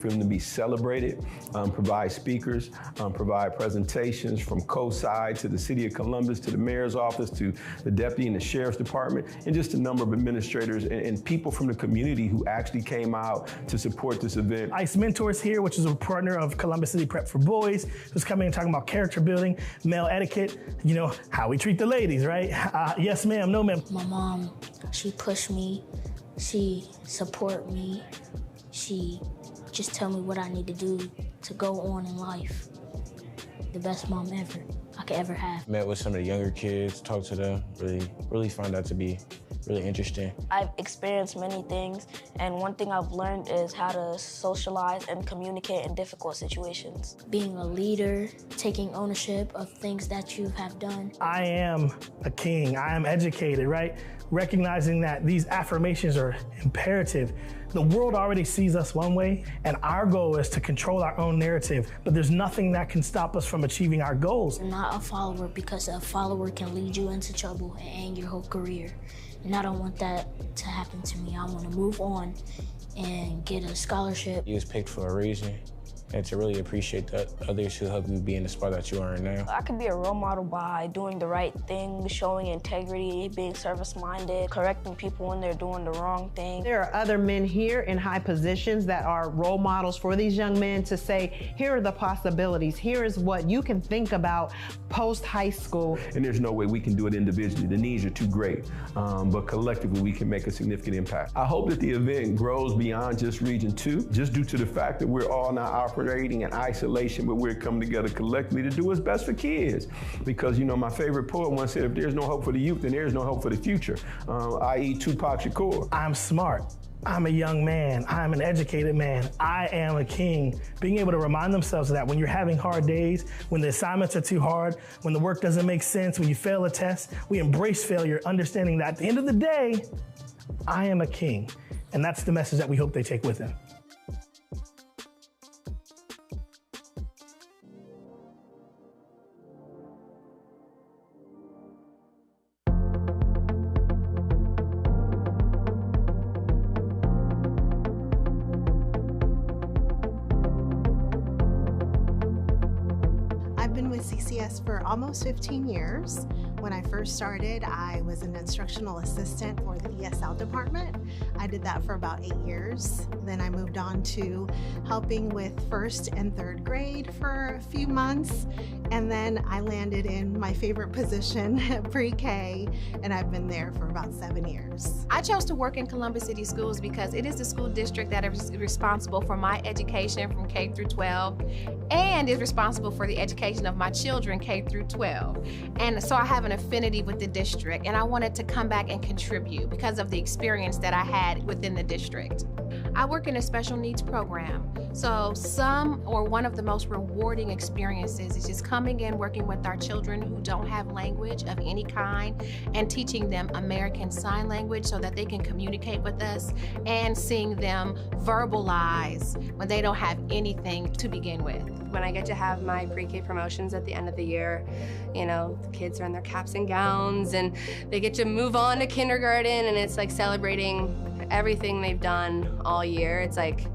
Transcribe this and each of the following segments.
for them to be celebrated, provide speakers, provide presentations from COSI to the City of Columbus, to the Mayor's office, to the Deputy and the Sheriff's Department, and just a number of administrators and people from the community who actually came out to support this event. ICE Mentors here, which is a partner of Columbus City Prep for Boys, who's coming and talking about character building, male etiquette, you know, how we treat the ladies, right? Yes, ma'am, no, ma'am. My mom, she pushed me, she support me, she just tell me what I need to do to go on in life. The best mom ever, I could ever have. Met with some of the younger kids, talked to them, really found that to be really interesting. I've experienced many things, and one thing I've learned is how to socialize and communicate in difficult situations. Being a leader, taking ownership of things that you have done. I am a king, I am educated, right? Recognizing that these affirmations are imperative. The world already sees us one way, and our goal is to control our own narrative, but there's nothing that can stop us from achieving our goals. I'm not a follower, because a follower can lead you into trouble and end your whole career. And I don't want that to happen to me. I want to move on and get a scholarship. You was picked for a reason, and to really appreciate that others who helped you be in the spot that you are in now. I could be a role model by doing the right thing, showing integrity, being service-minded, correcting people when they're doing the wrong thing. There are other men here in high positions that are role models for these young men to say, here are the possibilities, here is what you can think about post-high school. And there's no way we can do it individually. The needs are too great, but collectively we can make a significant impact. I hope that the event grows beyond just Region 2, just due to the fact that we're all now operating in isolation, but we're coming together collectively to do what's best for kids. Because, you know, my favorite poet once said, if there's no hope for the youth, then there's no hope for the future, i.e. Tupac Shakur. I'm smart. I'm a young man. I'm an educated man. I am a king. Being able to remind themselves of that when you're having hard days, when the assignments are too hard, when the work doesn't make sense, when you fail a test, we embrace failure, understanding that at the end of the day, I am a king. And that's the message that we hope they take with them. CCS for almost 15 years. When I first started, I was an instructional assistant for the ESL department. I did that for about 8 years. Then I moved on to helping with first and third grade for a few months. And then I landed in my favorite position, pre-K, and I've been there for about 7 years. I chose to work in Columbus City Schools because it is the school district that is responsible for my education from K through 12 and is responsible for the education of my children K through 12. And so I have an affinity with the district, and I wanted to come back and contribute because of the experience that I had within the district. I work in a special needs program, so one of the most rewarding experiences is just coming in, working with our children who don't have language of any kind and teaching them American Sign Language so that they can communicate with us, and seeing them verbalize when they don't have anything to begin with. When I get to have my pre-K promotions at the end of the year, you know, the kids are in their caps and gowns and they get to move on to kindergarten, and it's like celebrating everything they've done all year. It's like,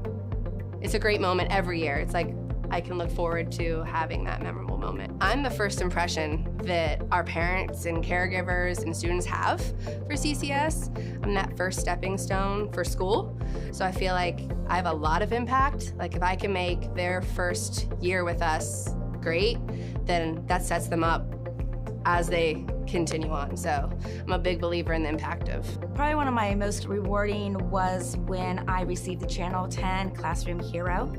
it's a great moment every year. It's like, I can look forward to having that memorable moment. I'm the first impression that our parents and caregivers and students have for CCS. I'm that first stepping stone for school. So I feel like I have a lot of impact. Like if I can make their first year with us great, then that sets them up as they continue on. So I'm a big believer in the impact of. Probably one of my most rewarding was when I received the Channel 10 Classroom Hero.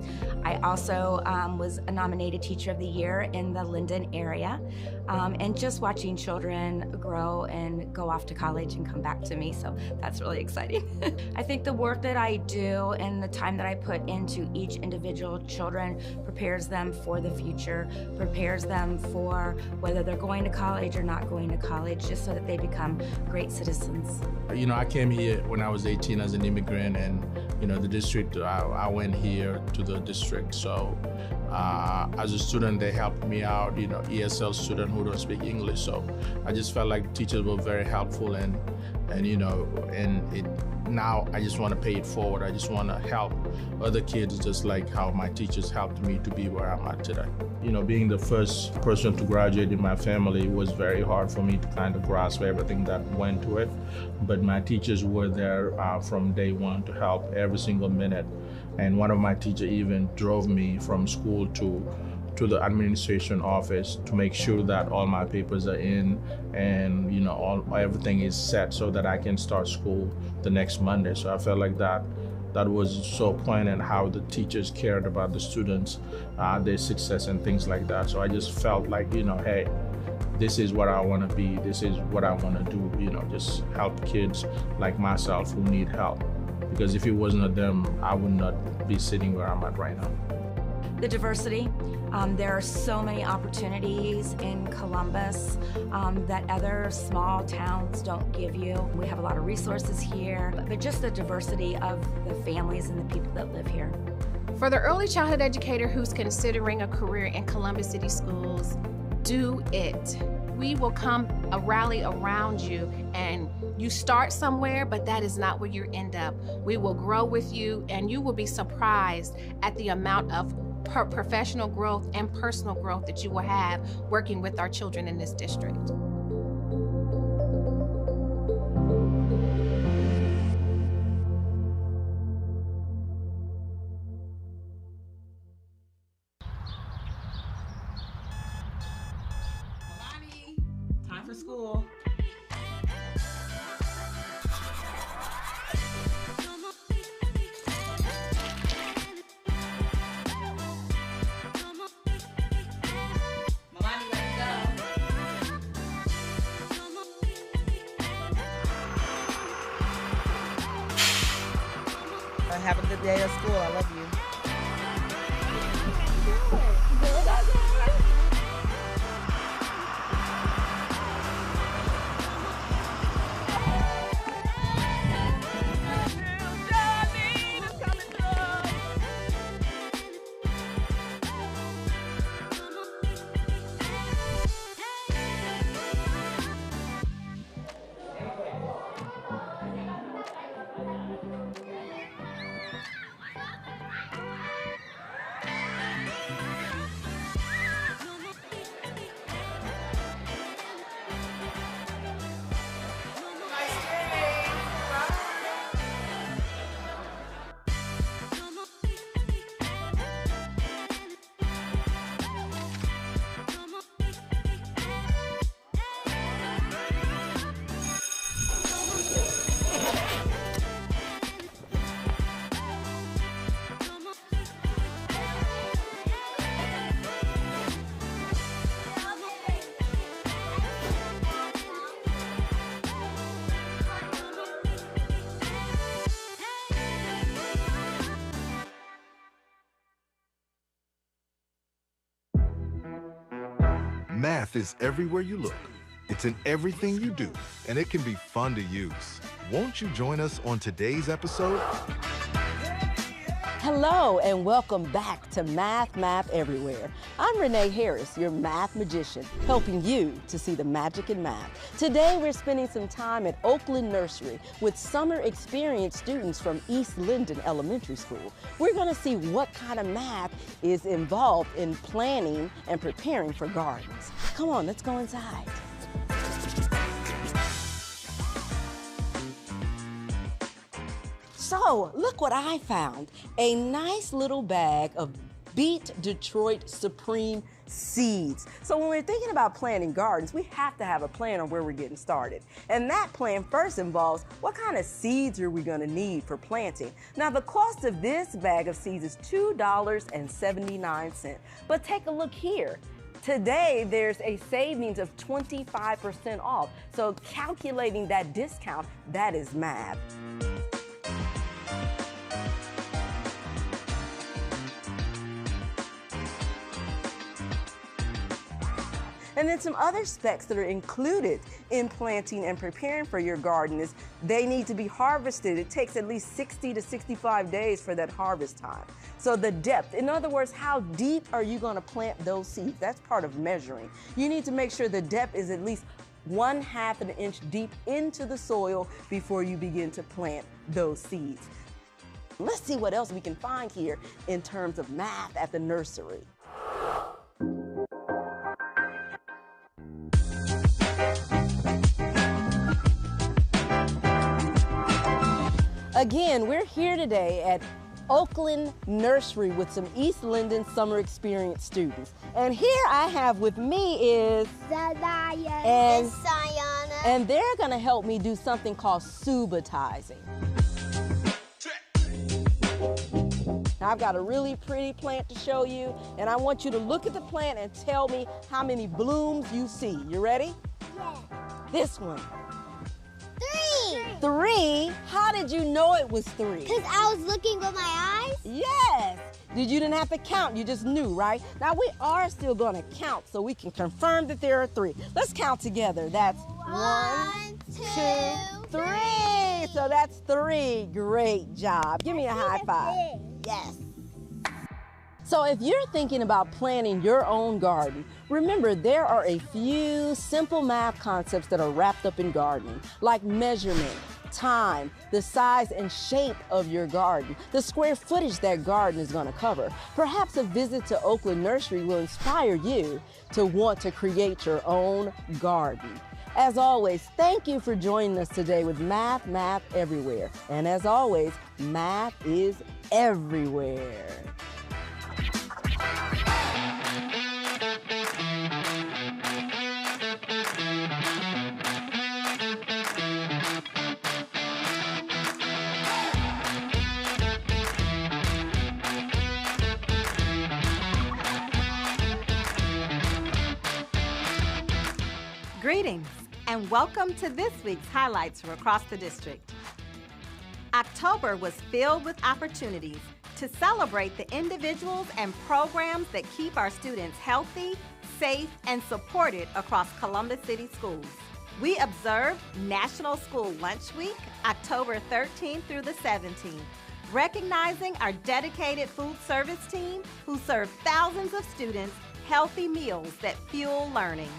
I also was a nominated Teacher of the Year in the Linden area. And just watching children grow and go off to college and come back to me, so that's really exciting. I think the work that I do and the time that I put into each individual children prepares them for the future, prepares them for whether they're going to college or not going to college, just so that they become great citizens. You know, I came here when I was 18 as an immigrant, and you know, the district, I went here to the district. So as a student, they helped me out, you know, ESL student who don't speak English. So I just felt like teachers were very helpful, and you know, and now I just want to pay it forward. I just want to help other kids just like how my teachers helped me to be where I'm at today. You know, being the first person to graduate in my family was very hard for me to kind of grasp everything that went to it. But my teachers were there from day one to help every single minute. And one of my teachers even drove me from school to the administration office to make sure that all my papers are in and, you know, everything is set so that I can start school the next Monday. So I felt like that was so poignant, how the teachers cared about the students, their success and things like that. So I just felt like, you know, hey, this is what I want to be. This is what I want to do, you know, just help kids like myself who need help. Because if it wasn't them, I would not be sitting where I'm at right now. The diversity. There are so many opportunities in Columbus that other small towns don't give you. We have a lot of resources here, but just the diversity of the families and the people that live here. For the early childhood educator who's considering a career in Columbus City Schools, do it. We will come a rally around you, and you start somewhere, but that is not where you end up. We will grow with you, and you will be surprised at the amount of professional growth and personal growth that you will have working with our children in this district. Time for school. Have a good day at school. I love you. Math is everywhere you look. It's in everything you do, and it can be fun to use. Won't you join us on today's episode? Hello and welcome back to Math Everywhere. I'm Renee Harris, your math magician, helping you to see the magic in math. Today we're spending some time at Oakland Nursery with summer experience students from East Linden Elementary School. We're going to see what kind of math is involved in planning and preparing for gardens. Come on, let's go inside. So, look what I found. A nice little bag of Beet Detroit Supreme seeds. So when we're thinking about planting gardens, we have to have a plan on where we're getting started. And that plan first involves what kind of seeds are we going to need for planting. Now the cost of this bag of seeds is $2.79. But take a look here. Today, there's a savings of 25% off. So calculating that discount, that is math. And then some other specs that are included in planting and preparing for your garden is they need to be harvested. It takes at least 60 to 65 days for that harvest time. So the depth, in other words, how deep are you going to plant those seeds? That's part of measuring. You need to make sure the depth is at least 1/2 an inch deep into the soil before you begin to plant those seeds. Let's see what else we can find here in terms of math at the nursery. Again, we're here today at Oakland Nursery with some East Linden Summer Experience students. And here I have with me is Zadaya and Sayana. And they're gonna help me do something called subotising. Now I've got a really pretty plant to show you, and I want you to look at the plant and tell me how many blooms you see. You ready? Yeah. This one. 3. 3? How did you know it was 3? Because I was looking with my eyes. Yes. You didn't have to count, you just knew, right? Now we are still gonna count so we can confirm that there are 3. Let's count together. That's 1, 2, 3. So that's 3. Great job. Give me a high five. Yes. So if you're thinking about planting your own garden, remember there are a few simple math concepts that are wrapped up in gardening, like measurement, time, the size and shape of your garden, the square footage that garden is going to cover. Perhaps a visit to Oakland Nursery will inspire you to want to create your own garden. As always, thank you for joining us today with Math Everywhere. And as always, math is everywhere. Greetings and welcome to this week's highlights from across the district. October was filled with opportunities to celebrate the individuals and programs that keep our students healthy, safe, and supported across Columbus City Schools. We observed National School Lunch Week, October 13th through the 17th, recognizing our dedicated food service team who serve thousands of students healthy meals that fuel learning.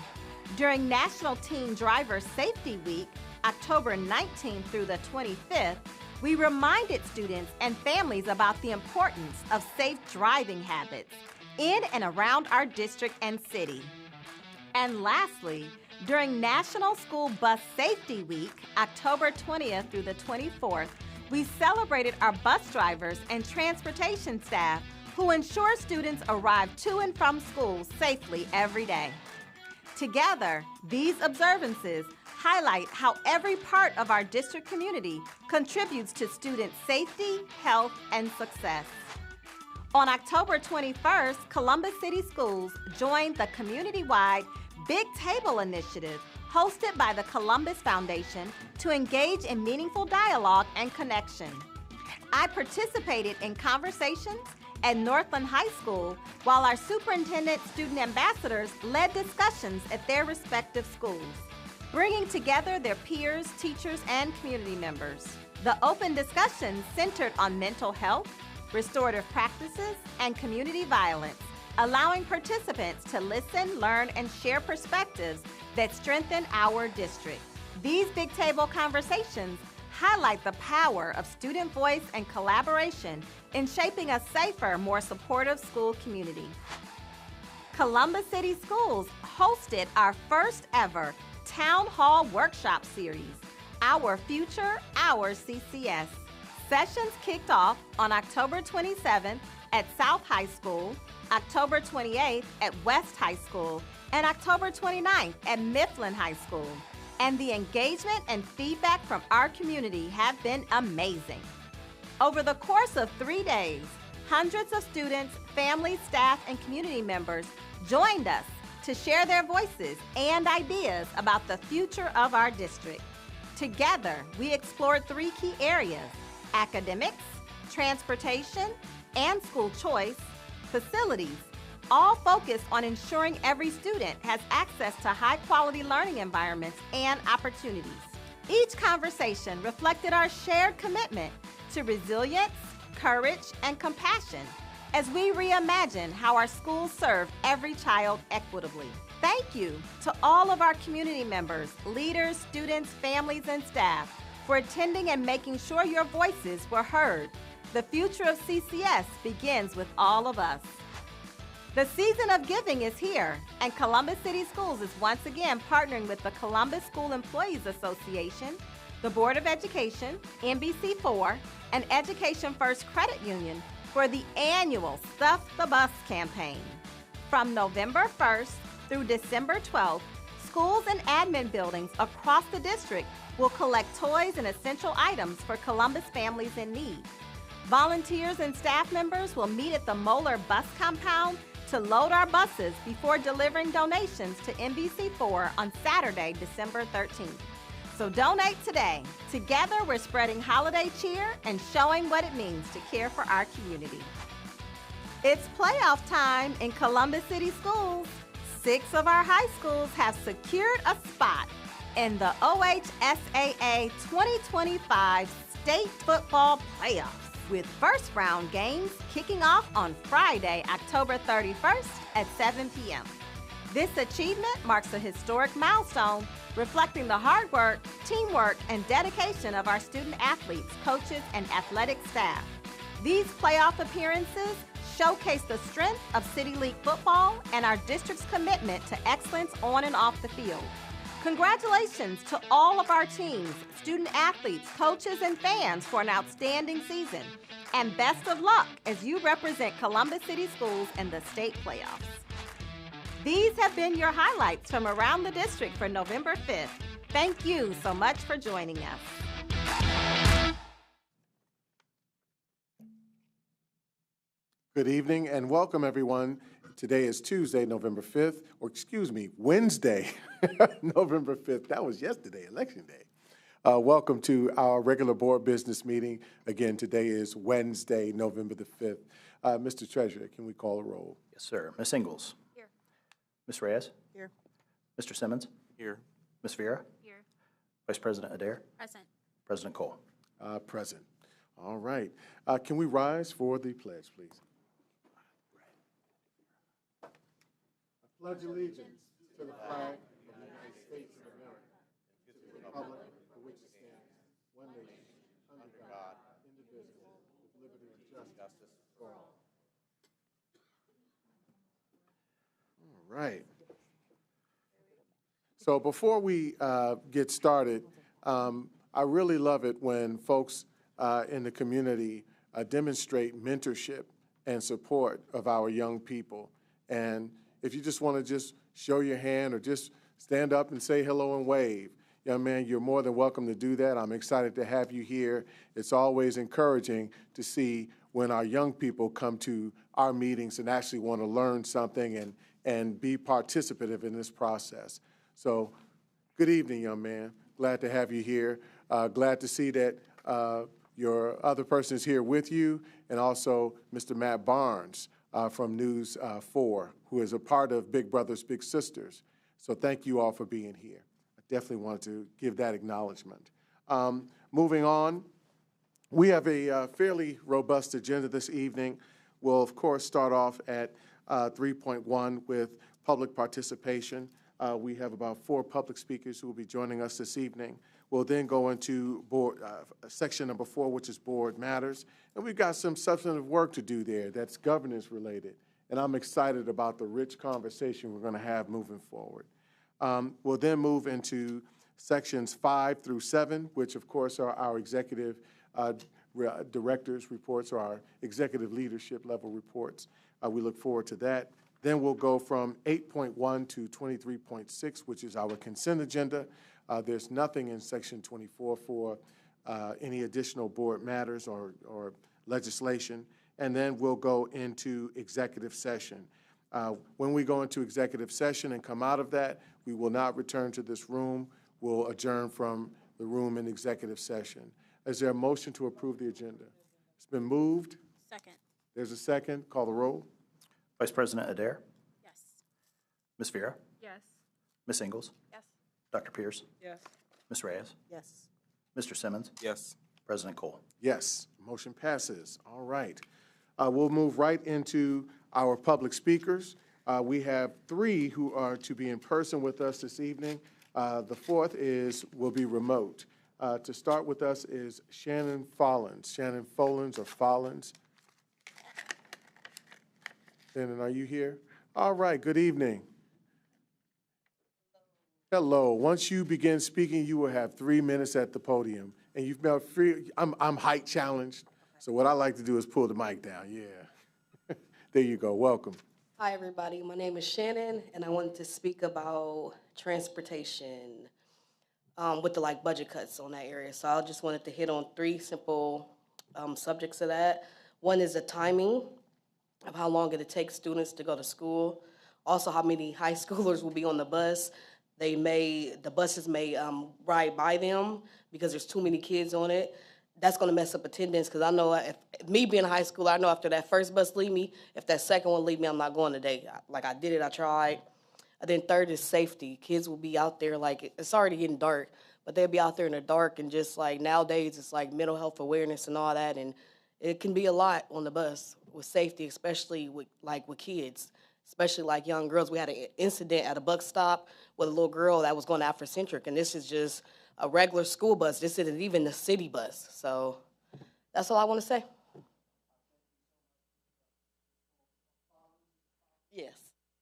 During National Teen Driver Safety Week, October 19th through the 25th, we reminded students and families about the importance of safe driving habits in and around our district and city. And lastly, during National School Bus Safety Week, October 20th through the 24th, we celebrated our bus drivers and transportation staff who ensure students arrive to and from school safely every day. Together, these observances highlight how every part of our district community contributes to student safety, health, and success. On October 21st, Columbus City Schools joined the community-wide Big Table Initiative hosted by the Columbus Foundation to engage in meaningful dialogue and connection. I participated in conversations at Northland High School, while our superintendent student ambassadors led discussions at their respective schools, bringing together their peers, teachers, and community members. The open discussions centered on mental health, restorative practices, and community violence, allowing participants to listen, learn, and share perspectives that strengthen our district. These Big Table conversations highlight the power of student voice and collaboration in shaping a safer, more supportive school community. Columbus City Schools hosted our first ever Town Hall Workshop Series, Our Future, Our CCS. Sessions kicked off on October 27th at South High School, October 28th at West High School, and October 29th at Mifflin High School. And the engagement and feedback from our community have been amazing. Over the course of 3 days, hundreds of students, families, staff, and community members joined us to share their voices and ideas about the future of our district. Together, we explored 3 key areas: academics, transportation, and school choice, facilities, all focused on ensuring every student has access to high-quality learning environments and opportunities. Each conversation reflected our shared commitment to resilience, courage, and compassion as we reimagine how our schools serve every child equitably. Thank thank you to all of our community members, leaders, students, families, and staff for attending and making sure your voices were heard. The future of CCS begins with all of us. The season of giving is here, and Columbus City Schools is once again partnering with the Columbus School Employees Association, the Board of Education, NBC4, and Education First Credit Union for the annual Stuff the Bus campaign. From November 1st through December 12th, schools and admin buildings across the district will collect toys and essential items for Columbus families in need. Volunteers and staff members will meet at the Moeller Bus Compound to load our buses before delivering donations to NBC4 on Saturday, December 13th. So donate today. Together, we're spreading holiday cheer and showing what it means to care for our community. It's playoff time in Columbus City Schools. 6 of our high schools have secured a spot in the OHSAA 2025 State Football Playoffs, with first round games kicking off on Friday, October 31st at 7 p.m. This achievement marks a historic milestone reflecting the hard work, teamwork, and dedication of our student athletes, coaches, and athletic staff. These playoff appearances showcase the strength of City League football and our district's commitment to excellence on and off the field. Congratulations to all of our teams, student athletes, coaches, and fans for an outstanding season. And best of luck as you represent Columbus City Schools in the state playoffs. These have been your highlights from around the district for November 5th. Thank you so much for joining us. Good evening and welcome, everyone. Today is Tuesday, November 5th, or excuse me, Wednesday, November 5th. That was yesterday, Election Day. Welcome to our regular board business meeting. Again, today is Wednesday, November the 5th. Mr. Treasurer, can we call a roll? Yes, sir. Ms. Ingalls? Here. Ms. Reyes? Here. Mr. Simmons? Here. Ms. Vera? Here. Vice President Adair? Present. President Cole? Present. All right. Can we rise for the pledge, please? I pledge allegiance to the flag of the United States of America, to the republic for which it stands, one nation, under God, indivisible, with liberty and justice for all. All right. So before we get started, I really love it when folks in the community demonstrate mentorship and support of our young people. And if you just want to just show your hand or just stand up and say hello and wave, young man, you're more than welcome to do that. I'm excited to have you here. It's always encouraging to see when our young people come to our meetings and actually want to learn something and be participative in this process. So good evening, young man. Glad to have you here. Glad to see that your other person is here with you, and also Mr. Matt Barnes from News 4, who is a part of Big Brothers Big Sisters. So thank you all for being here. I definitely wanted to give that acknowledgement. Moving on, we have a fairly robust agenda this evening. We'll, of course, start off at 3.1 with public participation. We have about 4 public speakers who will be joining us this evening. We'll then go into board, section number 4, which is board matters. And we've got some substantive work to do there that's governance related. And I'm excited about the rich conversation we're going to have moving forward. We'll then move into sections 5 through 7, which of course are our executive directors' reports or our executive leadership level reports. We look forward to that. Then we'll go from 8.1 to 23.6, which is our consent agenda. There's nothing in section 24 for any additional board matters or legislation. And then we'll go into executive session. When we go into executive session and come out of that, we will not return to this room. We'll adjourn from the room in executive session. Is there a motion to approve the agenda? It's been moved. Second. There's a second. Call the roll. Vice President Adair? Yes. Ms. Vera? Yes. Ms. Ingalls? Yes. Dr. Pierce? Yes. Ms. Reyes? Yes. Mr. Simmons? Yes. President Cole? Yes. Motion passes. All right. We'll move right into our public speakers. We have 3 who are to be in person with us this evening. The 4th will be remote. To start with us is Shannon Follins. Shannon Follins or Follins. Shannon, are you here? All right, good evening. Hello. Once you begin speaking, you will have 3 minutes at the podium. And you've been free. I'm height challenged, so what I like to do is pull the mic down. Yeah. There you go. Welcome. Hi, everybody. My name is Shannon, and I wanted to speak about transportation with the budget cuts on that area. So I just wanted to hit on 3 simple subjects of that. One is the timing of how long it'll take students to go to school. Also, how many high schoolers will be on the bus. The buses may ride by them because there's too many kids on it. That's going to mess up attendance because I know if me being in high school, I know after that first bus leave me, if that second one leave me, I'm not going today. I did it, I tried. And then third is safety. Kids will be out there, it's already getting dark, but they'll be out there in the dark and just nowadays it's mental health awareness and all that, and it can be a lot on the bus with safety, especially with kids. Especially young girls. We had an incident at a bus stop with a little girl that was going to Afrocentric, and this is just a regular school bus. This isn't even the city bus. So that's all I want to say. Yes.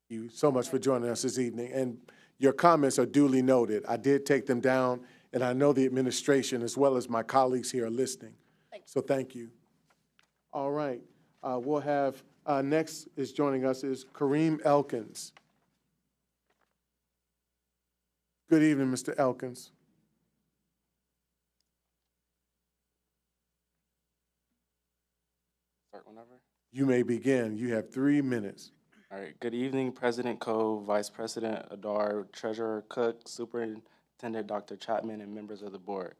Thank you so much for joining us this evening. And your comments are duly noted. I did take them down, and I know the administration as well as my colleagues here are listening. So thank you. All right. We'll have next is joining us is Kareem Elkins. Good evening, Mr. Elkins. Start whenever. You may begin. You have 3 minutes. All right. Good evening, President Cove, Vice President Adar, Treasurer Cook, Superintendent Dr. Chapman, and members of the board.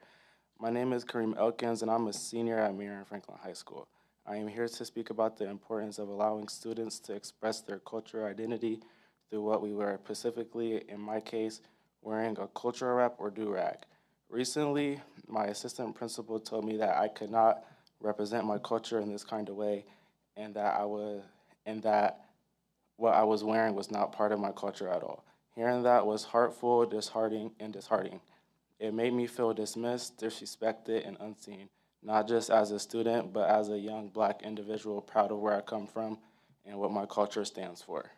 My name is Kareem Elkins, and I'm a senior at Marion Franklin High School. I am here to speak about the importance of allowing students to express their cultural identity through what we wear, specifically, in my case, wearing a cultural wrap or do-rag. Recently, my assistant principal told me that I could not represent my culture in this kind of way, and that what I was wearing was not part of my culture at all. Hearing that was hurtful, disheartening. It made me feel dismissed, disrespected, and unseen. Not just as a student, but as a young Black individual proud of where I come from and what my culture stands for.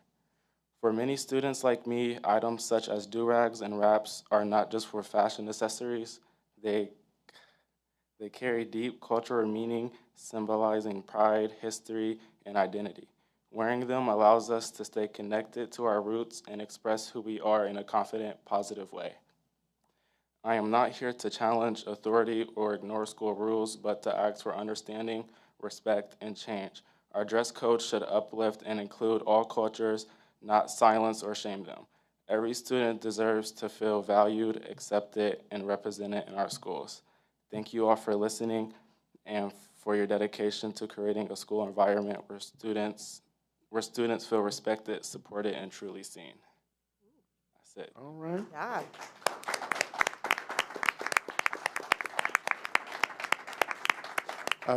For many students like me, items such as do-rags and wraps are not just for fashion accessories. They carry deep cultural meaning, symbolizing pride, history, and identity. Wearing them allows us to stay connected to our roots and express who we are in a confident, positive way. I am not here to challenge authority or ignore school rules, but to ask for understanding, respect, and change. Our dress code should uplift and include all cultures, not silence or shame them. Every student deserves to feel valued, accepted, and represented in our schools. Thank you all for listening and for your dedication to creating a school environment where students feel respected, supported, and truly seen. That's it. All right. Yeah.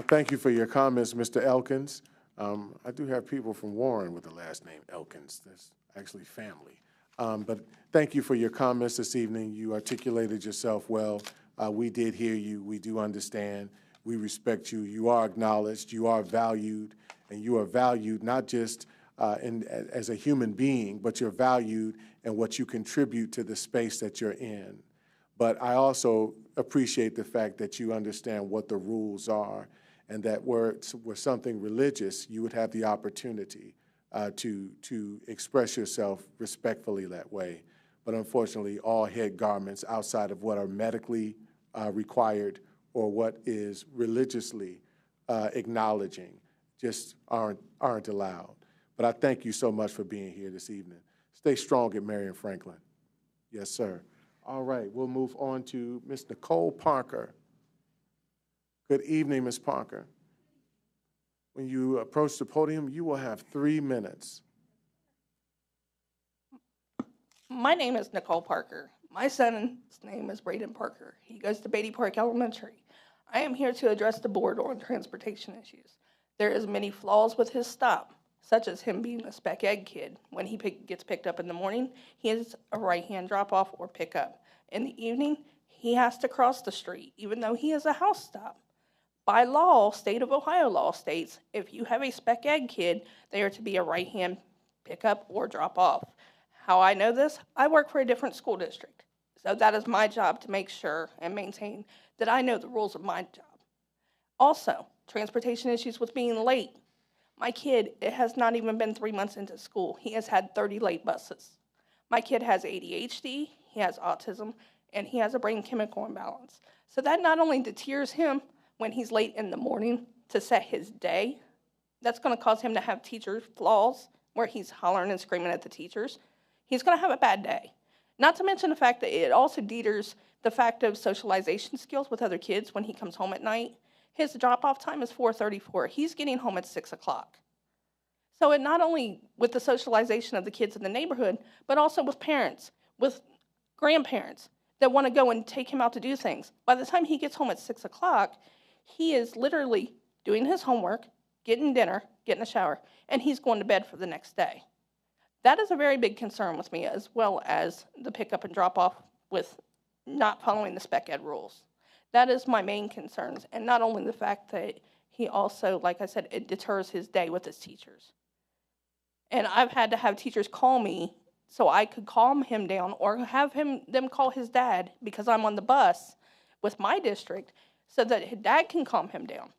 Thank you for your comments, Mr. Elkins. I do have people from Warren with the last name Elkins. That's actually family. But thank you for your comments this evening. You articulated yourself well. We did hear you. We do understand. We respect you. You are acknowledged. You are valued. And you are valued not just as a human being, but you're valued in what you contribute to the space that you're in. But I also appreciate the fact that you understand what the rules are, and that were something religious, you would have the opportunity to express yourself respectfully that way. But unfortunately, all head garments outside of what are medically required or what is religiously acknowledging just aren't allowed. But I thank you so much for being here this evening. Stay strong at Marion Franklin. Yes, sir. All right, we'll move on to Ms. Nicole Parker. Good evening, Ms. Parker. When you approach the podium, you will have 3 minutes. My name is Nicole Parker. My son's name is Braden Parker. He goes to Beatty Park Elementary. I am here to address the board on transportation issues. There is many flaws with his stop. such as him being a spec ed kid. When he gets picked up in the morning, he has a right-hand drop-off or pickup. In the evening, he has to cross the street, even though he has a house stop. By law, state of Ohio law states, if you have a spec ed kid, they are to be a right-hand pickup or drop-off. How I know this? I work for a different school district. So that is my job to make sure and maintain that I know the rules of my job. Also, transportation issues with being late. My kid, it has not even been 3 months into school. He has had 30 late buses. My kid has ADHD, he has autism, and he has a brain chemical imbalance. So that not only deters him when he's late in the morning to set his day, that's going to cause him to have teacher flaws where he's hollering and screaming at the teachers. He's going to have a bad day. Not to mention the fact that it also deters the fact of socialization skills with other kids when he comes home at night. His drop-off time is 4:34. He's getting home at 6 o'clock. So it not only with the socialization of the kids in the neighborhood, but also with parents, with grandparents that want to go and take him out to do things. By the time he gets home at 6 o'clock, he is literally doing his homework, getting dinner, getting a shower, and he's going to bed for the next day. That is a very big concern with me, as well as the pickup and drop-off with not following the spec ed rules. That is my main concerns, and not only the fact that he also, like I said, it deters his day with his teachers. And I've had to have teachers call me so I could calm him down or have them call his dad because I'm on the bus with my district so that his dad can calm him down.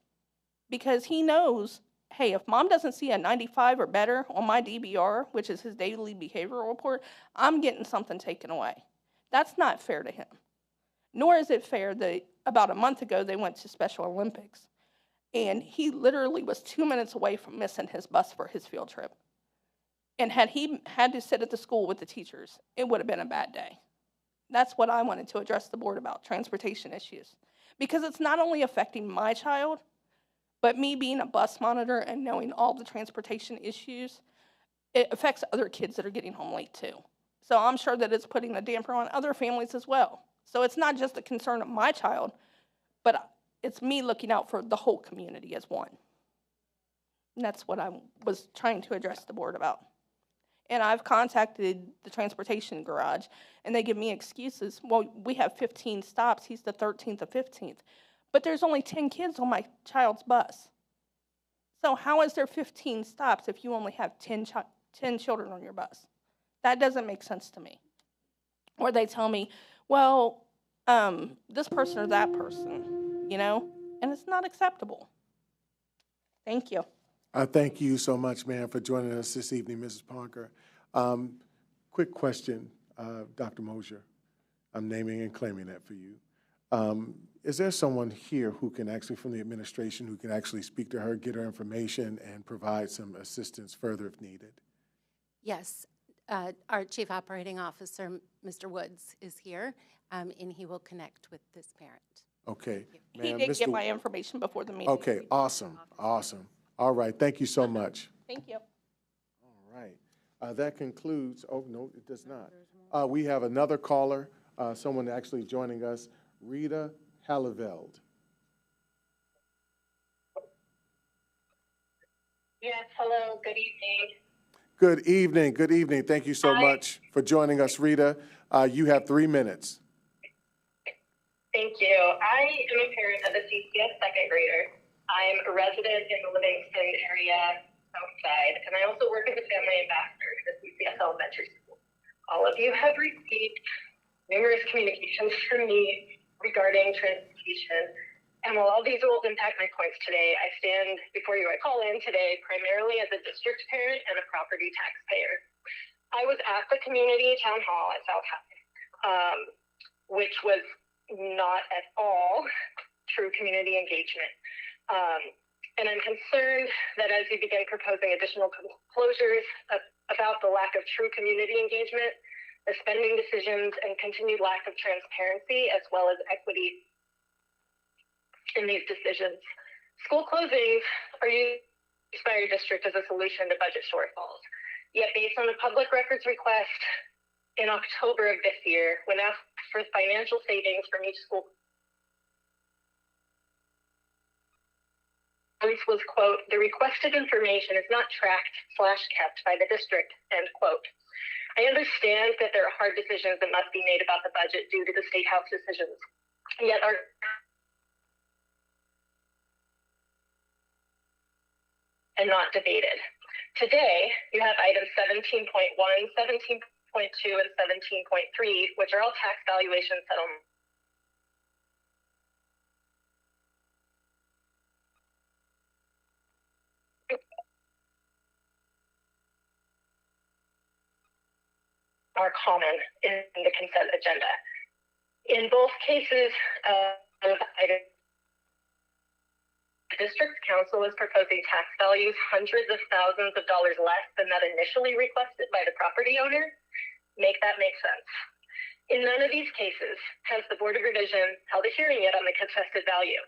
Because he knows, hey, if mom doesn't see a 95 or better on my DBR, which is his daily behavioral report, I'm getting something taken away. That's not fair to him. Nor is it fair that about a month ago they went to Special Olympics and he literally was 2 minutes away from missing his bus for his field trip. And had he had to sit at the school with the teachers, it would have been a bad day. That's what I wanted to address the board about, transportation issues. Because it's not only affecting my child, but me being a bus monitor and knowing all the transportation issues, it affects other kids that are getting home late too. So I'm sure that it's putting a damper on other families as well. So it's not just the concern of my child, but it's me looking out for the whole community as one. And that's what I was trying to address the board about. And I've contacted the transportation garage, and they give me excuses. Well, we have 15 stops. He's the 13th or 15th. But there's only 10 kids on my child's bus. So how is there 15 stops if you only have 10 children on your bus? That doesn't make sense to me. Or they tell me, well, this person or that person, you know, and it's not acceptable. Thank you. Thank you so much, ma'am, for joining us this evening, Mrs. Parker. Quick question, Dr. Mosier. I'm naming and claiming that for you. Is there someone here who can actually, from the administration, who can actually speak to her, get her information, and provide some assistance further if needed? Yes. Our Chief Operating Officer, Mr. Woods, is here, and he will connect with this parent. Okay. He did get my information before the meeting. Okay, awesome, awesome. All right, thank you so much. Thank you. All right, that concludes, oh, no, it does not. We have another caller, someone actually joining us, Rita Hallaveld. Yes, hello, good evening. Good evening, good evening. Thank you so much for joining us, Rita. You have 3 minutes. Thank you. I am a parent of a CCS second grader. I'm a resident in the Livingston area, Southside, and I also work as a family ambassador to the CCS Elementary School. All of you have received numerous communications from me regarding transportation. And while all these rules impact my points today, I stand before you. I call in today primarily as a district parent and a property taxpayer. I was at the community town hall at South High, which was not at all true community engagement. And I'm concerned that as you begin proposing additional closures about the lack of true community engagement, the spending decisions, and continued lack of transparency as well as equity in these decisions. School closings are used by your district as a solution to budget shortfalls. Yet based on the public records request in October of this year, when asked for financial savings from each school, was, quote, "The requested information is not tracked/kept by the district," end quote. I understand that there are hard decisions that must be made about the budget due to the State House decisions, yet our and not debated. Today, you have items 17.1, 17.2, and 17.3, which are all tax valuation settlements. Are common in the consent agenda. In both cases, the district council is proposing tax values hundreds of thousands of dollars less than that initially requested by the property owner. Make that make sense. In none of these cases has the Board of Revision held a hearing yet on the contested value.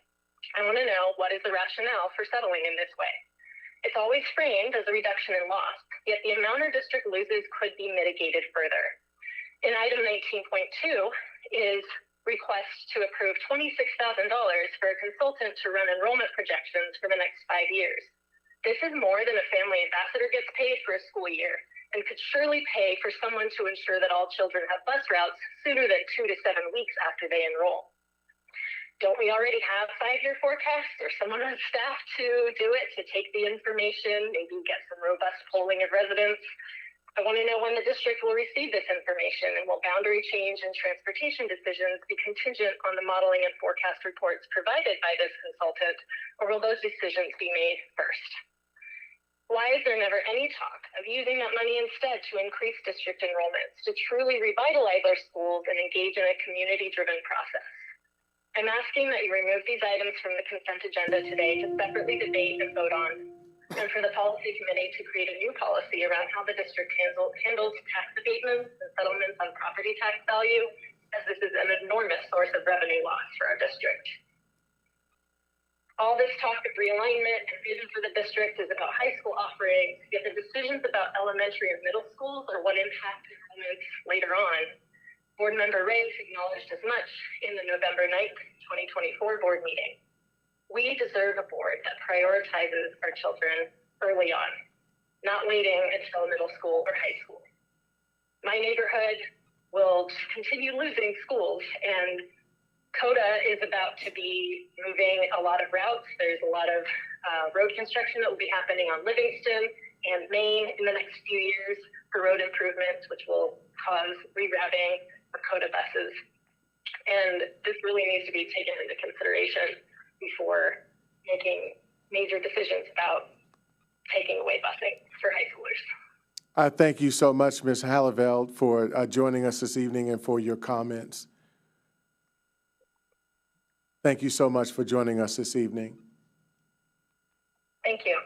I want to know, what is the rationale for settling in this way? It's always framed as a reduction in loss, yet the amount our district loses could be mitigated further. In item 19.2 is request to approve $26,000 for a consultant to run enrollment projections for the next 5 years. This is more than a family ambassador gets paid for a school year and could surely pay for someone to ensure that all children have bus routes sooner than 2 to 7 weeks after they enroll. Don't we already have 5-year forecasts or someone on staff to do it, to take the information, maybe get some robust polling of residents? I want to know when the district will receive this information, and will boundary change and transportation decisions be contingent on the modeling and forecast reports provided by this consultant, or will those decisions be made first? Why is there never any talk of using that money instead to increase district enrollments, to truly revitalize our schools and engage in a community-driven process? I'm asking that you remove these items from the consent agenda today to separately debate and vote on, and for the policy committee to create a new policy around how the district handles tax abatements and settlements on property tax value, as this is an enormous source of revenue loss for our district. All this talk of realignment and vision for the district is about high school offerings, yet the decisions about elementary and middle schools are what impact enrollments later on. Board Member Reyes acknowledged as much in the November 9th, 2024 board meeting. We deserve a board that prioritizes our children early on, not waiting until middle school or high school. My neighborhood will continue losing schools, and CODA is about to be moving a lot of routes. There's a lot of road construction that will be happening on Livingston and Maine in the next few years for road improvements, which will cause rerouting for CODA buses. And this really needs to be taken into consideration before making major decisions about taking away busing for high schoolers. Thank you so much, Ms. Hallerveld, for joining us this evening and for your comments. Thank you so much for joining us this evening. Thank you.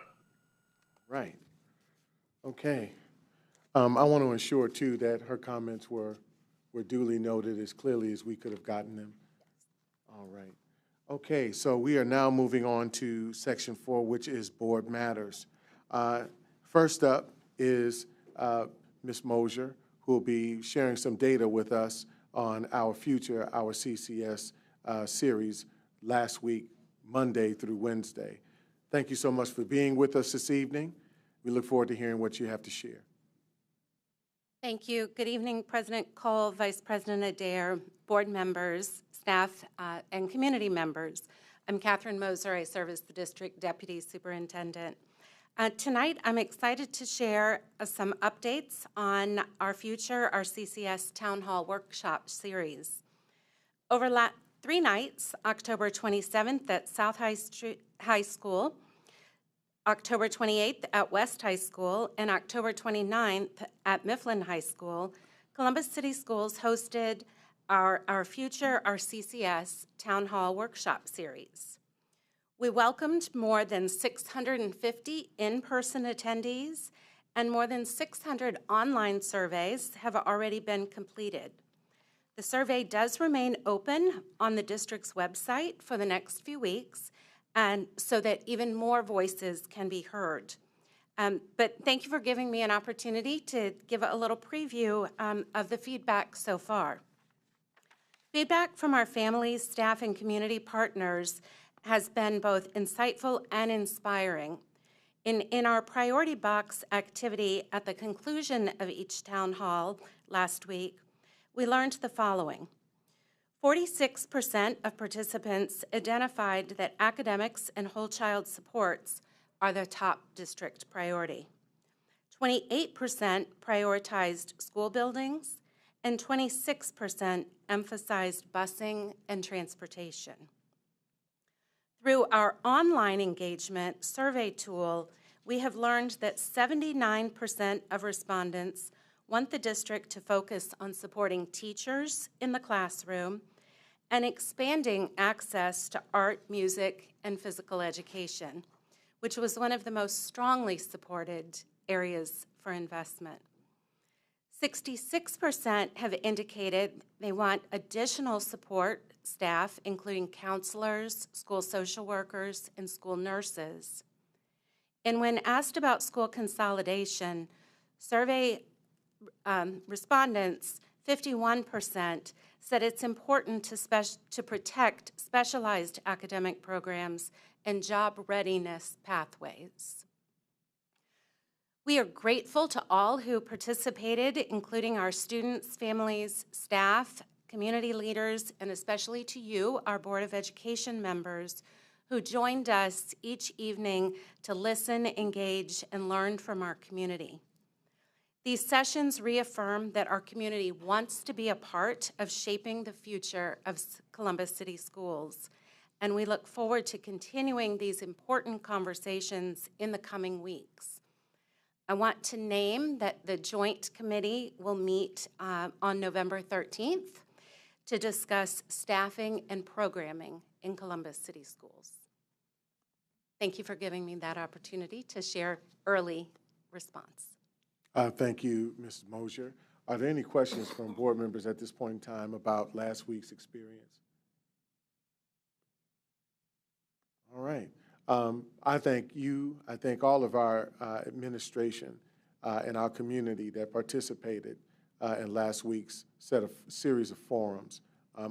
Right. Okay. I want to ensure, too, that her comments were duly noted as clearly as we could have gotten them. All right. Okay, so we are now moving on to Section 4, which is Board Matters. First up is Ms. Mosier, who will be sharing some data with us on our CCS series last week, Monday through Wednesday. Thank you so much for being with us this evening. We look forward to hearing what you have to share. Thank you. Good evening, President Cole, Vice President Adair, board members, staff, and community members. I'm Catherine Moser. I serve as the District Deputy Superintendent. Tonight, I'm excited to share some updates on our CCS Town Hall Workshop series. Over 3 nights, October 27th at South High School, October 28th at West High School, and October 29th at Mifflin High School, Columbus City Schools hosted our CCS Town Hall Workshop series. We welcomed more than 650 in-person attendees, and more than 600 online surveys have already been completed. The survey does remain open on the district's website for the next few weeks, and so that even more voices can be heard. But thank you for giving me an opportunity to give a little preview of the feedback so far. Feedback from our families, staff, and community partners has been both insightful and inspiring. In our priority box activity at the conclusion of each town hall last week, we learned the following. 46% of participants identified that academics and whole child supports are their top district priority. 28% prioritized school buildings, and 26% emphasized busing and transportation. Through our online engagement survey tool, we have learned that 79% of respondents want the district to focus on supporting teachers in the classroom and expanding access to art, music, and physical education, which was one of the most strongly supported areas for investment. 66% have indicated they want additional support staff, including counselors, school social workers, and school nurses. And when asked about school consolidation, survey respondents, 51% said it's important to protect specialized academic programs and job readiness pathways. We are grateful to all who participated, including our students, families, staff, community leaders, and especially to you, our Board of Education members, who joined us each evening to listen, engage, and learn from our community. These sessions reaffirm that our community wants to be a part of shaping the future of Columbus City Schools, and we look forward to continuing these important conversations in the coming weeks. I want to name that the Joint Committee will meet on November 13th to discuss staffing and programming in Columbus City Schools. Thank you for giving me that opportunity to share early response. Thank you, Mrs. Mosier. Are there any questions from board members at this point in time about last week's experience? All right. I thank you. I thank all of our administration and our community that participated in last week's series of forums.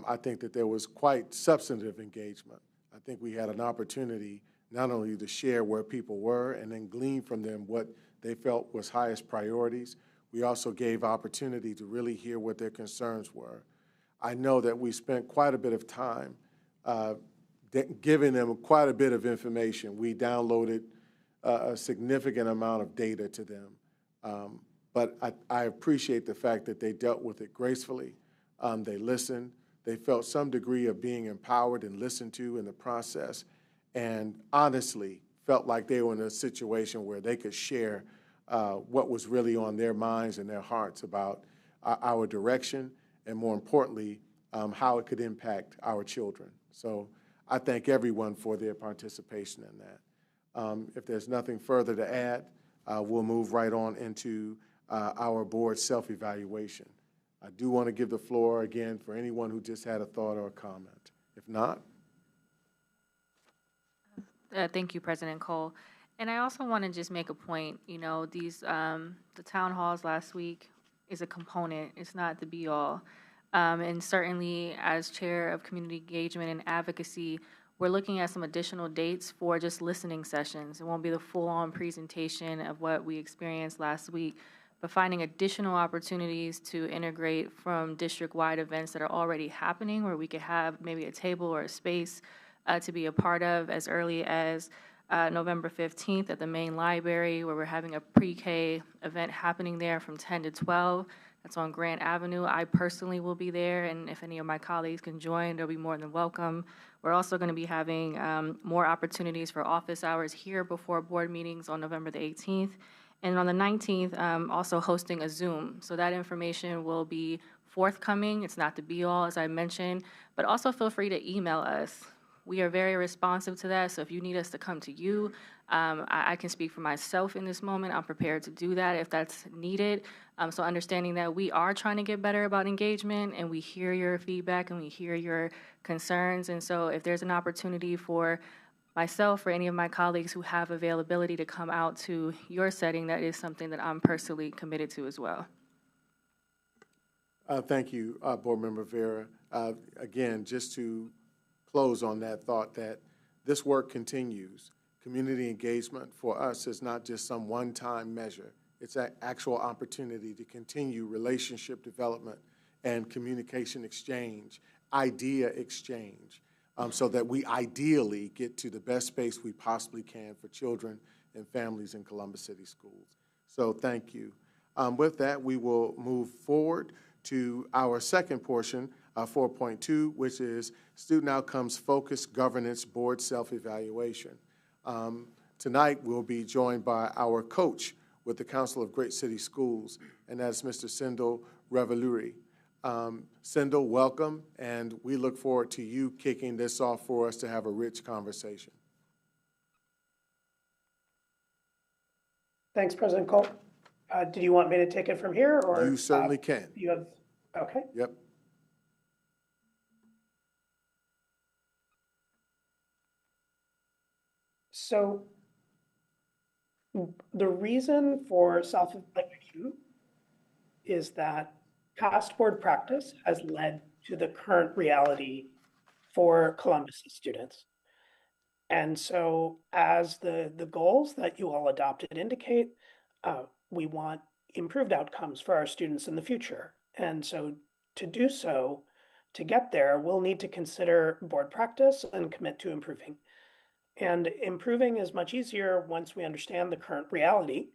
I think that there was quite substantive engagement. I think we had an opportunity not only to share where people were and then glean from them what they felt was highest priorities, we also gave opportunity to really hear what their concerns were. I know that we spent quite a bit of time giving them quite a bit of information. We downloaded a significant amount of data to them. But I appreciate the fact that they dealt with it gracefully. They listened. They felt some degree of being empowered and listened to in the process, and honestly felt like they were in a situation where they could share what was really on their minds and their hearts about our direction, and more importantly, how it could impact our children. So I thank everyone for their participation in that. If there's nothing further to add, we'll move right on into our board self-evaluation. I do want to give the floor again for anyone who just had a thought or a comment. If not. Thank you, President Cole. And I also want to just make a point, you know, these, the town halls last week is a component, it's not the be-all. And certainly as chair of community engagement and advocacy, we're looking at some additional dates for just listening sessions. It won't be the full-on presentation of what we experienced last week, but finding additional opportunities to integrate from district-wide events that are already happening, where we could have maybe a table or a space to be a part of as early as November 15th at the main library, where we're having a pre-K event happening there from 10 to 12. That's on Grant Avenue. I personally will be there, and if any of my colleagues can join, they'll be more than welcome. We're also going to be having more opportunities for office hours here before board meetings on November the 18th. And on the 19th, also hosting a Zoom. So that information will be forthcoming. It's not the be-all, as I mentioned, but also feel free to email us. We are very responsive to that, so if you need us to come to you, I can speak for myself in this moment. I'm prepared to do that if that's needed. So understanding that we are trying to get better about engagement, and we hear your feedback and we hear your concerns. And so if there's an opportunity for myself or any of my colleagues who have availability to come out to your setting, that is something that I'm personally committed to as well. Thank you, Board Member Vera. Again, just to close on that thought that this work continues. Community engagement for us is not just some one-time measure. It's an actual opportunity to continue relationship development and communication exchange, idea exchange, so that we ideally get to the best space we possibly can for children and families in Columbus City Schools. So thank you. With that, we will move forward to our second portion, 4.2, which is Student Outcomes Focused Governance Board Self-Evaluation. Tonight, we'll be joined by our coach with the Council of Great City Schools, and that's Mr. Sindel Revaluri. Sindel, welcome, and we look forward to you kicking this off for us to have a rich conversation. Thanks, President Cole. Did you want me to take it from here, or you certainly can? You have okay. Yep. So the reason for self-evaluation is that past board practice has led to the current reality for Columbus students. And so as the goals that you all adopted indicate, we want improved outcomes for our students in the future. And so to do so, to get there, we'll need to consider board practice and commit to improving. And improving is much easier once we understand the current reality.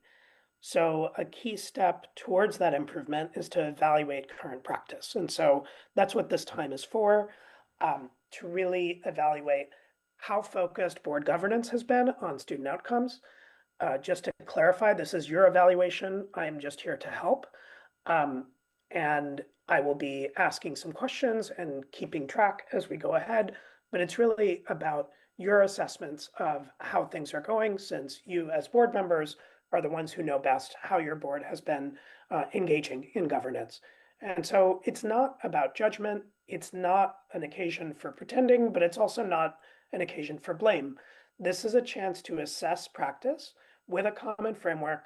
So a key step towards that improvement is to evaluate current practice. And so that's what this time is for, to really evaluate how focused board governance has been on student outcomes. Just to clarify, this is your evaluation. I am just here to help. And I will be asking some questions and keeping track as we go ahead. But it's really about your assessments of how things are going, since you as board members are the ones who know best how your board has been engaging in governance. And so it's not about judgment. It's not an occasion for pretending, but it's also not an occasion for blame. This is a chance to assess practice with a common framework,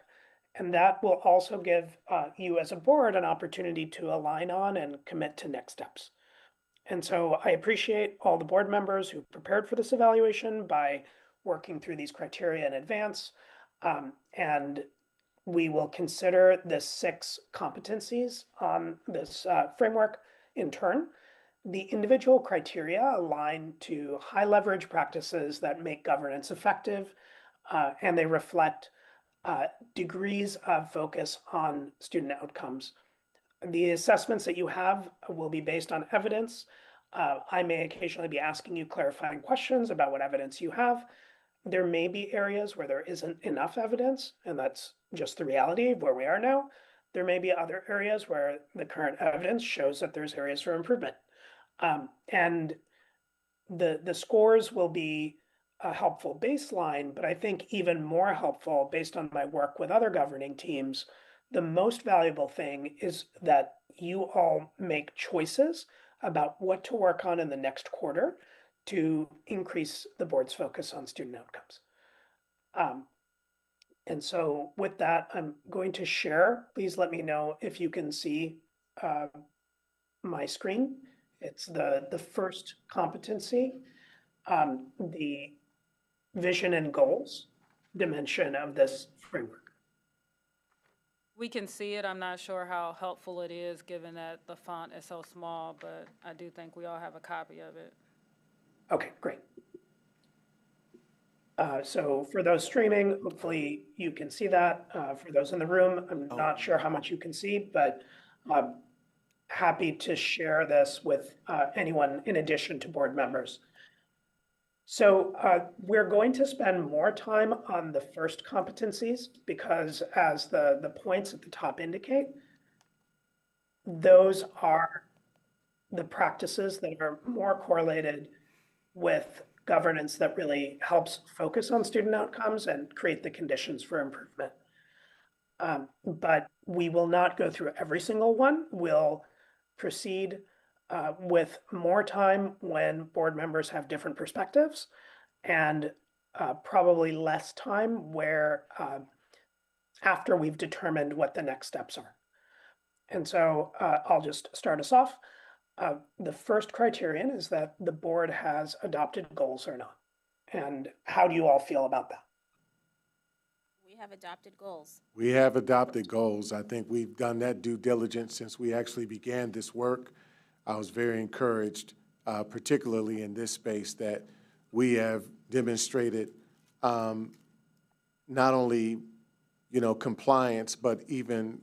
and that will also give you as a board an opportunity to align on and commit to next steps. And so I appreciate all the board members who prepared for this evaluation by working through these criteria in advance. And we will consider the 6 competencies on this framework in turn. The individual criteria align to high leverage practices that make governance effective, and they reflect degrees of focus on student outcomes. The assessments that you have will be based on evidence. I may occasionally be asking you clarifying questions about what evidence you have. There may be areas where there isn't enough evidence, and that's just the reality of where we are now. There may be other areas where the current evidence shows that there's areas for improvement. And the scores will be a helpful baseline, but I think even more helpful based on my work with other governing teams, the most valuable thing is that you all make choices about what to work on in the next quarter to increase the board's focus on student outcomes. And so with that, I'm going to share. Please let me know if you can see my screen. It's the first competency, the vision and goals dimension of this framework. We can see it. I'm not sure how helpful it is given that the font is so small, but I do think we all have a copy of it. Okay, great. So for those streaming, hopefully you can see that. For those in the room, I'm not sure how much you can see, but I'm happy to share this with anyone in addition to board members. So we're going to spend more time on the first competencies because, as the points at the top indicate, those are the practices that are more correlated with governance that really helps focus on student outcomes and create the conditions for improvement. But we will not go through every single one. We'll proceed with more time when board members have different perspectives, and probably less time where after we've determined what the next steps are. And so I'll just start us off. The first criterion is that the board has adopted goals or not. And how do you all feel about that? We have adopted goals. We have adopted goals. I think we've done that due diligence since we actually began this work. I was very encouraged, particularly in this space, that we have demonstrated not only, compliance, but even,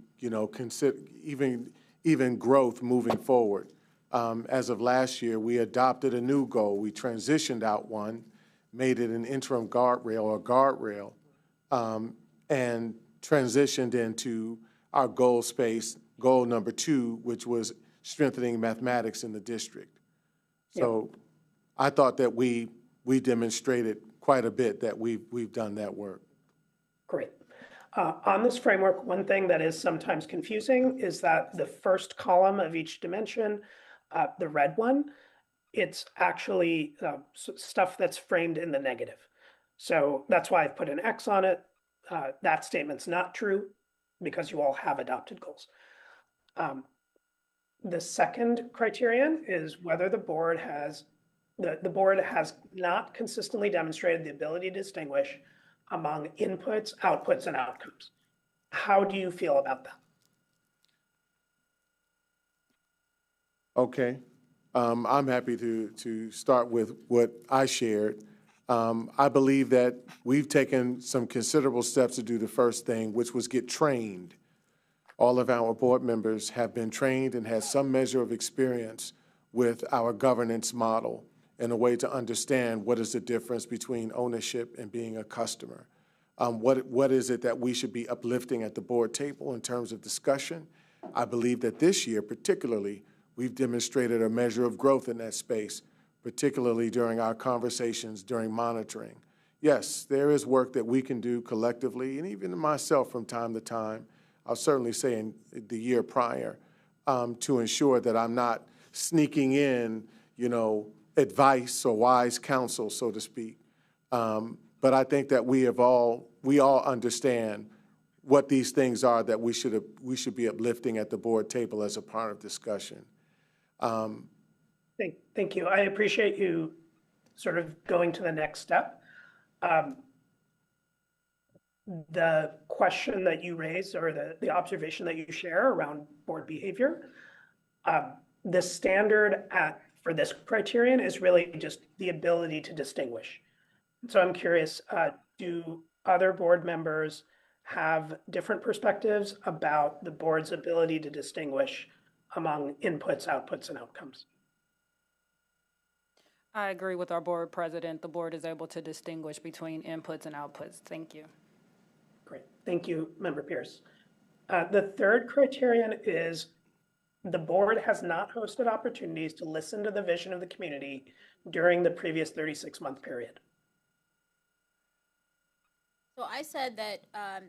even growth moving forward. As of last year, we adopted a new goal. We transitioned out one, made it an interim guardrail, and transitioned into our goal space, goal number 2, which was strengthening mathematics in the district. So I thought that we demonstrated quite a bit that we've done that work. Great. On this framework, one thing that is sometimes confusing is that the first column of each dimension, the red one, it's actually stuff that's framed in the negative. So that's why I've put an X on it. That statement's not true because you all have adopted goals. The second criterion is whether the board has not consistently demonstrated the ability to distinguish among inputs, outputs, and outcomes. How do you feel about that? Okay. I'm happy to start with what I shared. I believe that we've taken some considerable steps to do the first thing, which was get trained. All of our board members have been trained and had some measure of experience with our governance model in a way to understand what is the difference between ownership and being a customer. What is it that we should be uplifting at the board table in terms of discussion? I believe that this year, particularly, we've demonstrated a measure of growth in that space, particularly during our conversations during monitoring. Yes, there is work that we can do collectively, and even myself from time to time, I'll certainly say in the year prior, to ensure that I'm not sneaking in, advice or wise counsel, so to speak. But I think that we all understand what these things are that we should be uplifting at the board table as a part of discussion. Thank you. I appreciate you sort of going to the next step. The question that you raised or the observation that you share around board behavior, the standard for this criterion is really just the ability to distinguish. So I'm curious, do other board members have different perspectives about the board's ability to distinguish among inputs, outputs, and outcomes? I agree with our board president. The board is able to distinguish between inputs and outputs. Thank you. Great. Thank you, Member Pierce. The third criterion is the board has not hosted opportunities to listen to the vision of the community during the previous 36-month period. So I said that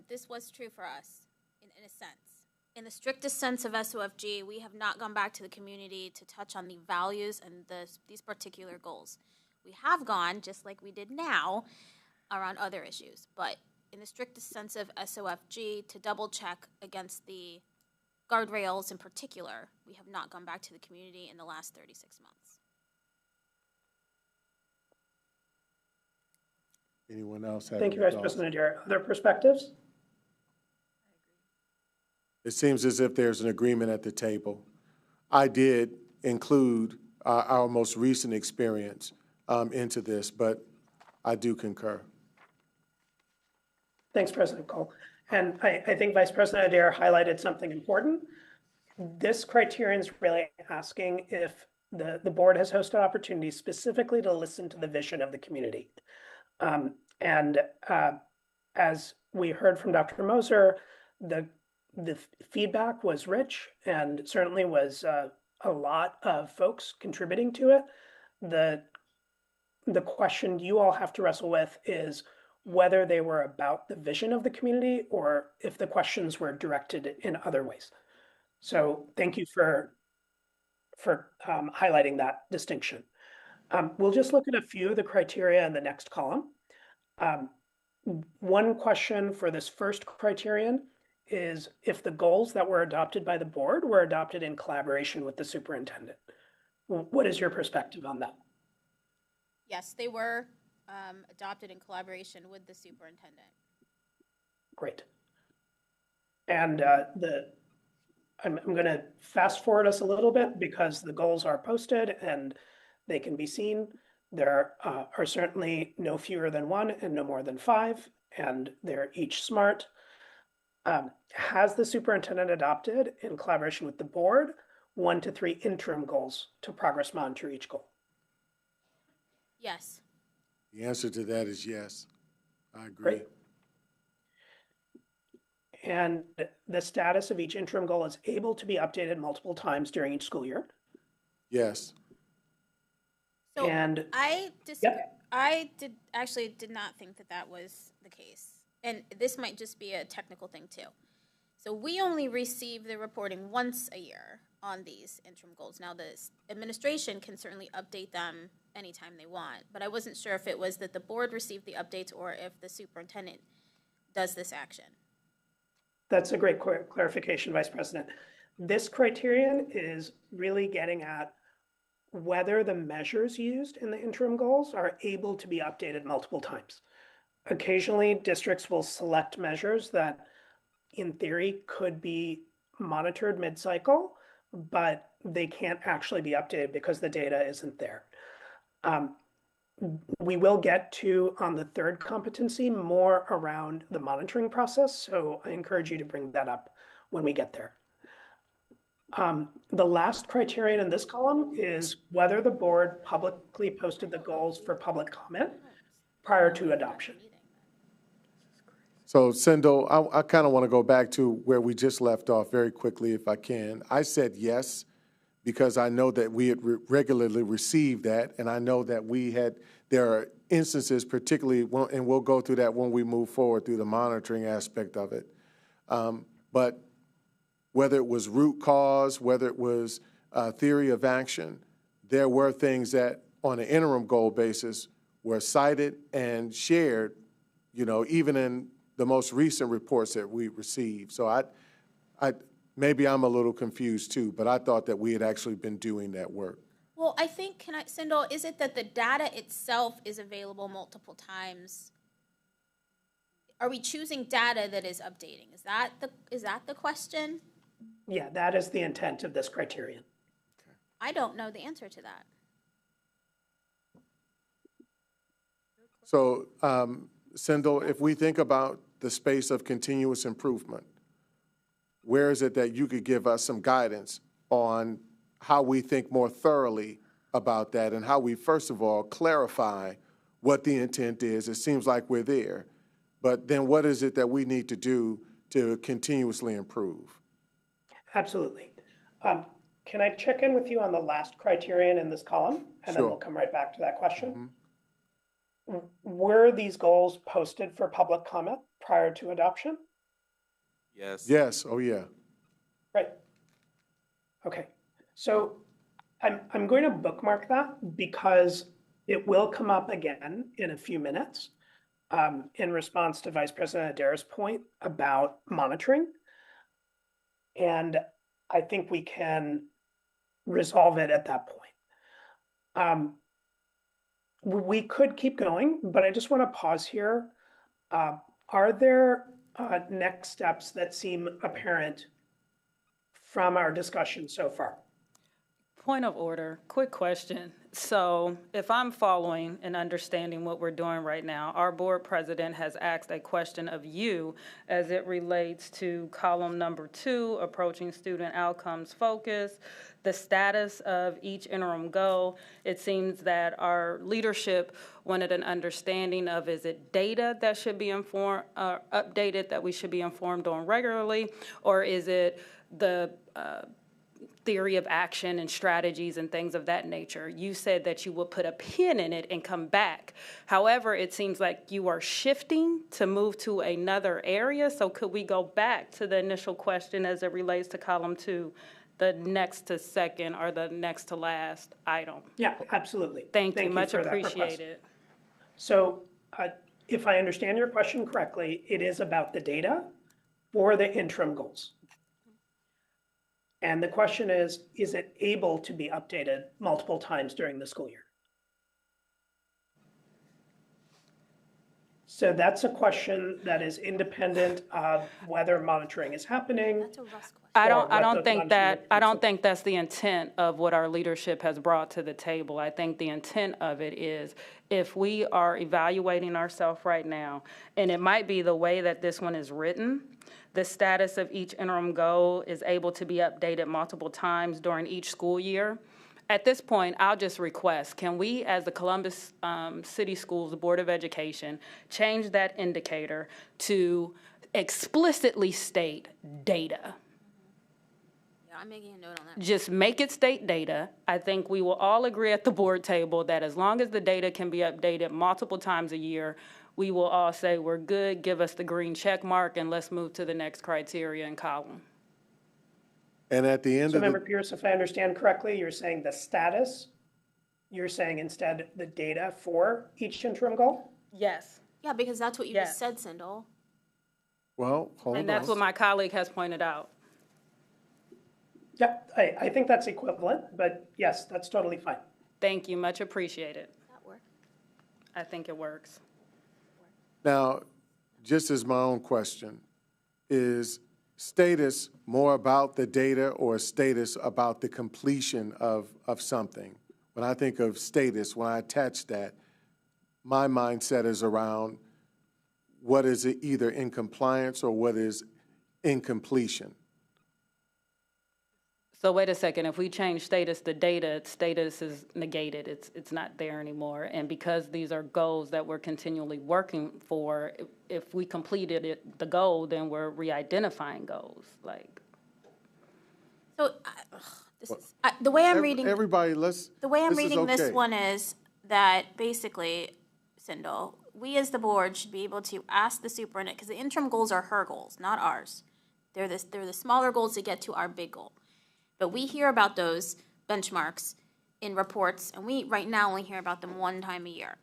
this was true for us in a sense. In the strictest sense of SOFG, we have not gone back to the community to touch on the values and these particular goals. We have gone, just like we did now, around other issues. But in the strictest sense of SOFG, to double check against the guardrails in particular, we have not gone back to the community in the last 36 months. Anyone else have Thank you, any Vice thoughts? President Adair. Other perspectives? It seems as if there's an agreement at the table. I did include our most recent experience into this, but I do concur. Thanks, President Cole. And I think Vice President Adair highlighted something important. This criterion is really asking if the board has hosted opportunities specifically to listen to the vision of the community. As we heard from Dr. Moser, the feedback was rich and certainly was a lot of folks contributing to it. The question you all have to wrestle with is whether they were about the vision of the community or if the questions were directed in other ways. So thank you for highlighting that distinction. We'll just look at a few of the criteria in the next column. One question for this first criterion is if the goals that were adopted by the board were adopted in collaboration with the superintendent. What is your perspective on that? Yes, they were adopted in collaboration with the superintendent. Great. And I'm going to fast forward us a little bit because the goals are posted and they can be seen. There are certainly no fewer than 1 and no more than 5, and they're each SMART. Has the superintendent adopted, in collaboration with the board, 1 to 3 interim goals to progress monitor each goal? Yes. The answer to that is yes. I agree. Great. And the status of each interim goal is able to be updated multiple times during each school year? Yes. So And I disagree. I did not think that was the case. And this might just be a technical thing too. So we only receive the reporting once a year on these interim goals. Now the administration can certainly update them anytime they want, but I wasn't sure if it was that the board received the updates or if the superintendent does this action. That's a great clarification, Vice President. This criterion is really getting at whether the measures used in the interim goals are able to be updated multiple times. Occasionally, districts will select measures that, in theory, could be monitored mid-cycle, but they can't actually be updated because the data isn't there. We will get to, on the third competency, more around the monitoring process, so I encourage you to bring that up when we get there. The last criterion in this column is whether the board publicly posted the goals for public comment prior to adoption. So, Sindel, I kind of want to go back to where we just left off very quickly, if I can. I said yes, because I know that we had regularly received that, and I know that there are instances, particularly, and we'll go through that when we move forward through the monitoring aspect of it. But whether it was root cause, whether it was theory of action, there were things that, on an interim goal basis, were cited and shared, even in the most recent reports that we received. So maybe I'm a little confused too, but I thought that we had actually been doing that work. Well, I think, Sindel, is it that the data itself is available multiple times? Are we choosing data that is updating? Is that the question? Yeah, that is the intent of this criterion. I don't know the answer to that. So, Sindel, if we think about the space of continuous improvement, where is it that you could give us some guidance on how we think more thoroughly about that and how we, first of all, clarify what the intent is? It seems like we're there, but then what is it that we need to do to continuously improve? Absolutely. Can I check in with you on the last criterion in this column? And then Sure. we'll come right back to that question. Were these goals posted for public comment prior to adoption? Yes. Yes, oh yeah. Right. Okay. So I'm going to bookmark that because it will come up again in a few minutes in response to Vice President Adair's point about monitoring. And I think we can resolve it at that point. We could keep going, but I just want to pause here. Are there next steps that seem apparent from our discussion so far? Point of order, quick question. So if I'm following and understanding what we're doing right now, our board president has asked a question of you as it relates to column number 2, approaching student outcomes focus, the status of each interim goal. It seems that our leadership wanted an understanding of, is it data that should be updated, that we should be informed on regularly, or is it the theory of action and strategies and things of that nature? You said that you will put a pin in it and come back. However, it seems like you are shifting to move to another area. So could we go back to the initial question as it relates to column 2, the next to second or the next to last item? Yeah, absolutely. Thank you, much for that request. appreciated. So if I understand your question correctly, it is about the data for the interim goals. And the question is it able to be updated multiple times during the school year? So that's a question that is independent of whether monitoring is happening. That's a Russ question. I or what don't the think monitoring that's the intent of what our leadership has brought to the table. I think the intent of it is if we are evaluating ourselves right now, and it might be the way that this one is written, the status of each interim goal is able to be updated multiple times during each school year. At this point, I'll just request, can we, as the Columbus City Schools Board of Education, change that indicator to explicitly state data? Yeah, I'm making a note on that. Just make it state data. I think we will all agree at the board table that as long as the data can be updated multiple times a year, we will all say we're good, give us the green check mark, and let's move to the next criteria and column. And at the end So of the, Member Pierce, if I understand correctly, you're saying the status, you're saying instead the data for each interim goal? Yes. Yeah, because that's what you Yes. just said, Sindel. well, hold on. And that's what my colleague has pointed out. Yeah, I think that's equivalent, but yes, that's totally fine. Thank you, much appreciated. That works. I think it works. Now, just as my own question, is status more about the data or status about the completion of something? When I think of status, when I attach that, my mindset is around what is either in compliance or what is incompletion. So wait a second, if we change status to data, status is negated, it's not there anymore. And because these are goals that we're continually working for, if we completed the goal, then we're re-identifying goals, like. So, the way I'm reading. Everybody, The way I'm this is reading this okay. one is that basically, Sindel, we as the board should be able to ask the superintendent, because the interim goals are her goals, not ours. They're the smaller goals to get to our big goal. But we hear about those benchmarks in reports, and we right now only hear about them one time a year.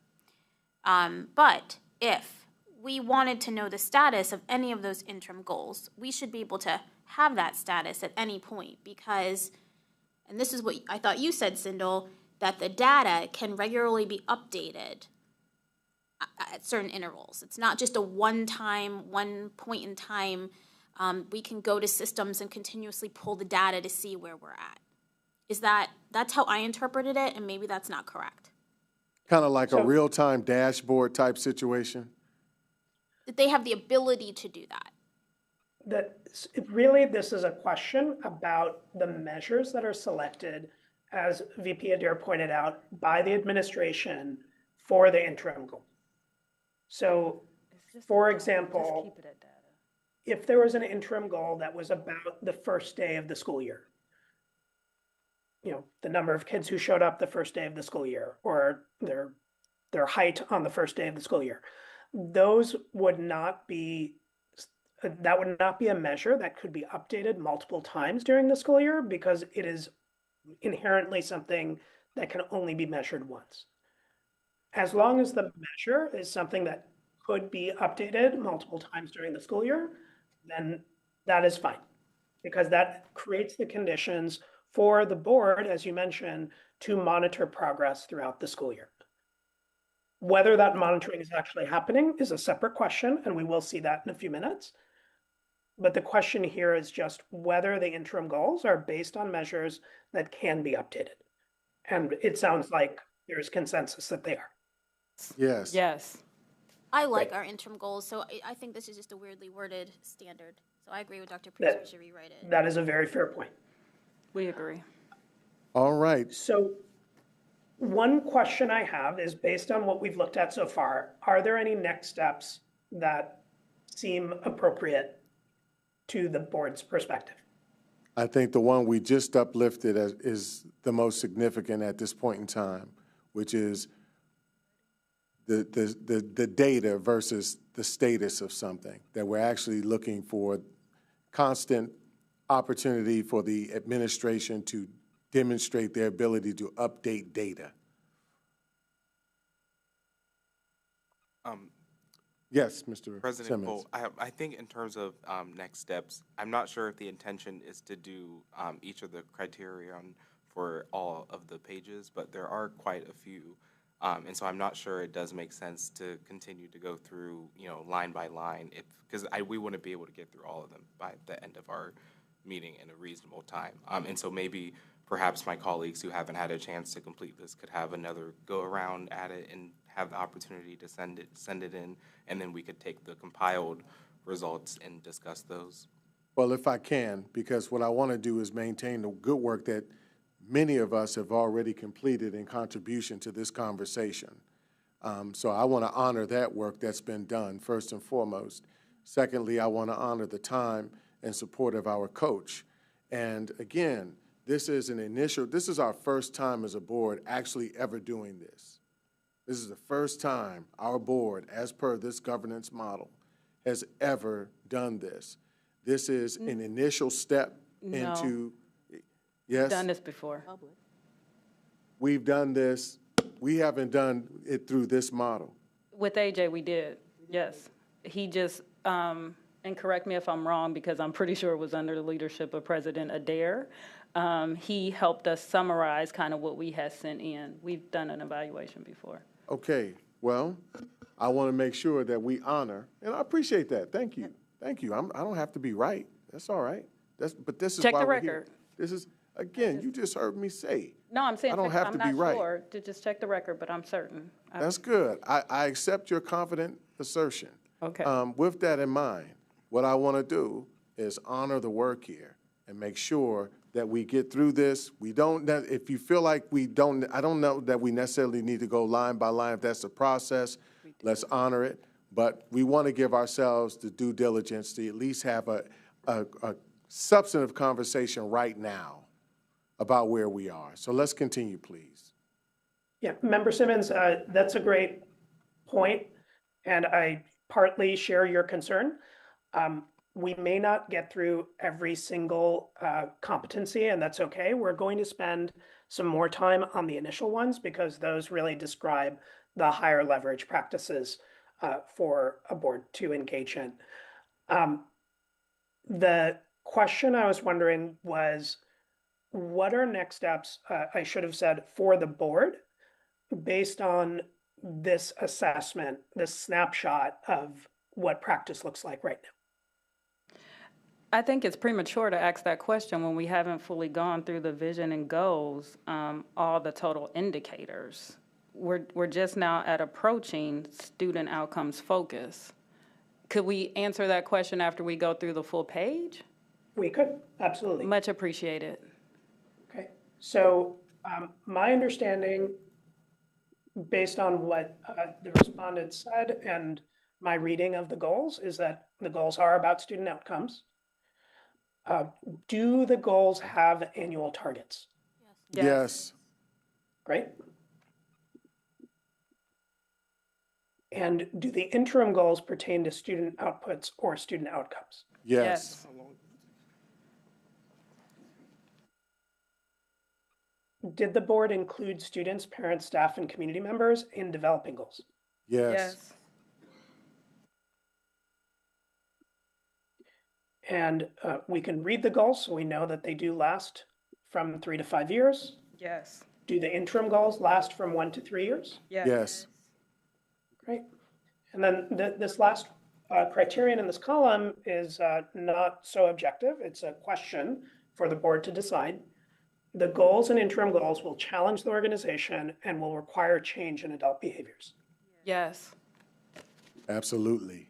But if we wanted to know the status of any of those interim goals, we should be able to have that status at any point because, and this is what I thought you said, Sindel, that the data can regularly be updated at certain intervals. It's not just a one point in time. We can go to systems and continuously pull the data to see where we're at. That's how I interpreted it, and maybe that's not correct. Kind of like a real-time dashboard type situation? That they have the ability to do that. Really, this is a question about the measures that are selected, as VP Adair pointed out, by the administration for the interim goal. So, for example, if there was an interim goal that was about the first day of the school year, the number of kids who showed up the first day of the school year, or their height on the first day of the school year, those would not be, that would not be a measure that could be updated multiple times during the school year because it is inherently something that can only be measured once. As long as the measure is something that could be updated multiple times during the school year, then that is fine, because that creates the conditions for the board, as you mentioned, to monitor progress throughout the school year. Whether that monitoring is actually happening is a separate question, and we will see that in a few minutes. But the question here is just whether the interim goals are based on measures that can be updated. And it sounds like there's consensus that they are. Yes. Yes. I like our interim goals, so I think this is just a weirdly worded standard. So I agree with Dr. Priest, we should rewrite it. That is a very fair point. We agree. All right. So one question I have is, based on what we've looked at so far, are there any next steps that seem appropriate to the board's perspective? I think the one we just uplifted is the most significant at this point in time, which is the data versus the status of something, that we're actually looking for constant opportunity for the administration to demonstrate their ability to update data. Yes, Mr. President Simmons. Cole, I think in terms of next steps, I'm not sure if the intention is to do each of the criterion for all of the pages, but there are quite a few And so I'm not sure it does make sense to continue to go through, line by line, because we wouldn't be able to get through all of them by the end of our meeting in a reasonable time. And so maybe perhaps my colleagues who haven't had a chance to complete this could have another go around at it and have the opportunity to send it in, and then we could take the compiled results and discuss those. Well, if I can, because what I want to do is maintain the good work that many of us have already completed in contribution to this conversation. So I want to honor that work that's been done, first and foremost. Secondly, I want to honor the time and support of our coach. And again, this is our first time as a board actually ever doing this. This is the first time our board, as per this governance model, has ever done this. This is an initial step into, yes? We've done this before. We've done this. We haven't done it through this model. With AJ, we did, yes. He just, and correct me if I'm wrong, because I'm pretty sure it was under the leadership of President Adair. He helped us summarize kind of what we had sent in. We've done an evaluation before. Okay, well, I want to make sure that we honor, and I appreciate that. Thank you. Thank you. I don't have to be right. That's all right. But this is Check why the we're record. here. This is, again, you just heard me say. No, I'm saying, I don't have I'm to not be right. sure to just check the record, but I'm certain. That's good. I accept your confident assertion. Okay. With that in mind, what I want to do is honor the work here and make sure that we get through this. If you feel like I don't know that we necessarily need to go line by line. If that's the process, let's honor it. But we want to give ourselves the due diligence to at least have a substantive conversation right now about where we are. So let's continue, please. Yeah, Member Simmons, that's a great point, and I partly share your concern. We may not get through every single competency, and that's okay. We're going to spend some more time on the initial ones because those really describe the higher leverage practices for a board to engage in. The question I was wondering was, what are next steps, I should have said, for the board based on this assessment, this snapshot of what practice looks like right now? I think it's premature to ask that question when we haven't fully gone through the vision and goals, all the total indicators. We're just now at approaching student outcomes focus. Could we answer that question after we go through the full page? We could, absolutely. Much appreciated. Okay, so my understanding, based on what the respondent said and my reading of the goals, is that the goals are about student outcomes. Do the goals have annual targets? Yes. Great. And do the interim goals pertain to student outputs or student outcomes? Yes. Did the board include students, parents, staff, and community members in developing goals? Yes. And we can read the goals so we know that they do last from 3 to 5 years. Yes. Do the interim goals last from 1 to 3 years? Yes. Great. And then this last criterion in this column is not so objective. It's a question for the board to decide. The goals and interim goals will challenge the organization and will require change in adult behaviors. Yes. Absolutely.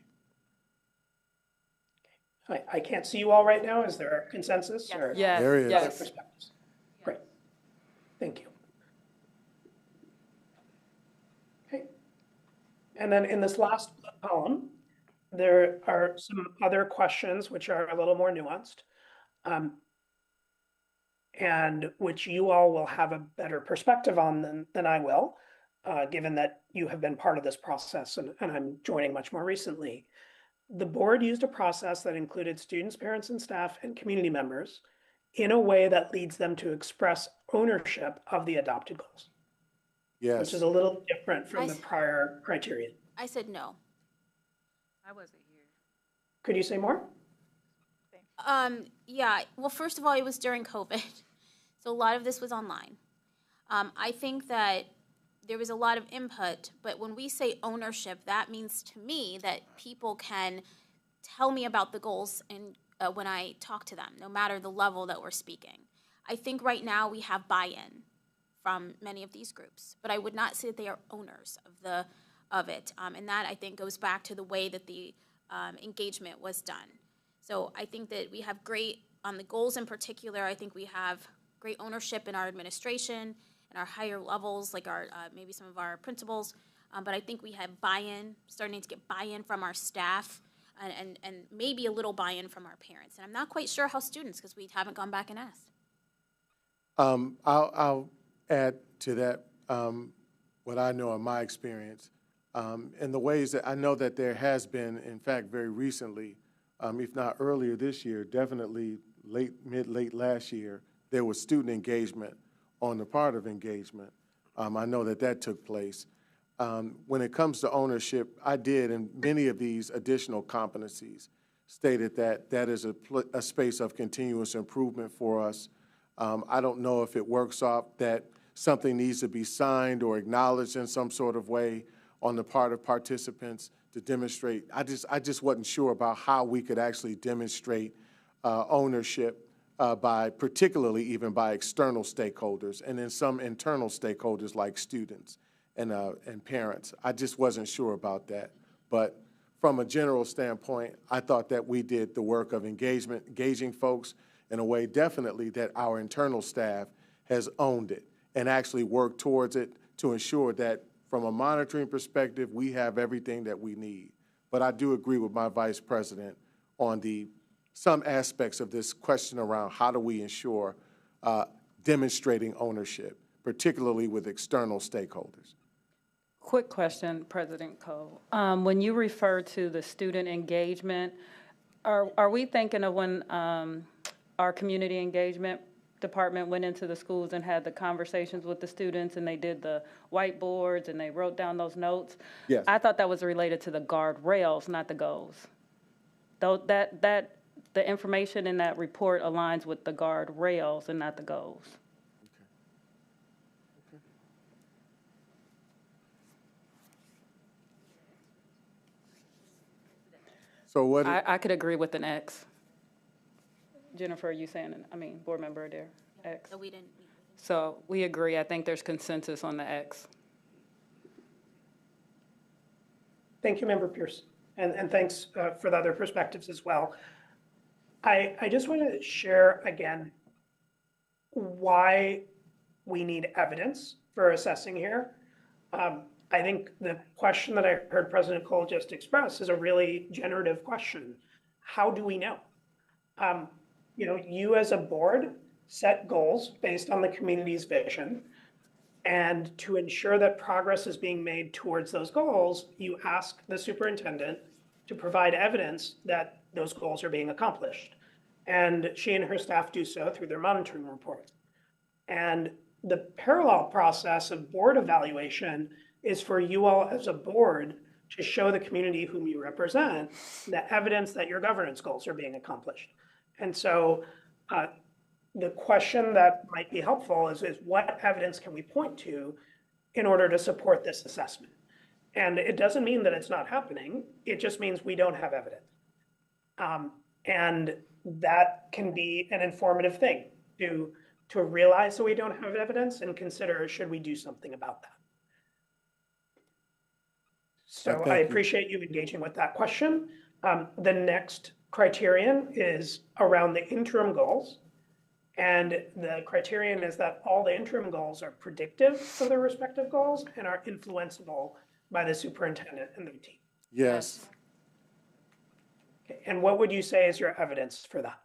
I can't see you all right now. Is there a consensus? Yes. Or Yes. There is. other Yes. perspectives? Great. Thank you. Okay. And then in this last column, there are some other questions which are a little more nuanced, and which you all will have a better perspective on than I will, given that you have been part of this process and I'm joining much more recently. The board used a process that included students, parents, and staff and community members in a way that leads them to express ownership of the adopted goals. Yes. Which is a little different from the prior criterion. I said no. I wasn't here. Could you say more? Yeah, well, first of all, it was during COVID. So a lot of this was online. I think that there was a lot of input, but when we say ownership, that means to me that people can tell me about the goals and when I talk to them, no matter the level that we're speaking. I think right now we have buy-in from many of these groups, but I would not say that they are owners of it. And that, I think, goes back to the way that the engagement was done. So I think that we have great, on the goals in particular, I think we have great ownership in our administration and our higher levels, like our maybe some of our principals. But I think we have buy-in, starting to get buy-in from our staff and maybe a little buy-in from our parents. And I'm not quite sure how students, because we haven't gone back and asked. I'll add to that what I know in my experience. In the ways that I know that there has been, in fact, very recently, if not earlier this year, definitely late last year, there was student engagement on the part of engagement. I know that took place. When it comes to ownership, I did, in many of these additional competencies, stated that is a space of continuous improvement for us. I don't know if it works off that something needs to be signed or acknowledged in some sort of way on the part of participants to demonstrate. I just wasn't sure about how we could actually demonstrate ownership particularly even by external stakeholders, and then some internal stakeholders like students and parents. I just wasn't sure about that. But from a general standpoint, I thought that we did the work of engaging folks in a way definitely that our internal staff has owned it and actually worked towards it to ensure that from a monitoring perspective, we have everything that we need. But I do agree with my vice president on some aspects of this question around how do we ensure demonstrating ownership, particularly with external stakeholders. Quick question, President Cole. When you refer to the student engagement, are we thinking of when our community engagement department went into the schools and had the conversations with the students and they did the whiteboards and they wrote down those notes? Yes. I thought that was related to the guardrails, not the goals. Though the information in that report aligns with the guardrails and not the goals. So what? I could agree with an X. Jennifer, are you saying, board member Adair, X? So we didn't. So we agree. I think there's consensus on the X. Thank you, Member Pierce. And thanks for the other perspectives as well. I just want to share again why we need evidence for assessing here. I think the question that I heard President Cole just express is a really generative question. How do we know? You as a board set goals based on the community's vision. And to ensure that progress is being made towards those goals, you ask the superintendent to provide evidence that those goals are being accomplished. And she and her staff do so through their monitoring reports. And the parallel process of board evaluation is for you all as a board to show the community whom you represent the evidence that your governance goals are being accomplished. And so the question that might be helpful is what evidence can we point to in order to support this assessment? And it doesn't mean that it's not happening. It just means we don't have evidence. And that can be an informative thing to realize that we don't have evidence and consider, should we do something about that? So I appreciate you engaging with that question. The next criterion is around the interim goals. And the criterion is that all the interim goals are predictive for their respective goals and are influenceable by the superintendent and their team. Yes. Okay. And what would you say is your evidence for that?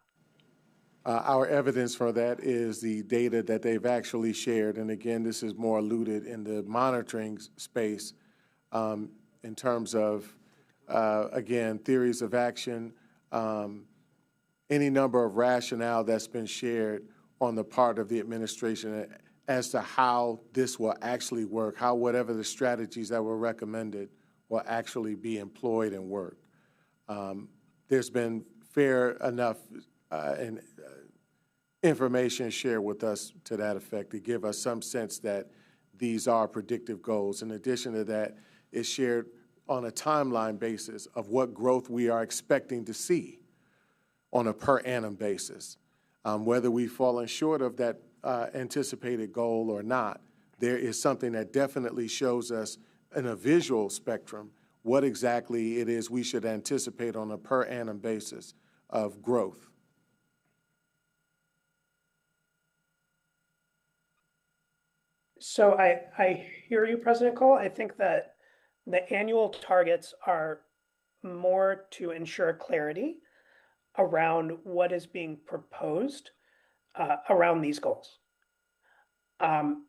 Our evidence for that is the data that they've actually shared. And again, this is more alluded in the monitoring space in terms of, again, theories of action, any number of rationale that's been shared on the part of the administration as to how this will actually work, how whatever the strategies that were recommended will actually be employed and work. There's been fair enough information shared with us to that effect to give us some sense that these are predictive goals. In addition to that, it's shared on a timeline basis of what growth we are expecting to see on a per annum basis. Whether we've fallen short of that anticipated goal or not, there is something that definitely shows us in a visual spectrum what exactly it is we should anticipate on a per annum basis of growth. So I hear you, President Cole. I think that the annual targets are more to ensure clarity around what is being proposed around these goals. And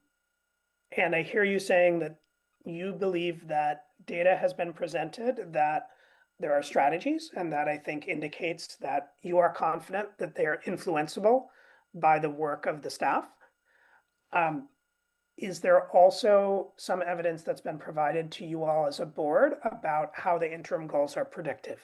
I hear you saying that you believe that data has been presented, that there are strategies, and that I think indicates that you are confident that they are influenceable by the work of the staff. Is there also some evidence that's been provided to you all as a board about how the interim goals are predictive?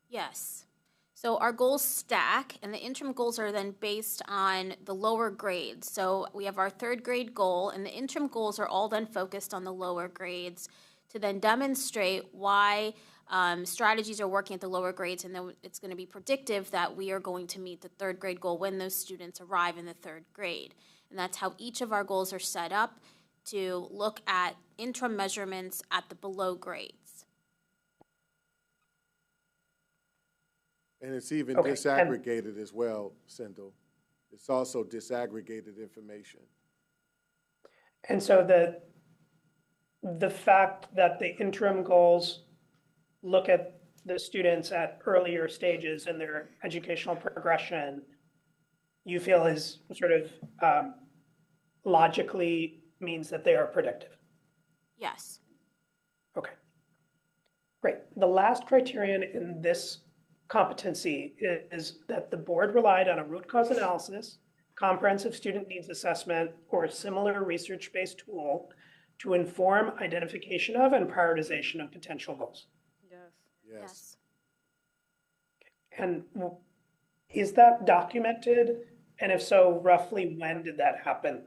Yes. So our goals stack, and the interim goals are then based on the lower grades. So we have our third grade goal, and the interim goals are all then focused on the lower grades to then demonstrate why strategies are working at the lower grades, and then it's going to be predictive that we are going to meet the third grade goal when those students arrive in the third grade. And that's how each of our goals are set up to look at interim measurements at the below grades. And it's even Okay, disaggregated as well, Sindel. It's also disaggregated information. And so the fact that the interim goals look at the students at earlier stages in their educational progression, you feel is sort of logically means that they are predictive. Yes. Okay. Great. The last criterion in this competency is that the board relied on a root cause analysis, comprehensive student needs assessment, or a similar research-based tool to inform identification of and prioritization of potential goals. Yes. And is that documented? And if so, roughly when did that happen?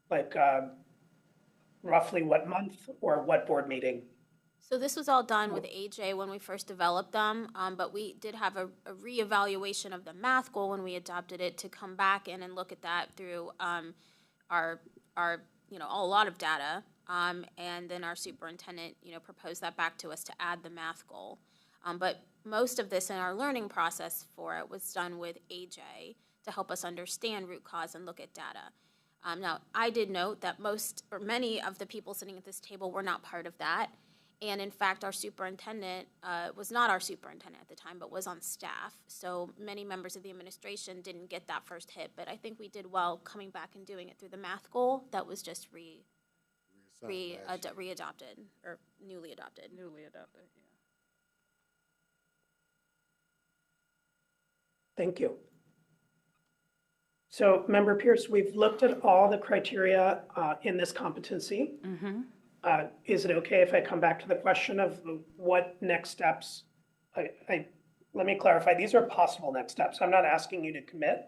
Like roughly what month or what board meeting? So this was all done with AJ when we first developed them, but we did have a reevaluation of the math goal when we adopted it to come back in and look at that through our a lot of data, and then our superintendent proposed that back to us to add the math goal. But most of this in our learning process for it was done with AJ to help us understand root cause and look at data. Now, I did note that many of the people sitting at this table were not part of that. And in fact, our superintendent was not our superintendent at the time, but was on staff. So many members of the administration didn't get that first hit. But I think we did well coming back and doing it through the math goal that was just readopted or newly adopted. Newly adopted, yeah. Thank you. So, Member Pierce, we've looked at all the criteria in this competency. Mm-hmm. Is it okay if I come back to the question of what next steps? Let me clarify, these are possible next steps. I'm not asking you to commit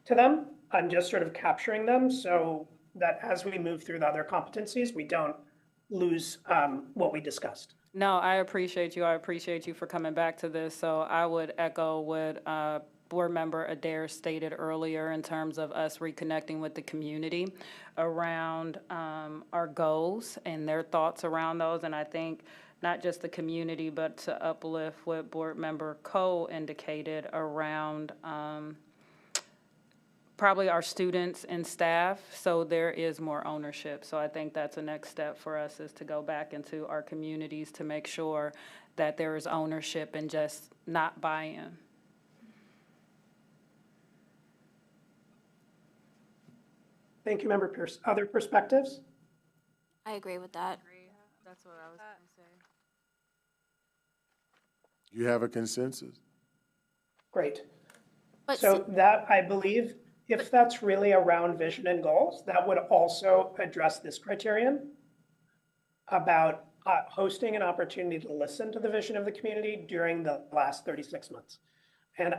to them. I'm just sort of capturing them so that as we move through the other competencies, we don't lose what we discussed. No, I appreciate you. I appreciate you for coming back to this. So I would echo what Board Member Adair stated earlier in terms of us reconnecting with the community around our goals and their thoughts around those. And I think not just the community, but to uplift what Board Member Cole indicated around probably our students and staff, so there is more ownership. So I think that's a next step for us, is to go back into our communities to make sure that there is ownership and just not buy-in. Thank you, Member Pierce. Other perspectives? I agree with that. That's what I was going to say. You have a consensus? Great. But so that, I believe, if that's really around vision and goals, that would also address this criterion about hosting an opportunity to listen to the vision of the community during the last 36 months. And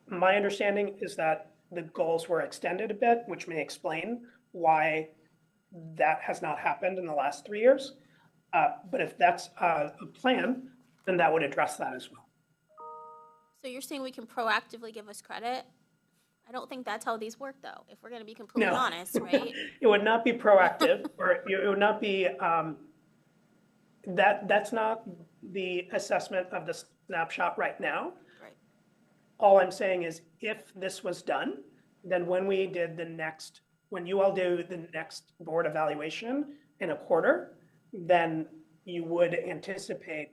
my understanding is that the goals were extended a bit, which may explain why that has not happened in the last 3 years. But if that's a plan, then that would address that as well. So you're saying we can proactively give us credit? I don't think that's how these work, though, if we're going to be completely No. honest, right? It would not be proactive, or it would not be, that's not the assessment of the snapshot right now. Right. All I'm saying is if this was done, then when you all do the next board evaluation in a quarter, then you would anticipate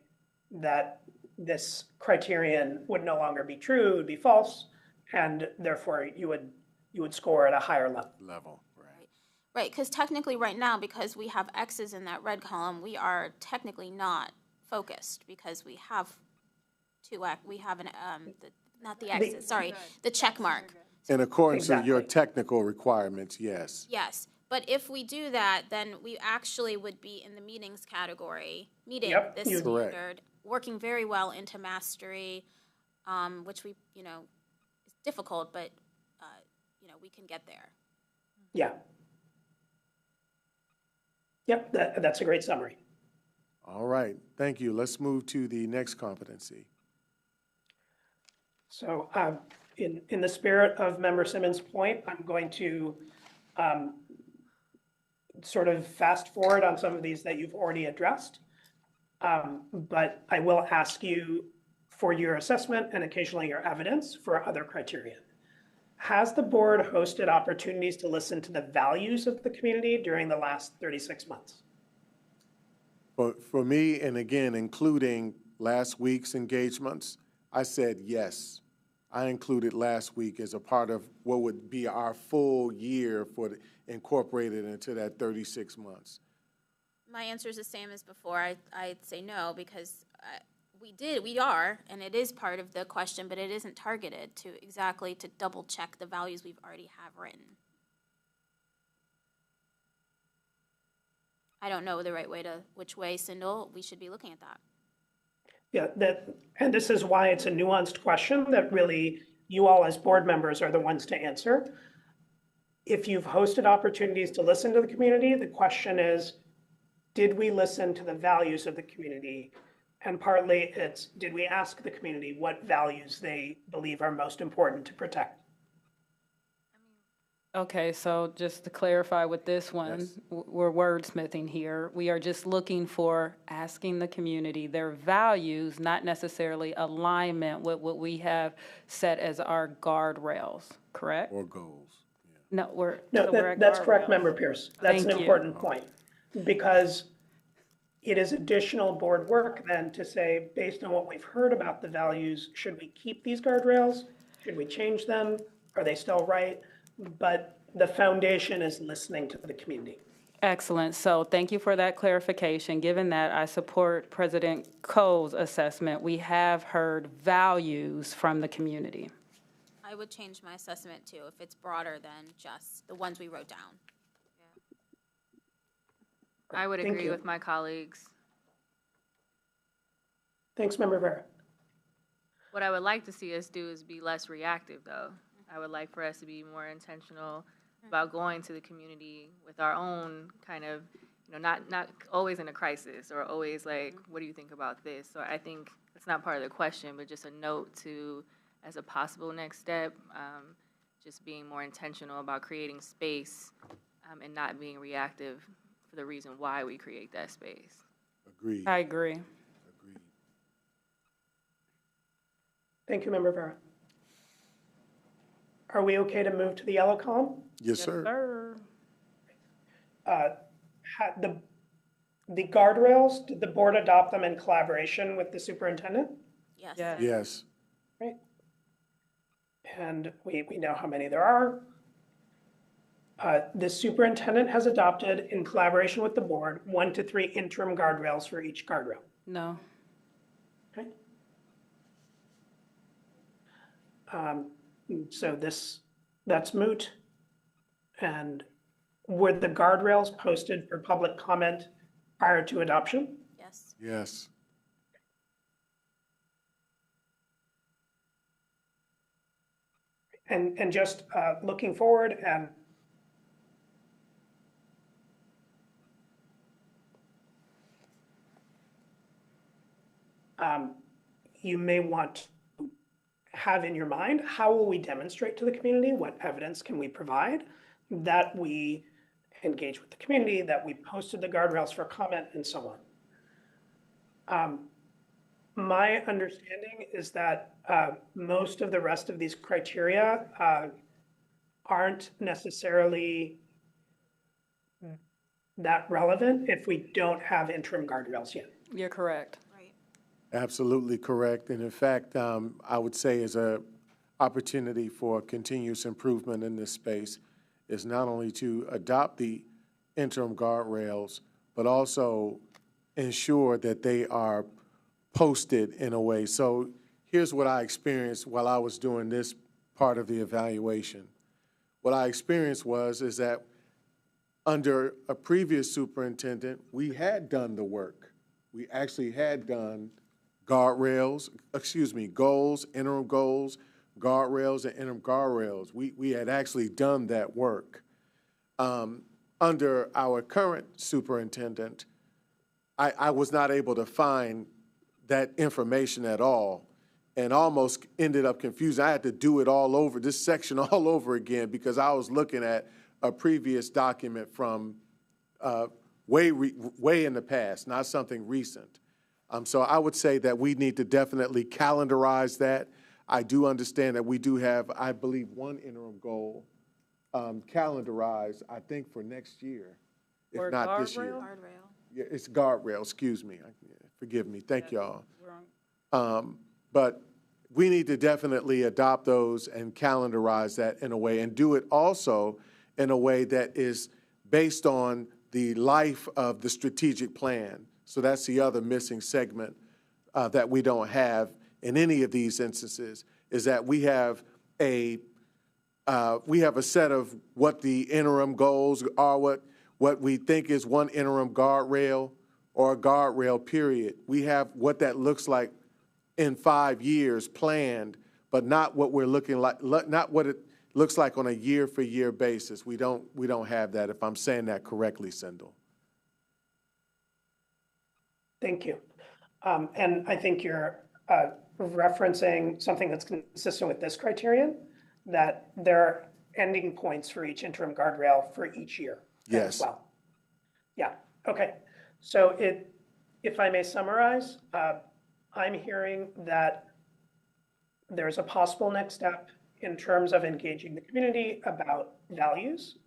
that this criterion would no longer be true, it would be false, and therefore you would score at a higher level. Right, because technically right now, because we have X's in that red column, we are technically not focused because we have we have not the X's, sorry, the check mark. In accordance with your technical requirements, yes. Yes, but if we do that, then we actually would be in the meetings category, meeting Yep, this you'd- standard, Correct. working very well into mastery, which we, is difficult, but, we can get there. Yeah. Yep, that's a great summary. All right, thank you. Let's move to the next competency. So in the spirit of Member Simmons' point, I'm going to sort of fast forward on some of these that you've already addressed. But I will ask you for your assessment and occasionally your evidence for other criteria. Has the board hosted opportunities to listen to the values of the community during the last 36 months? For me, and again, including last week's engagements, I said yes. I included last week as a part of what would be our full year incorporated into that 36 months. My answer is the same as before. I'd say no because we are, and it is part of the question, but it isn't targeted to double check the values we've already have written. I don't know which way, Sindel, we should be looking at that. Yeah, and this is why it's a nuanced question that really you all as board members are the ones to answer. If you've hosted opportunities to listen to the community, the question is, did we listen to the values of the community? And partly it's, did we ask the community what values they believe are most important to protect? Okay, so just to clarify with this one, we're wordsmithing here. We are just looking for asking the community their values, not necessarily alignment with what we have set as our guardrails, correct? Or goals. No, That's correct, Member Pierce. That's an Thank you. important point. Because it is additional board work then to say, based on what we've heard about the values, should we keep these guardrails? Should we change them? Are they still right? But the foundation is listening to the community. Excellent. So thank you for that clarification. Given that I support President Cole's assessment, we have heard values from the community. I would change my assessment too if it's broader than just the ones we wrote down. I would Thank agree you. with my colleagues. Thanks, Member Vera. What I would like to see us do is be less reactive, though. I would like for us to be more intentional about going to the community with our own kind of, not always in a crisis or always like, what do you think about this? So I think it's not part of the question, but just a note to, as a possible next step, just being more intentional about creating space and not being reactive for the reason why we create that space. Agreed. I agree. Thank you, Member Vera. Are we okay to move to the yellow column? Yes, sir. The guardrails, did the board adopt them in collaboration with the superintendent? Yes. Yes. Right. And we know how many there are. The superintendent has adopted, in collaboration with the board, 1 to 3 interim guardrails for each guardrail. No. Okay. So that's moot. And were the guardrails posted for public comment prior to adoption? Yes. Yes. And just looking forward, and you may want to have in your mind, how will we demonstrate to the community? What evidence can we provide that we engage with the community, that we posted the guardrails for comment, and so on. My understanding is that most of the rest of these criteria aren't necessarily that relevant if we don't have interim guardrails yet. You're correct. Absolutely correct. And in fact, I would say as a opportunity for continuous improvement in this space is not only to adopt the interim guardrails, but also ensure that they are posted in a way. So here's what I experienced while I was doing this part of the evaluation. What I experienced is that under a previous superintendent, we had done the work. We actually had done goals, interim goals, guardrails, and interim guardrails. We had actually done that work. Under our current superintendent, I was not able to find that information at all and almost ended up confused. I had to do it all over, this section all over again, because I was looking at a previous document from way in the past, not something recent. So I would say that we need to definitely calendarize that. I do understand that we do have, I believe, one interim goal calendarized, I think, for next year, if not this year. Guardrail. Yeah, it's guardrail, excuse me. Forgive me. Thank y'all. But we need to definitely adopt those and calendarize that in a way and do it also in a way that is based on the life of the strategic plan. So that's the other missing segment that we don't have in any of these instances, is that we have a set of what the interim goals are, what we think is one interim guardrail or a guardrail period. We have what that looks like in 5 years planned, but not what we're looking like, not what it looks like on a year-for-year basis. We don't have that, if I'm saying that correctly, Sindel. Thank you. And I think you're referencing something that's consistent with this criterion, that there are ending points for each interim guardrail for each year as well. Yeah, okay. So if I may summarize, I'm hearing that there's a possible next step in terms of engaging the community about values,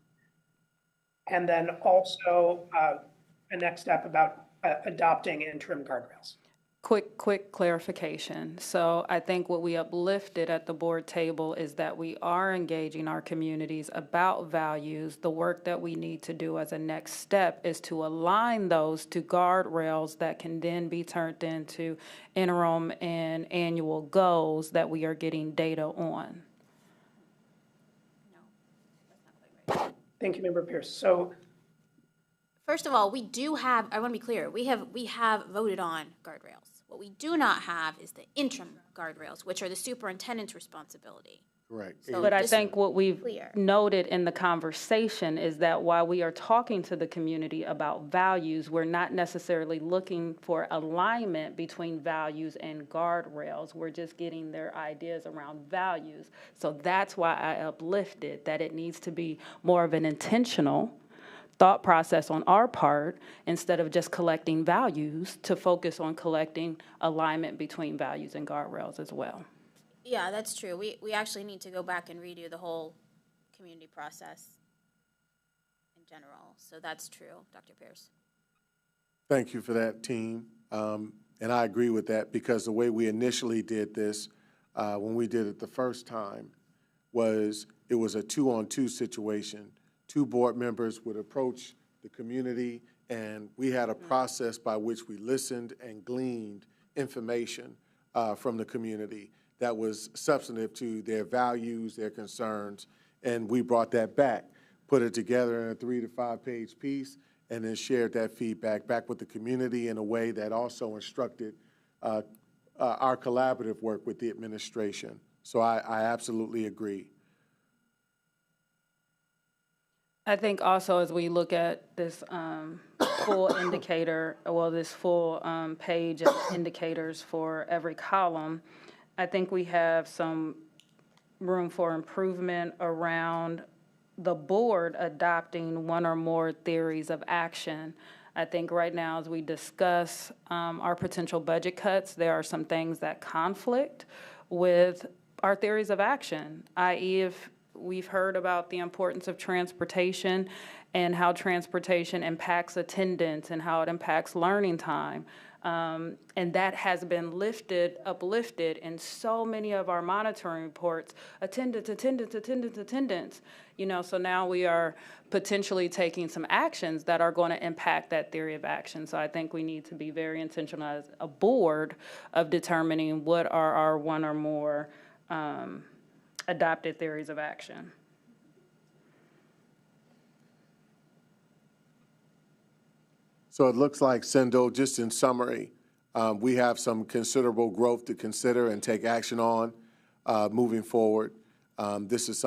and then also a next step about adopting interim guardrails. Quick clarification. So I think what we uplifted at the board table is that we are engaging our communities about values. The work that we need to do as a next step is to align those to guardrails that can then be turned into interim and annual goals that we are getting data on. Thank you, Member Pierce. So, first of all, we do have, I want to be clear, we have voted on guardrails. What we do not have is the interim guardrails, which are the superintendent's responsibility. Correct. So But I think what we've clear. noted in the conversation is that while we are talking to the community about values, we're not necessarily looking for alignment between values and guardrails. We're just getting their ideas around values. So that's why I uplifted that it needs to be more of an intentional thought process on our part instead of just collecting values, to focus on collecting alignment between values and guardrails as well. Yeah, that's true. We actually need to go back and redo the whole community process in general. So that's true, Dr. Pierce. Thank you for that, team. And I agree with that, because the way we initially did this, when we did it the first time, was it was a 2-on-2 situation. 2 board members would approach the community, and we had a process by which we listened and gleaned information from the community that was substantive to their values, their concerns, and we brought that back, put it together in a 3 to 5 page piece, and then shared that feedback back with the community in a way that also instructed our collaborative work with the administration. So I absolutely agree. I think also as we look at this full indicator, well, this full page of indicators for every column, I think we have some room for improvement around the board adopting one or more theories of action. I think right now, as we discuss our potential budget cuts, there are some things that conflict with our theories of action, i.e. if we've heard about the importance of transportation and how transportation impacts attendance and how it impacts learning time. And that has been uplifted in so many of our monitoring reports, attendance. You know, so now we are potentially taking some actions that are going to impact that theory of action. So I think we need to be very intentional as a board of determining what are our one or more adopted theories of action. So it looks like, Sindel, just in summary, we have some considerable growth to consider and take action on moving forward. This is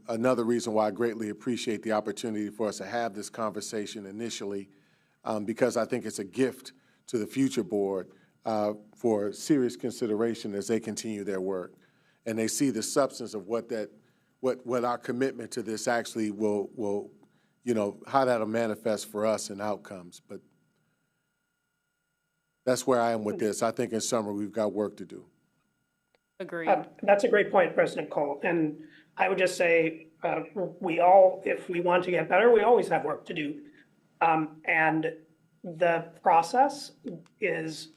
another reason why I greatly appreciate the opportunity for us to have this conversation initially, because I think it's a gift to the future board for serious consideration as they continue their work. And they see the substance of what our commitment to this actually will, you know, how that'll manifest for us in outcomes. But that's where I am with this. I think in summary, we've got work to do. Agreed. That's a great point, President Cole. And I would just say, we all, if we want to get better, we always have work to do. And the process is,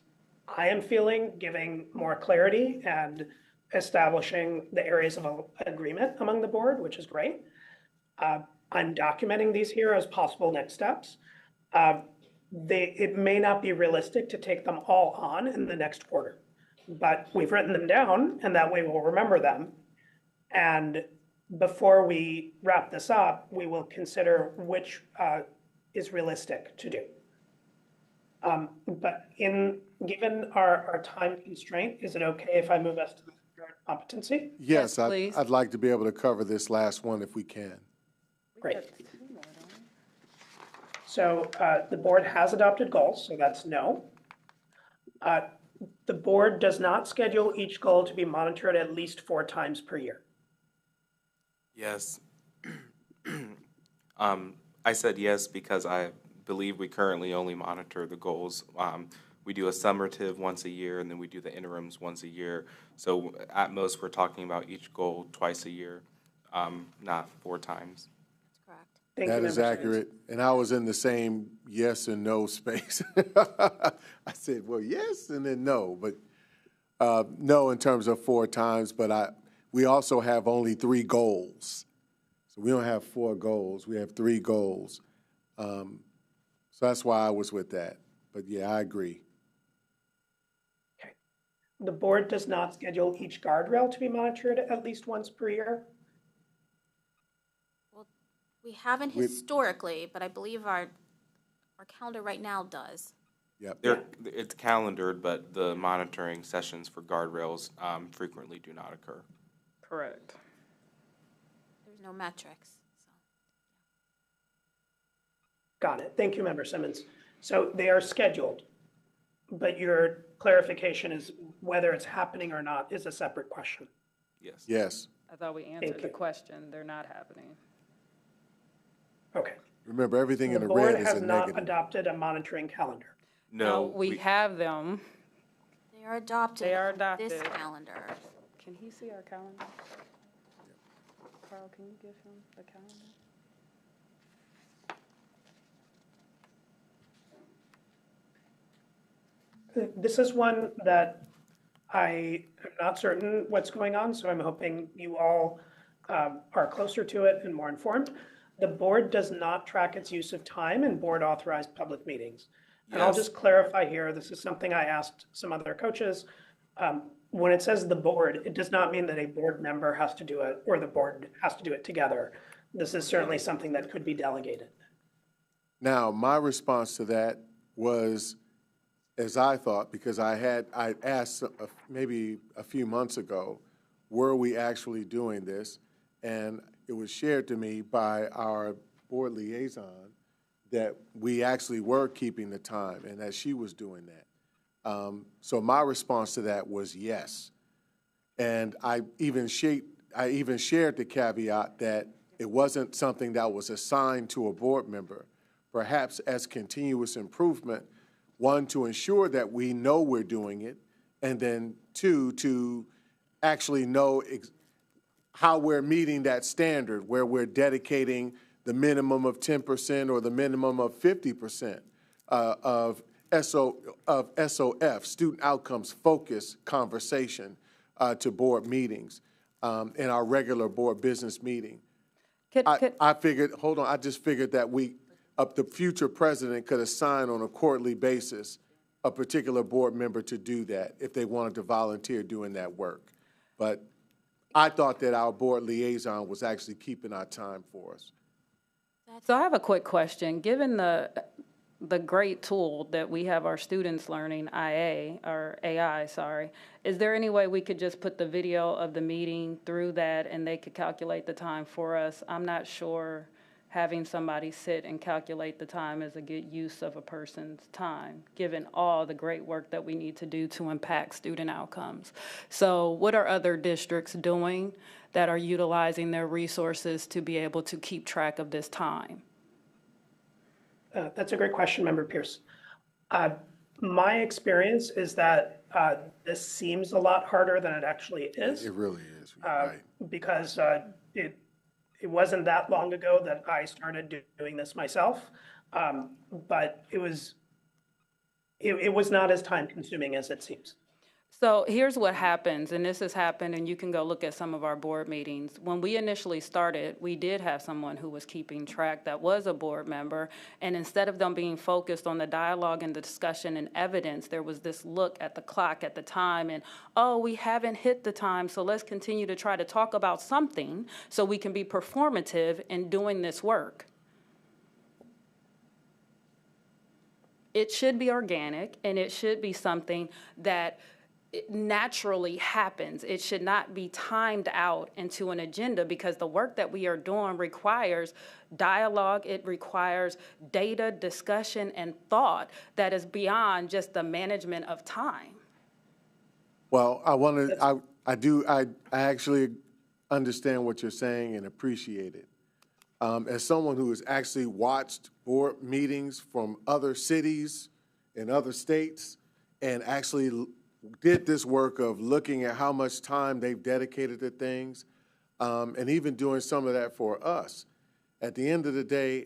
I am feeling, giving more clarity and establishing the areas of agreement among the board, which is great. I'm documenting these here as possible next steps. It may not be realistic to take them all on in the next quarter, but we've written them down, and that way we'll remember them. And before we wrap this up, we will consider which is realistic to do. But given our time constraint, is it okay if I move us to the third competency? Yes, please. I'd like to be able to cover this last one if we can. Great. So the board has adopted goals, so that's no. The board does not schedule each goal to be monitored at least 4 times per year. Yes. I said yes because I believe we currently only monitor the goals. We do a summative once a year, and then we do the interims once a year. So at most, we're talking about each goal twice a year, not 4 times. Thank That you, is Member accurate. And I was in the same yes and no space. I said, well, yes, and then no. But no in terms of 4 times, but we also have only 3 goals. So we don't have 4 goals. We have 3 goals. So that's why I was with that. But yeah, I agree. Okay. The board does not schedule each guardrail to be monitored at least once per year. We haven't historically, but I believe our calendar right now does. Yep. It's calendared, but the monitoring sessions for guardrails frequently do not occur. Correct. There's no metrics. Got it. Thank you, Member Simmons. So they are scheduled, but your clarification is whether it's happening or not is a separate question. Yes. Yes. I thought we answered the question. They're not happening. Okay. Remember, everything in the board red is has a not negative. adopted a monitoring calendar. No, we have them. They are adopted. They are on adopted. This calendar. Can he see our calendar? Carl, can you give him the calendar? This is one that I am not certain what's going on, so I'm hoping you all are closer to it and more informed. The board does not track its use of time in board authorized public meetings. And I'll Yes. just clarify here, this is something I asked some other coaches. When it says the board, it does not mean that a board member has to do it or the board has to do it together. This is certainly something that could be delegated. Now, my response to that was, as I thought, because I asked maybe a few months ago, were we actually doing this? And it was shared to me by our board liaison that we actually were keeping the time and that she was doing that. So my response to that was yes. And I even shared the caveat that it wasn't something that was assigned to a board member, perhaps as continuous improvement, one, to ensure that we know we're doing it, and then two, to actually know how we're meeting that standard, where we're dedicating the minimum of 10% or the minimum of 50% of SOF, student outcomes focused conversation, to board meetings in our regular board business meeting. I figured, hold on, I just figured that the future president could assign on a quarterly basis a particular board member to do that if they wanted to volunteer doing that work. But I thought that our board liaison was actually keeping our time for us. So I have a quick question. Given the great tool that we have our students learning, AI, is there any way we could just put the video of the meeting through that and they could calculate the time for us? I'm not sure having somebody sit and calculate the time is a good use of a person's time, given all the great work that we need to do to impact student outcomes. So what are other districts doing that are utilizing their resources to be able to keep track of this time? That's a great question, Member Pierce. My experience is that this seems a lot harder than it actually is. It really is, right. Because it wasn't that long ago that I started doing this myself, but it was not as time consuming as it seems. So here's what happens, and this has happened, and you can go look at some of our board meetings. When we initially started, we did have someone who was keeping track that was a board member, and instead of them being focused on the dialogue and the discussion and evidence, there was this look at the clock at the time and, oh, we haven't hit the time, so let's continue to try to talk about something so we can be performative in doing this work. It should be organic, and it should be something that it naturally happens. It should not be timed out into an agenda, because the work that we are doing requires dialogue, it requires data, discussion, and thought that is beyond just the management of time. Well, I actually understand what you're saying and appreciate it. As someone who has actually watched board meetings from other cities and other states and actually did this work of looking at how much time they've dedicated to things, and even doing some of that for us. At the end of the day,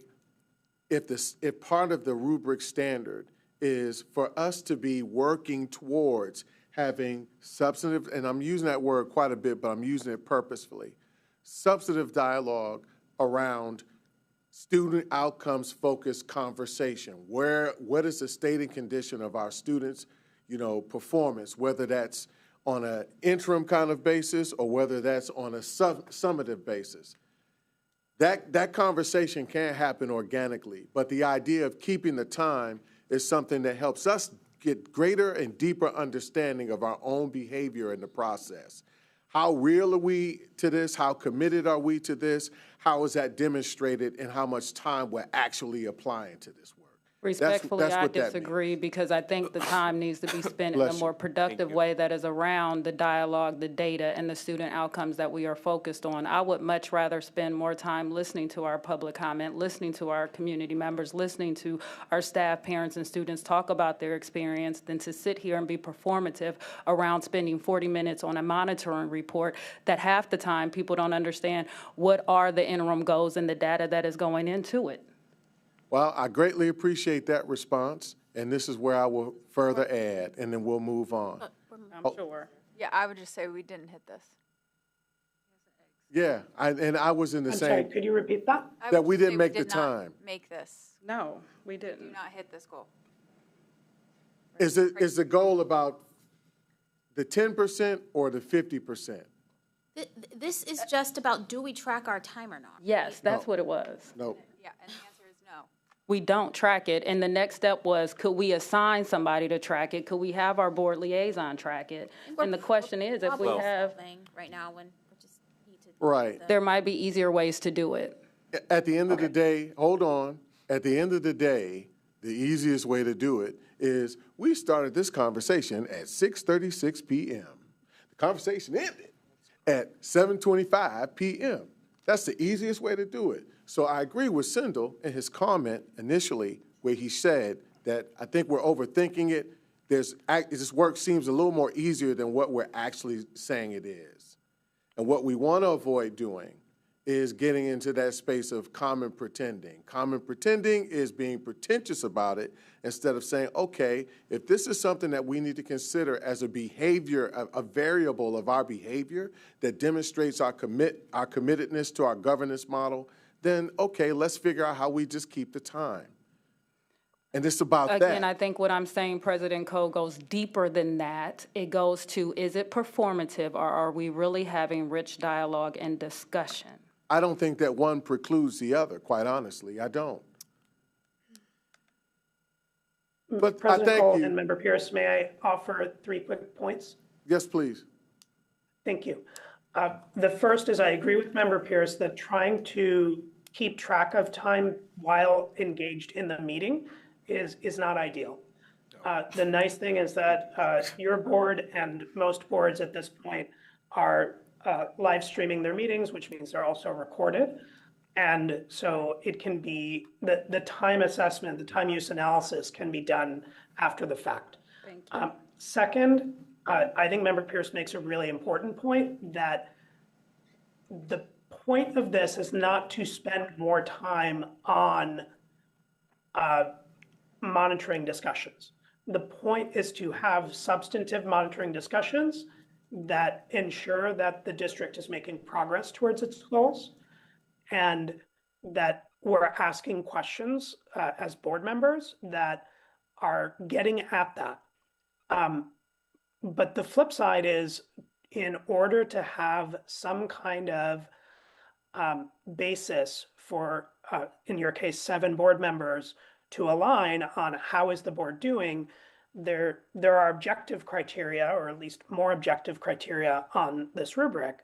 if part of the rubric standard is for us to be working towards having substantive, and I'm using that word quite a bit, but I'm using it purposefully, substantive dialogue around student outcomes focused conversation. What is the state and condition of our students' performance, whether that's on an interim kind of basis or whether that's on a summative basis. That conversation can't happen organically, but the idea of keeping the time is something that helps us get greater and deeper understanding of our own behavior in the process. How real are we to this? How committed are we to this? How is that demonstrated in how much time we're actually applying to this work? Respectfully, that's I what that disagree, because I think the time needs to be spent in a more productive way that is around the dialogue, the data, and the student outcomes that we are focused on. I would much rather spend more time listening to our public comment, listening to our community members, listening to our staff, parents, and students talk about their experience than to sit here and be performative around spending 40 minutes on a monitoring report that half the time people don't understand what are the interim goals and the data that is going into it. Well, I greatly appreciate that response, and this is where I will further add, and then we'll move on. I'm sure. Yeah, I would just say we didn't hit this. Yeah, I was in the I'm same. sorry, could you repeat that? That we didn't make the time. Make this. No, we Do didn't. not hit this goal. Is the goal about the 10% or the 50%? This is just about, do we track our time or not? Yes, that's what it was. No. Yeah, and the answer is no. We don't track it, and the next step was, could we assign somebody to track it? Could we have our board liaison track it? And the question is, if we have, right now when we just need to. Right. there might be easier ways to do it. At the end of the day, hold on. At the end of the day, the easiest way to do it is we started this conversation at 6:36 p.m. The conversation ended at 7:25 p.m. That's the easiest way to do it. So I agree with Sindel in his comment initially where he said that I think we're overthinking it. This work seems a little more easier than what we're actually saying it is. And what we want to avoid doing is getting into that space of common pretending. Common pretending is being pretentious about it instead of saying, okay, if this is something that we need to consider as a behavior, a variable of our behavior that demonstrates our committedness to our governance model, then okay, let's figure out how we just keep the time. And it's about that. Again, I think what I'm saying, President Cole, goes deeper than that. It goes to, is it performative or are we really having rich dialogue and discussion? I don't think that one precludes the other, quite honestly. I don't. But President I Cole thank you. and Member Pierce, may I offer 3 quick points? Yes, please. Thank you. The first is I agree with Member Pierce that trying to keep track of time while engaged in the meeting is not ideal. The nice thing is that your board and most boards at this point are live streaming their meetings, which means they're also recorded. And so it can be, the time assessment, the time use analysis can be done after the fact. Thank you. Second, I think Member Pierce makes a really important point that the point of this is not to spend more time on monitoring discussions. The point is to have substantive monitoring discussions that ensure that the district is making progress towards its goals and that we're asking questions as board members that are getting at that. But the flip side is, in order to have some kind of basis for, in your case, 7 board members to align on how is the board doing, there are objective criteria, or at least more objective criteria on this rubric.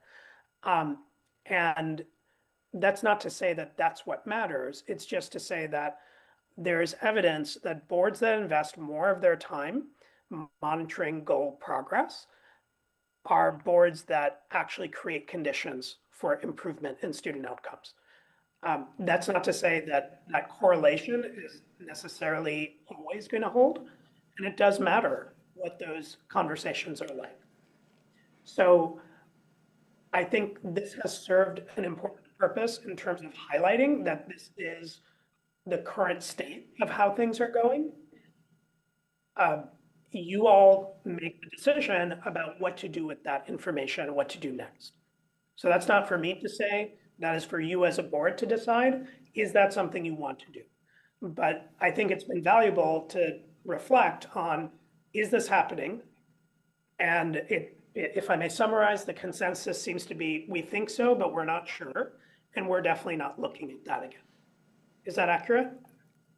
And that's not to say that that's what matters. It's just to say that there's evidence that boards that invest more of their time monitoring goal progress are boards that actually create conditions for improvement in student outcomes. That's not to say that that correlation is necessarily always going to hold, and it does matter what those conversations are like. So I think this has served an important purpose in terms of highlighting that this is the current state of how things are going. You all make the decision about what to do with that information and what to do next. So that's not for me to say, that is for you as a board to decide, is that something you want to do? But I think it's been valuable to reflect on, is this happening? And if I may summarize, the consensus seems to be, we think so, but we're not sure. And we're definitely not looking at that again. Is that accurate?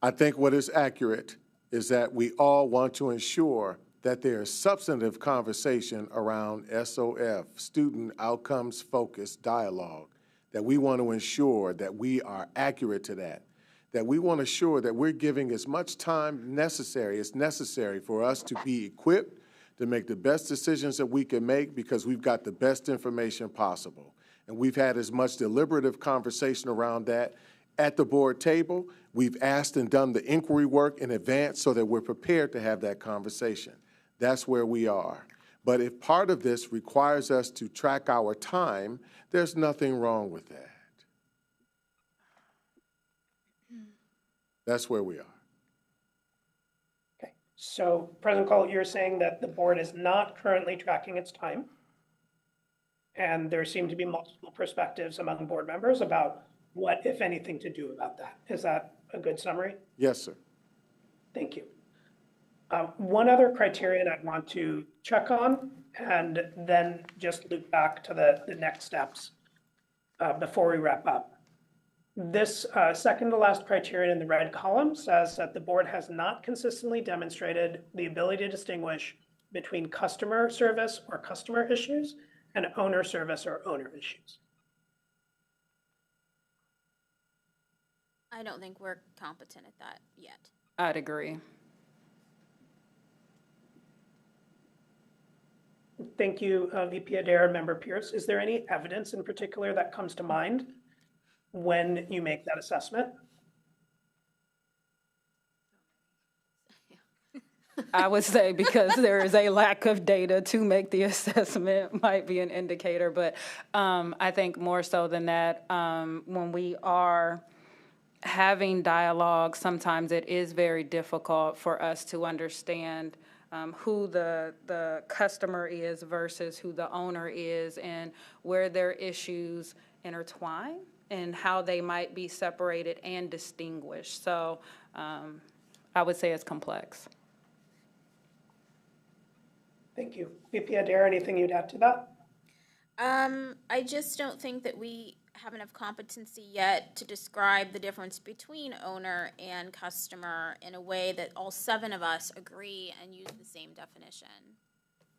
I think what is accurate is that we all want to ensure that there is substantive conversation around SOF, student outcomes focused dialogue, that we want to ensure that we are accurate to that we want to ensure that we're giving as much time necessary as necessary for us to be equipped to make the best decisions that we can make because we've got the best information possible. And we've had as much deliberative conversation around that at the board table. We've asked and done the inquiry work in advance so that we're prepared to have that conversation. That's where we are. But if part of this requires us to track our time, there's nothing wrong with that. That's where we are. Okay, so President Cole, you're saying that the board is not currently tracking its time. And there seem to be multiple perspectives among board members about what, if anything, to do about that. Is that a good summary? Yes, sir. Thank you. One other criterion I'd want to check on, and then just loop back to the next steps before we wrap up. This second to last criterion in the red column says that the board has not consistently demonstrated the ability to distinguish between customer service or customer issues and owner service or owner issues. I don't think we're competent at that yet. I'd agree. Thank you, VP Adair and Member Pierce. Is there any evidence in particular that comes to mind when you make that assessment? I would say because there is a lack of data to make the assessment might be an indicator, but I think more so than that, when we are having dialogue, sometimes it is very difficult for us to understand who the customer is versus who the owner is and where their issues intertwine and how they might be separated and distinguished. So I would say it's complex. Thank you. VP Adair, anything you'd add to that? I just don't think that we have enough competency yet to describe the difference between owner and customer in a way that all 7 of us agree and use the same definition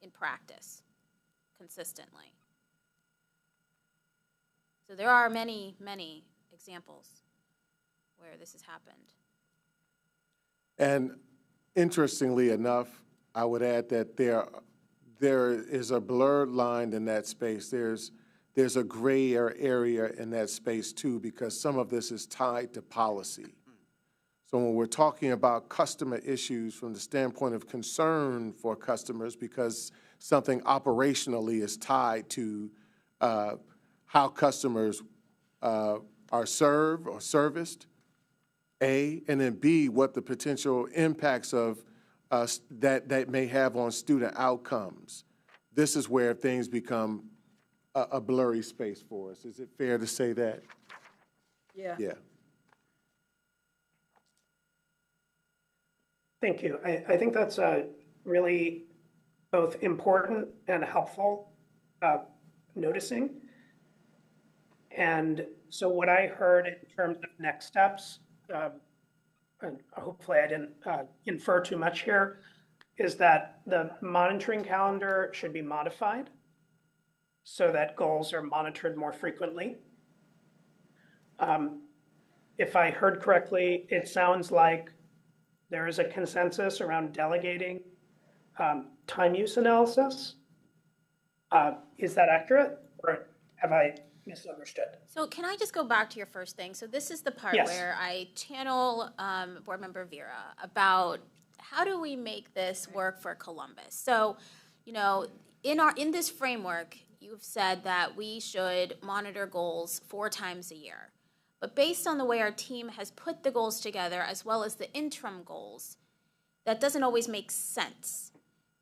in practice consistently. So there are many, many examples where this has happened. And interestingly enough, I would add that there is a blurred line in that space. There's a gray area in that space too, because some of this is tied to policy. So when we're talking about customer issues from the standpoint of concern for customers, because something operationally is tied to how customers are served or serviced, A, and then B, what the potential impacts of that may have on student outcomes. This is where things become a blurry space for us. Is it fair to say that? Yeah. Yeah. Thank you. I think that's really both important and helpful noticing. And so what I heard in terms of next steps, and hopefully I didn't infer too much here, is that the monitoring calendar should be modified so that goals are monitored more frequently. If I heard correctly, it sounds like there is a consensus around delegating time use analysis. Is that accurate, or have I misunderstood? So can I just go back to your first thing? So this is the part Yes. where I channel Board Member Vera about how do we make this work for Columbus? So, you know, in this framework, you've said that we should monitor goals 4 times a year. But based on the way our team has put the goals together, as well as the interim goals, that doesn't always make sense.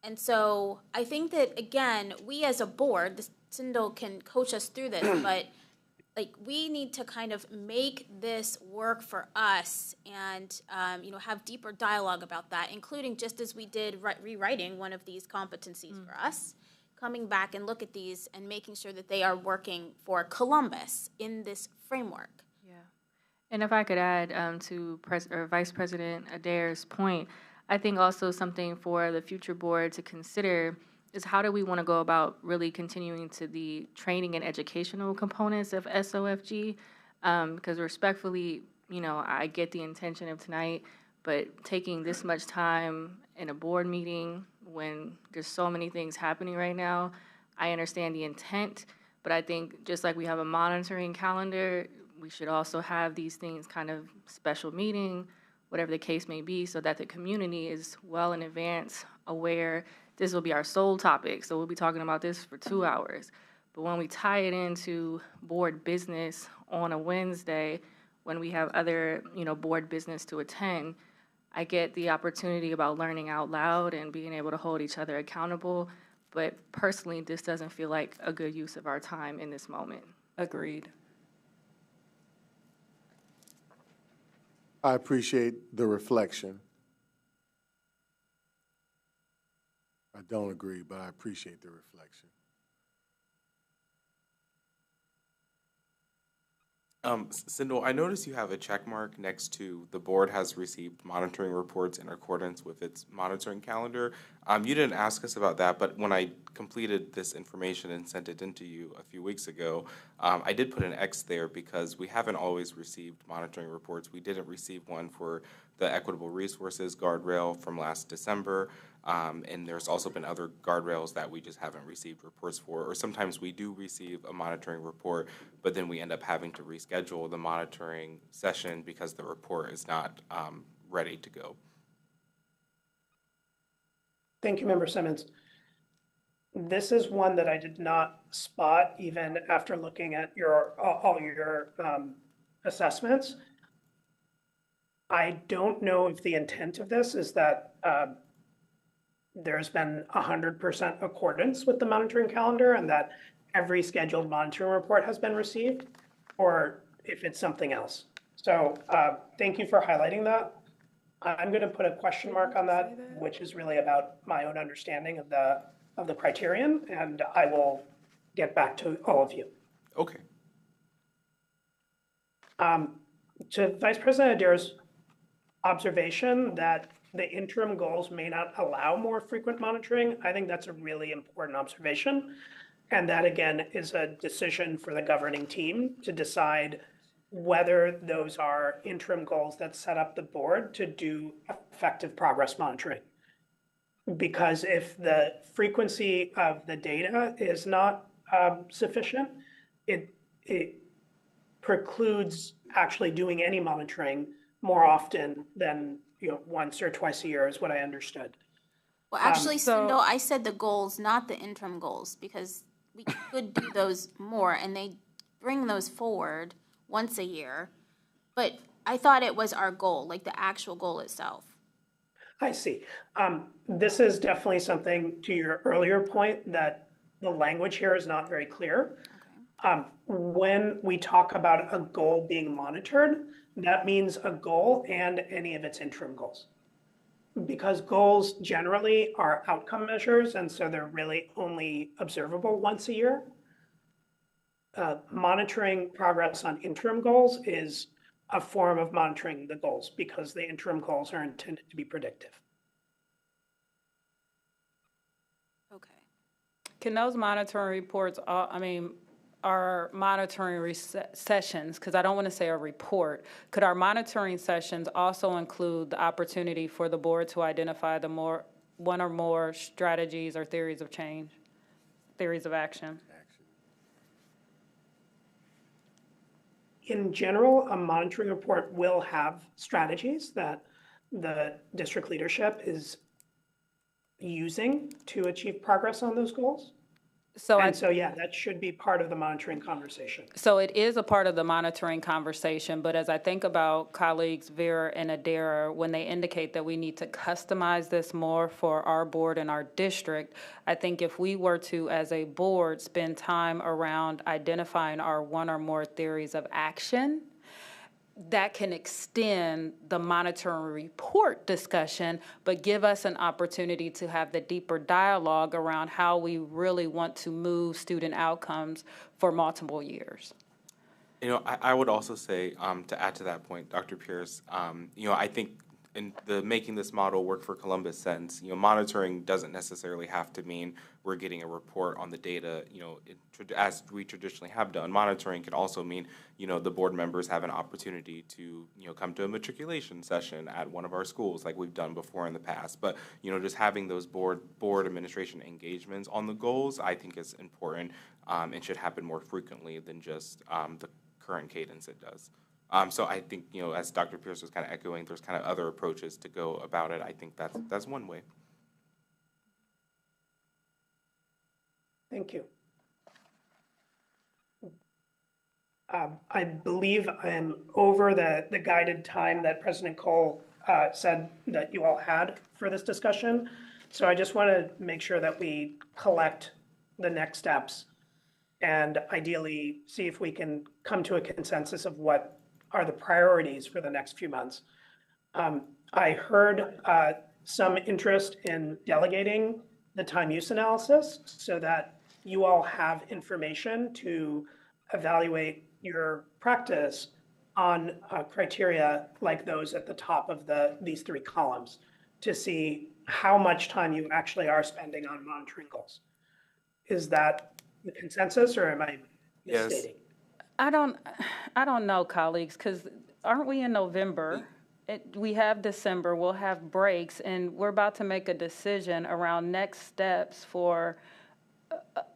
And so I think that, again, we as a board, Sindel can coach us through this, but like we need to kind of make this work for us and, you know, have deeper dialogue about that, including just as we did rewriting one of these competencies for us, coming back and look at these and making sure that they are working for Columbus in this framework. And if I could add to Vice President Adair's point, I think also something for the future board to consider is how do we want to go about really continuing to the training and educational components of SOFG? Because respectfully, you know, I get the intention of tonight, but taking this much time in a board meeting when there's so many things happening right now, I understand the intent, but I think just like we have a monitoring calendar, we should also have these things kind of special meeting, whatever the case may be, so that the community is well in advance aware this will be our sole topic. So we'll be talking about this for 2 hours. But when we tie it into board business on a Wednesday, when we have other, you know, board business to attend, I get the opportunity about learning out loud and being able to hold each other accountable. But personally, this doesn't feel like a good use of our time in this moment. Agreed. I appreciate the reflection. I don't agree, but I appreciate the reflection. Sindel, I noticed you have a check mark next to the board has received monitoring reports in accordance with its monitoring calendar. You didn't ask us about that, but when I completed this information and sent it in to you a few weeks ago, I did put an X there because we haven't always received monitoring reports. We didn't receive one for the Equitable Resources Guardrail from last December, and there's also been other guardrails that we just haven't received reports for, or sometimes we do receive a monitoring report, but then we end up having to reschedule the monitoring session because the report is not ready to go. Thank you, Member Simmons. This is one that I did not spot even after looking at all your assessments. I don't know if the intent of this is that there's been 100% accordance with the monitoring calendar and that every scheduled monitoring report has been received, or if it's something else. So thank you for highlighting that. I'm going to put a question mark on that, which is really about my own understanding of the criterion, and I will get back to all of you. Okay. To Vice President Adair's observation that the interim goals may not allow more frequent monitoring, I think that's a really important observation. And that, again, is a decision for the governing team to decide whether those are interim goals that set up the board to do effective progress monitoring. Because if the frequency of the data is not sufficient, it precludes actually doing any monitoring more often than once or twice a year is what I understood. Well, actually, no, I said the goals, not the interim goals, because we could do those more, and they bring those forward once a year. But I thought it was our goal, like the actual goal itself. I see. This is definitely something, to your earlier point, that the language here is not very clear. Okay. When we talk about a goal being monitored, that means a goal and any of its interim goals. Because goals generally are outcome measures, and so they're really only observable once a year. Monitoring progress on interim goals is a form of monitoring the goals because the interim goals are intended to be predictive. Okay. Can those monitoring reports, our monitoring sessions, because I don't want to say a report, could our monitoring sessions also include the opportunity for the board to identify one or more strategies or theories of change, theories of action? In general, a monitoring report will have strategies that the district leadership is using to achieve progress on those goals. So yeah, that should be part of the monitoring conversation. So it is a part of the monitoring conversation, but as I think about colleagues Vera and Adair, when they indicate that we need to customize this more for our board and our district, I think if we were to, as a board, spend time around identifying our one or more theories of action, that can extend the monitoring report discussion, but give us an opportunity to have the deeper dialogue around how we really want to move student outcomes for multiple years. I would also say, to add to that point, Dr. Pierce, I think in the making this model work for Columbus sense, monitoring doesn't necessarily have to mean we're getting a report on the data, as we traditionally have done. Monitoring can also mean, the board members have an opportunity to, come to a matriculation session at one of our schools like we've done before in the past. But, just having those board administration engagements on the goals, I think is important and should happen more frequently than just the current cadence it does. So I think, as Dr. Pierce was kind of echoing, there's kind of other approaches to go about it. I think that's one way. Thank you. I believe I'm over the guided time that President Cole said that you all had for this discussion. So I just want to make sure that we collect the next steps and ideally see if we can come to a consensus of what are the priorities for the next few months. I heard some interest in delegating the time use analysis so that you all have information to evaluate your practice on criteria like those at the top of these three columns to see how much time you actually are spending on monitoring goals. Is that the consensus, or am I Yes. misstating? I don't know, colleagues, because aren't we in November? We have December, we'll have breaks, and we're about to make a decision around next steps for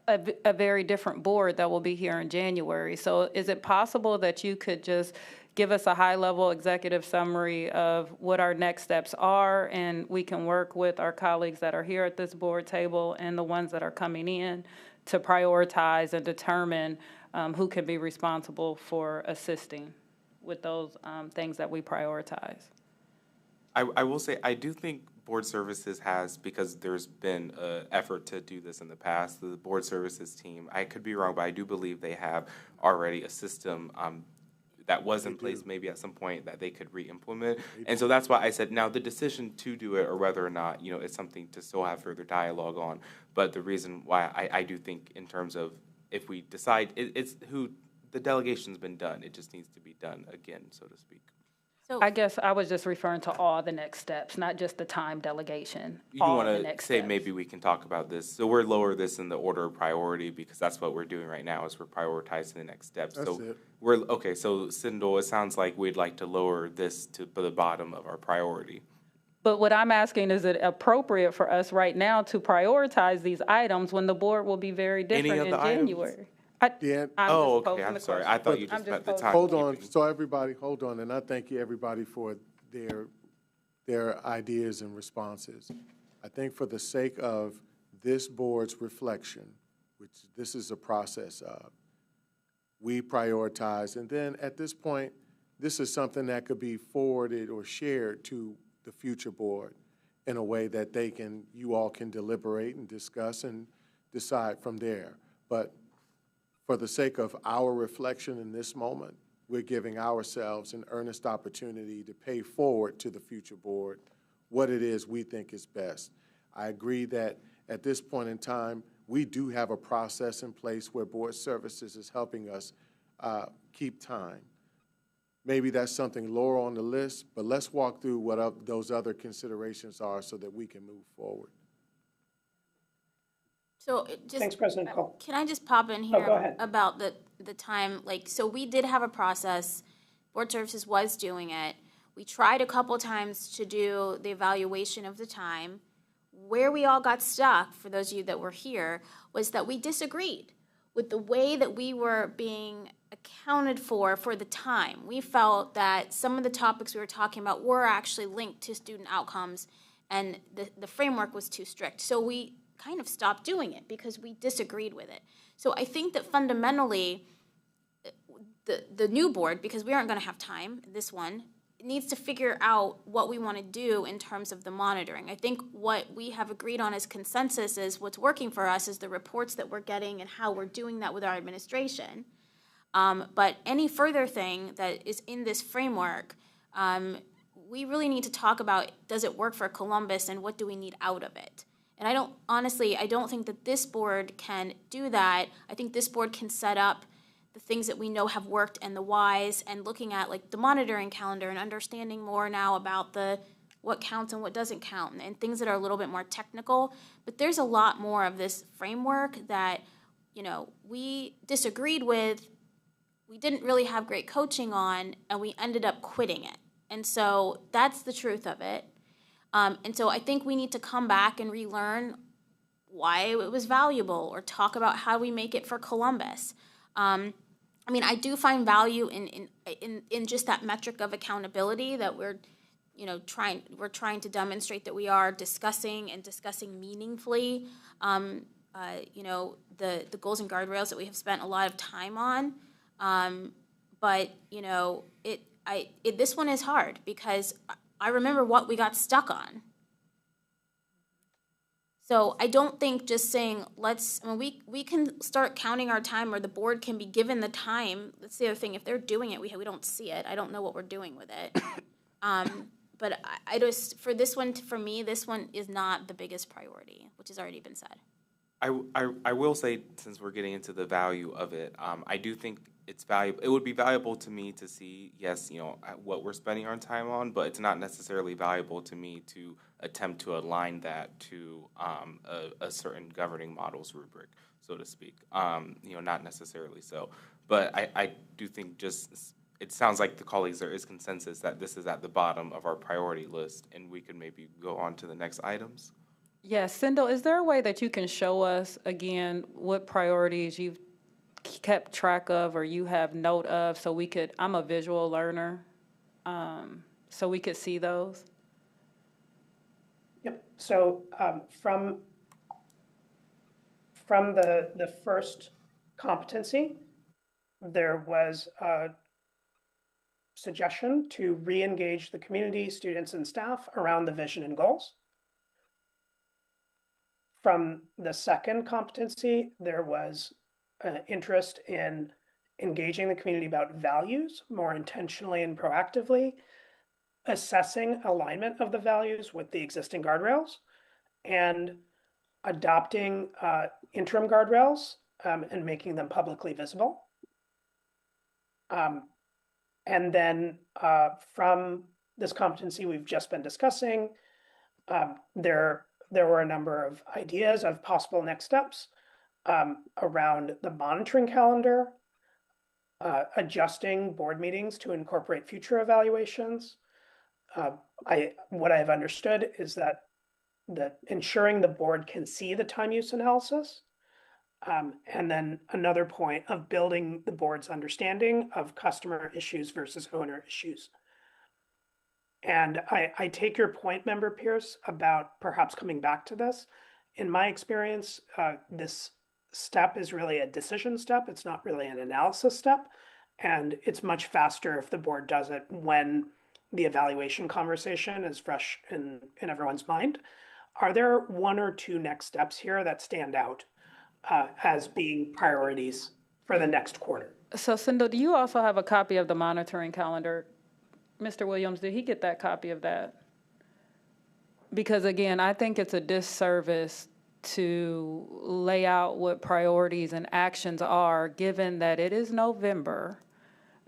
a very different board that will be here in January. So is it possible that you could just give us a high-level executive summary of what our next steps are, and we can work with our colleagues that are here at this board table and the ones that are coming in to prioritize and determine who can be responsible for assisting with those things that we prioritize? I will say, I do think board services has, because there's been an effort to do this in the past, the board services team, I could be wrong, but I do believe they have already a system that was in place maybe at some point that they could re-implement. And so that's why I said, now the decision to do it or whether or not, it's something to still have further dialogue on. But the reason why I do think in terms of if we decide, it's who the delegation's been done, it just needs to be done again, so to speak. So I guess I was just referring to all the next steps, not just the time delegation. You all want the to next say steps. maybe we can talk about this. So we're lower this in the order of priority because that's what we're doing right now is we're prioritizing the next steps. That's So it. okay. So Sindel, it sounds like we'd like to lower this to the bottom of our priority. But what I'm asking, is it appropriate for us right now to prioritize these items when the board will be very different of in the items? January? I'm sorry. I thought you just meant the time. Hold on, so everybody, hold on, and I thank you, everybody, for their ideas and responses. I think for the sake of this board's reflection, which this is a process of, we prioritize, and then at this point, this is something that could be forwarded or shared to the future board in a way that you all can deliberate and discuss and decide from there. But for the sake of our reflection in this moment, we're giving ourselves an earnest opportunity to pay forward to the future board what it is we think is best. I agree that at this point in time, we do have a process in place where board services is helping us keep time. Maybe that's something lower on the list, but let's walk through what those other considerations are so that we can move forward. So Thanks, President Cole. Can I just pop in here go ahead. about the time? So we did have a process. Board Services was doing it. We tried a couple times to do the evaluation of the time. Where we all got stuck, for those of you that were here, was that we disagreed with the way that we were being accounted for the time. We felt that some of the topics we were talking about were actually linked to student outcomes, and the framework was too strict. So we kind of stopped doing it because we disagreed with it. So I think that fundamentally, the new board, because we aren't going to have time, this one, needs to figure out what we want to do in terms of the monitoring. I think what we have agreed on as consensus is what's working for us is the reports that we're getting and how we're doing that with our administration. But any further thing that is in this framework, we really need to talk about, does it work for Columbus and what do we need out of it? And I don't think that this board can do that. I think this board can set up the things that we know have worked and the whys, and looking at like the monitoring calendar and understanding more now about what counts and what doesn't count, and things that are a little bit more technical. But there's a lot more of this framework that, we disagreed with, we didn't really have great coaching on, and we ended up quitting it. And so that's the truth of it. And so I think we need to come back and relearn why it was valuable, or talk about how we make it for Columbus. I do find value in just that metric of accountability that we're trying to demonstrate that we are discussing meaningfully. The goals and guardrails that we have spent a lot of time on. But this one is hard because I remember what we got stuck on. So I don't think just saying we can start counting our time, or the board can be given the time. That's the other thing. If they're doing it, we don't see it. I don't know what we're doing with it. But I just, for this one, for me, this one is not the biggest priority, which has already been said. I will say, since we're getting into the value of it, I do think it's valuable. It would be valuable to me to see, yes, what we're spending our time on, but it's not necessarily valuable to me to attempt to align that to a certain governing models rubric, so to speak. Not necessarily so. But I do think it sounds like the colleagues, there is consensus that this is at the bottom of our priority list, and we could maybe go on to the next items. Yes, Sindel, is there a way that you can show us again what priorities you've kept track of or you have note of, so we could, I'm a visual learner, so we could see those? Yep. So from the first competency, there was a suggestion to re-engage the community, students, and staff around the vision and goals. From the second competency, there was an interest in engaging the community about values more intentionally and proactively, assessing alignment of the values with the existing guardrails, and adopting interim guardrails and making them publicly visible. And then from this competency we've just been discussing, there were a number of ideas of possible next steps around the monitoring calendar, adjusting board meetings to incorporate future evaluations. What I've understood is that ensuring the board can see the time use analysis, and then another point of building the board's understanding of customer issues versus owner issues. And I take your point, Member Pierce, about perhaps coming back to this. In my experience, this step is really a decision step. It's not really an analysis step. And it's much faster if the board does it when the evaluation conversation is fresh in everyone's mind. Are there one or two next steps here that stand out as being priorities for the next quarter? So Sindel, do you also have a copy of the monitoring calendar? Mr. Williams, did he get that copy of that? Because again, I think it's a disservice to lay out what priorities and actions are, given that it is November.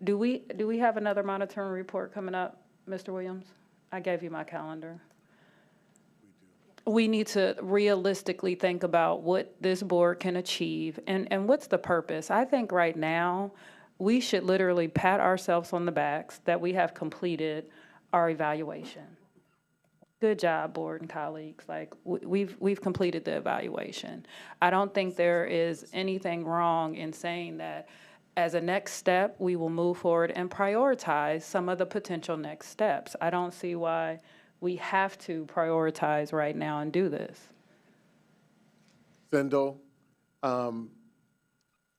Do we have another monitoring report coming up, Mr. Williams? I gave you my calendar. We need to realistically think about what this board can achieve and what's the purpose. I think right now we should literally pat ourselves on the backs that we have completed our evaluation. Good job, board and colleagues. Like we've completed the evaluation. I don't think there is anything wrong in saying that as a next step, we will move forward and prioritize some of the potential next steps. I don't see why we have to prioritize right now and do this. Sindel,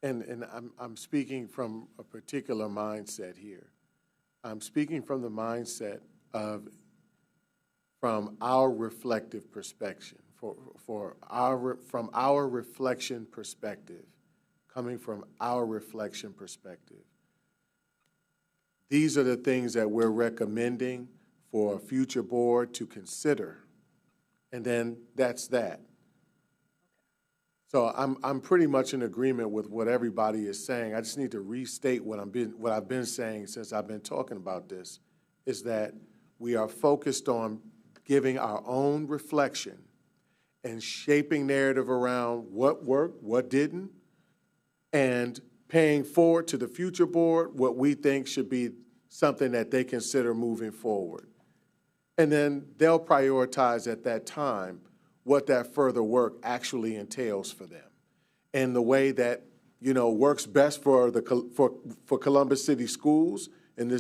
and I'm speaking from a particular mindset here. I'm speaking from the mindset of from our reflective perspective, from our reflection perspective, coming from our reflection perspective. These are the things that we're recommending for a future board to consider, and then that's that. So I'm pretty much in agreement with what everybody is saying. I just need to restate what I've been saying since I've been talking about this, is that we are focused on giving our own reflection and shaping narrative around what worked, what didn't, and paying forward to the future board what we think should be something that they consider moving forward. And then they'll prioritize at that time what that further work actually entails for them and the way that, works best for Columbus City Schools in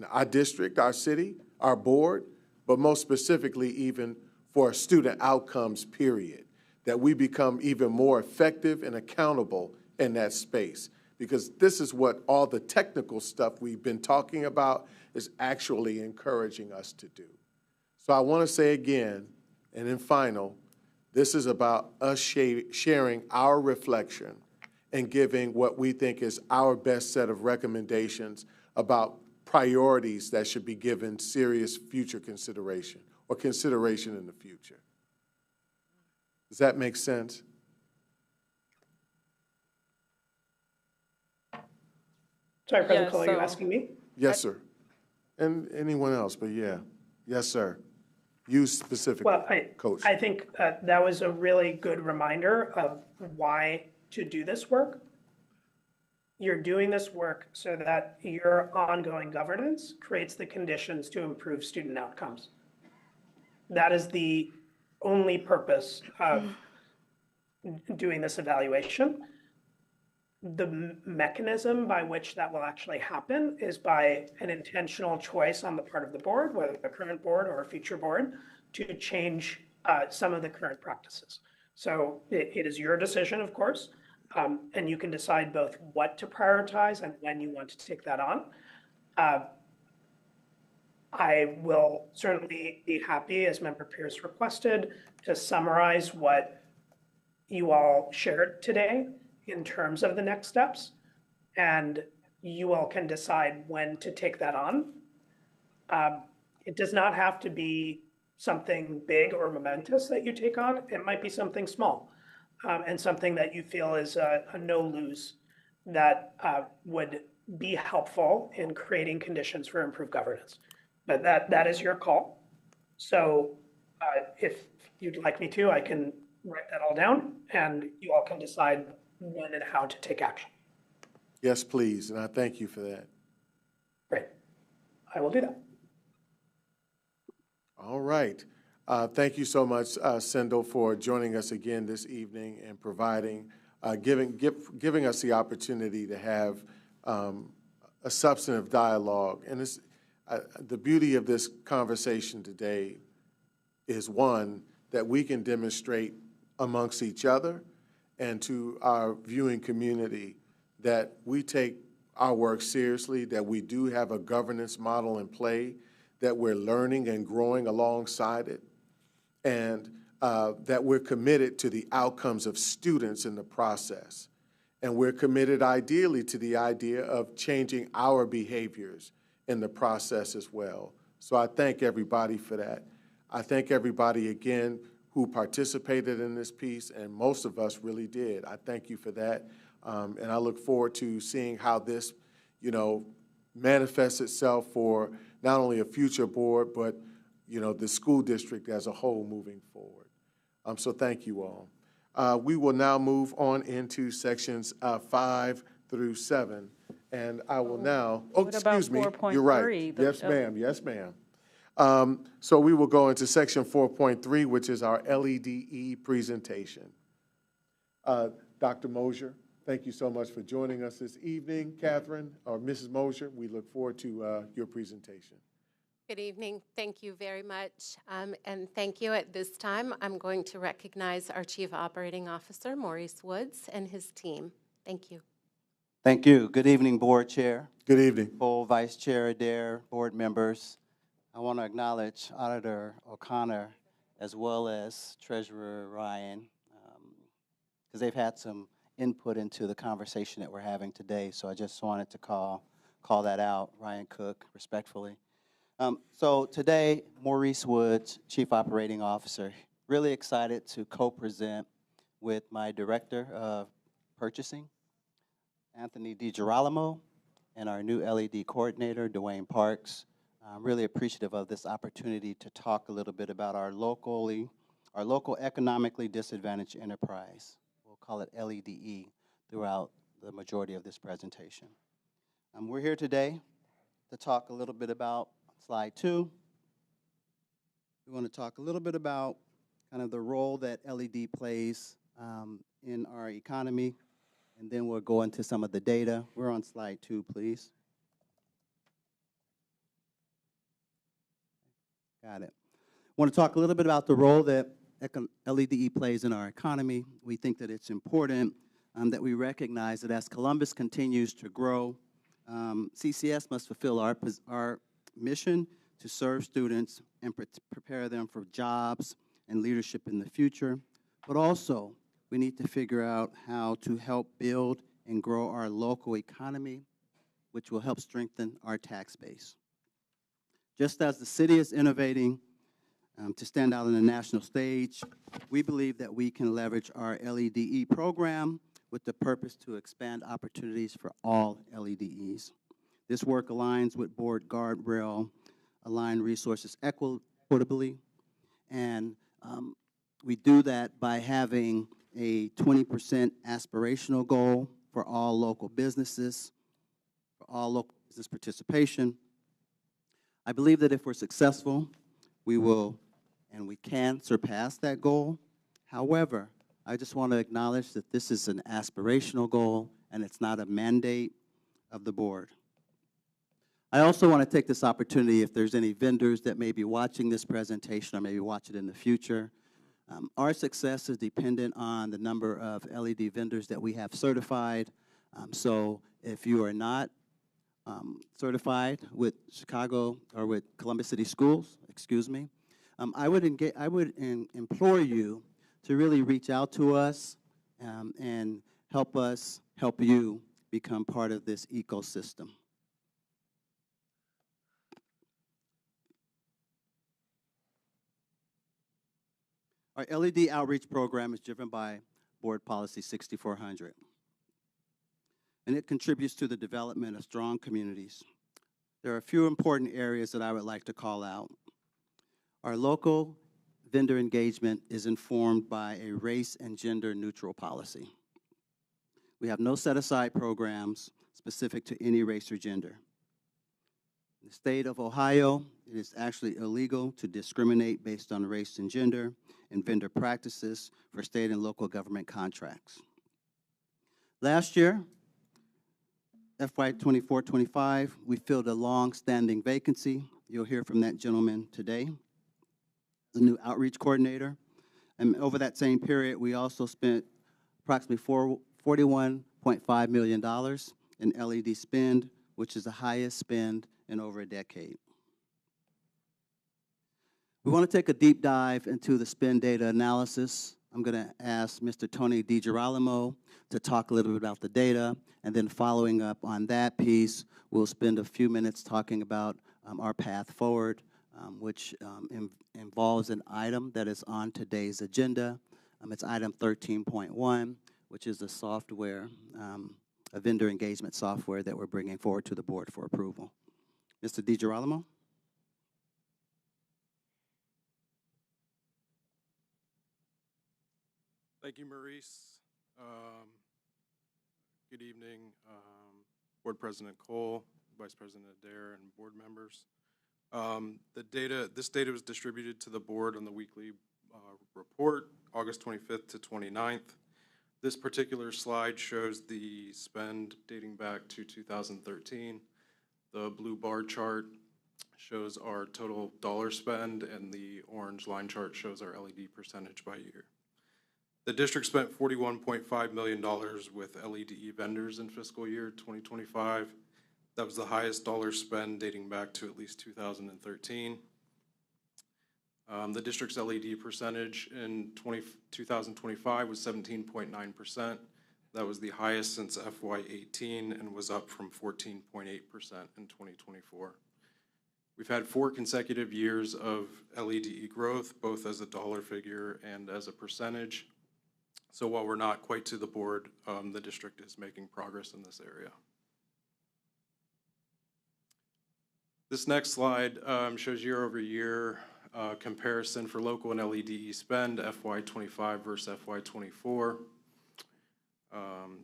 our district, our city, our board, but most specifically even for student outcomes, period, that we become even more effective and accountable in that space. Because this is what all the technical stuff we've been talking about is actually encouraging us to do. So I want to say again, and then final, this is about us sharing our reflection and giving what we think is our best set of recommendations about priorities that should be given serious future consideration or consideration in the future. Does that make sense? Sorry, President Yes, Cole, are you so- asking me? Yes, sir. And anyone else, but yeah. Yes, sir. You specifically, Well, Coach. I think that was a really good reminder of why to do this work. You're doing this work so that your ongoing governance creates the conditions to improve student outcomes. That is the only purpose of doing this evaluation. The mechanism by which that will actually happen is by an intentional choice on the part of the board, whether the current board or a future board, to change some of the current practices. So it is your decision, of course, and you can decide both what to prioritize and when you want to take that on. I will certainly be happy, as Member Pierce requested, to summarize what you all shared today in terms of the next steps, and you all can decide when to take that on. It does not have to be something big or momentous that you take on. It might be something small, and something that you feel is a no-lose that would be helpful in creating conditions for improved governance. But that is your call. So if you'd like me to, I can write that all down, and you all can decide when and how to take action. Yes, please, and I thank you for that. Great. I will do that. All right. Thank you so much, Sendel, for joining us again this evening and providing, giving us the opportunity to have a substantive dialogue. And it's, the beauty of this conversation today is, one, that we can demonstrate amongst each other and to our viewing community that we take our work seriously, that we do have a governance model in play, that we're learning and growing alongside it, and that we're committed to the outcomes of students in the process. And we're committed ideally to the idea of changing our behaviors in the process as well. So I thank everybody for that. I thank everybody again who participated in this piece, and most of us really did. I thank you for that. And I look forward to seeing how this, manifests itself for not only a future board, but, the school district as a whole moving forward. So thank you all. We will now move on into sections 5 through 7. And I will now, What about excuse me, 4.3? you're right. Yes, ma'am, yes, ma'am. So we will go into section 4.3, which is our LEDE presentation. Dr. Mosier, thank you so much for joining us this evening. Catherine, or Mrs. Mosier, we look forward to your presentation. Good evening. Thank you very much. And thank you. At this time, I'm going to recognize our Chief Operating Officer, Maurice Woods, and his team. Thank you. Thank you. Good evening, Board Chair. Good evening. Full Vice Chair Adair, board members. I want to acknowledge Auditor O'Connor as well as Treasurer Ryan, because they've had some input into the conversation that we're having today. So I just wanted to call that out, Ryan Cook, respectfully. So today, Maurice Woods, Chief Operating Officer, really excited to co-present with my Director of Purchasing, Anthony DiGirolamo, and our new LED Coordinator, Dwayne Parks. I'm really appreciative of this opportunity to talk a little bit about our local economically disadvantaged enterprise. We'll call it LEDE throughout the majority of this presentation. We're here today to talk a little bit about slide 2. We want to talk a little bit about kind of the role that LED plays in our economy, and then we'll go into some of the data. We're on slide 2, please. Got it. I want to talk a little bit about the role that LEDE plays in our economy. We think that it's important that we recognize that as Columbus continues to grow, CCS must fulfill our mission to serve students and prepare them for jobs and leadership in the future. But also, we need to figure out how to help build and grow our local economy, which will help strengthen our tax base. Just as the city is innovating to stand out on the national stage, we believe that we can leverage our LEDE program with the purpose to expand opportunities for all LEDEs. This work aligns with board guardrail, align resources equitably, and we do that by having a 20% aspirational goal for all local businesses, for all local business participation. I believe that if we're successful, we will and we can surpass that goal. However, I just want to acknowledge that this is an aspirational goal and it's not a mandate of the board. I also want to take this opportunity, if there's any vendors that may be watching this presentation or maybe watch it in the future. Our success is dependent on the number of LED vendors that we have certified. So if you are not certified with Chicago or with Columbus City Schools, excuse me, I would implore you to really reach out to us and help us help you become part of this ecosystem. Our LED outreach program is driven by Board Policy 6400, and it contributes to the development of strong communities. There are a few important areas that I would like to call out. Our local vendor engagement is informed by a race and gender neutral policy. We have no set-aside programs specific to any race or gender. In the state of Ohio, it is actually illegal to discriminate based on race and gender in vendor practices for state and local government contracts. Last year, FY 24-25, we filled a long-standing vacancy. You'll hear from that gentleman today, the new outreach coordinator. And over that same period, we also spent approximately $41.5 million in LED spend, which is the highest spend in over a decade. We want to take a deep dive into the spend data analysis. I'm going to ask Mr. Tony DiGirolamo to talk a little bit about the data, and then following up on that piece, we'll spend a few minutes talking about our path forward, which involves an item that is on today's agenda. It's item 13.1, which is a software, a vendor engagement software that we're bringing forward to the board for approval. Mr. DiGirolamo? Thank you, Maurice. Good evening, Board President Cole, Vice President Adair, and board members. This data was distributed to the board on the weekly report, August 25th to 29th. This particular slide shows the spend dating back to 2013. The blue bar chart shows our total dollar spend, and the orange line chart shows our LED percentage by year. The district spent $41.5 million with LED vendors in fiscal year 2025. That was the highest dollar spend dating back to at least 2013. The district's LED percentage in 2025 was 17.9%. That was the highest since FY18 and was up from 14.8% in 2024. We've had 4 consecutive years of LED growth, both as a dollar figure and as a percentage. So while we're not quite to the board, the district is making progress in this area. This next slide shows year-over-year comparison for local and LED spend, FY25 versus FY24.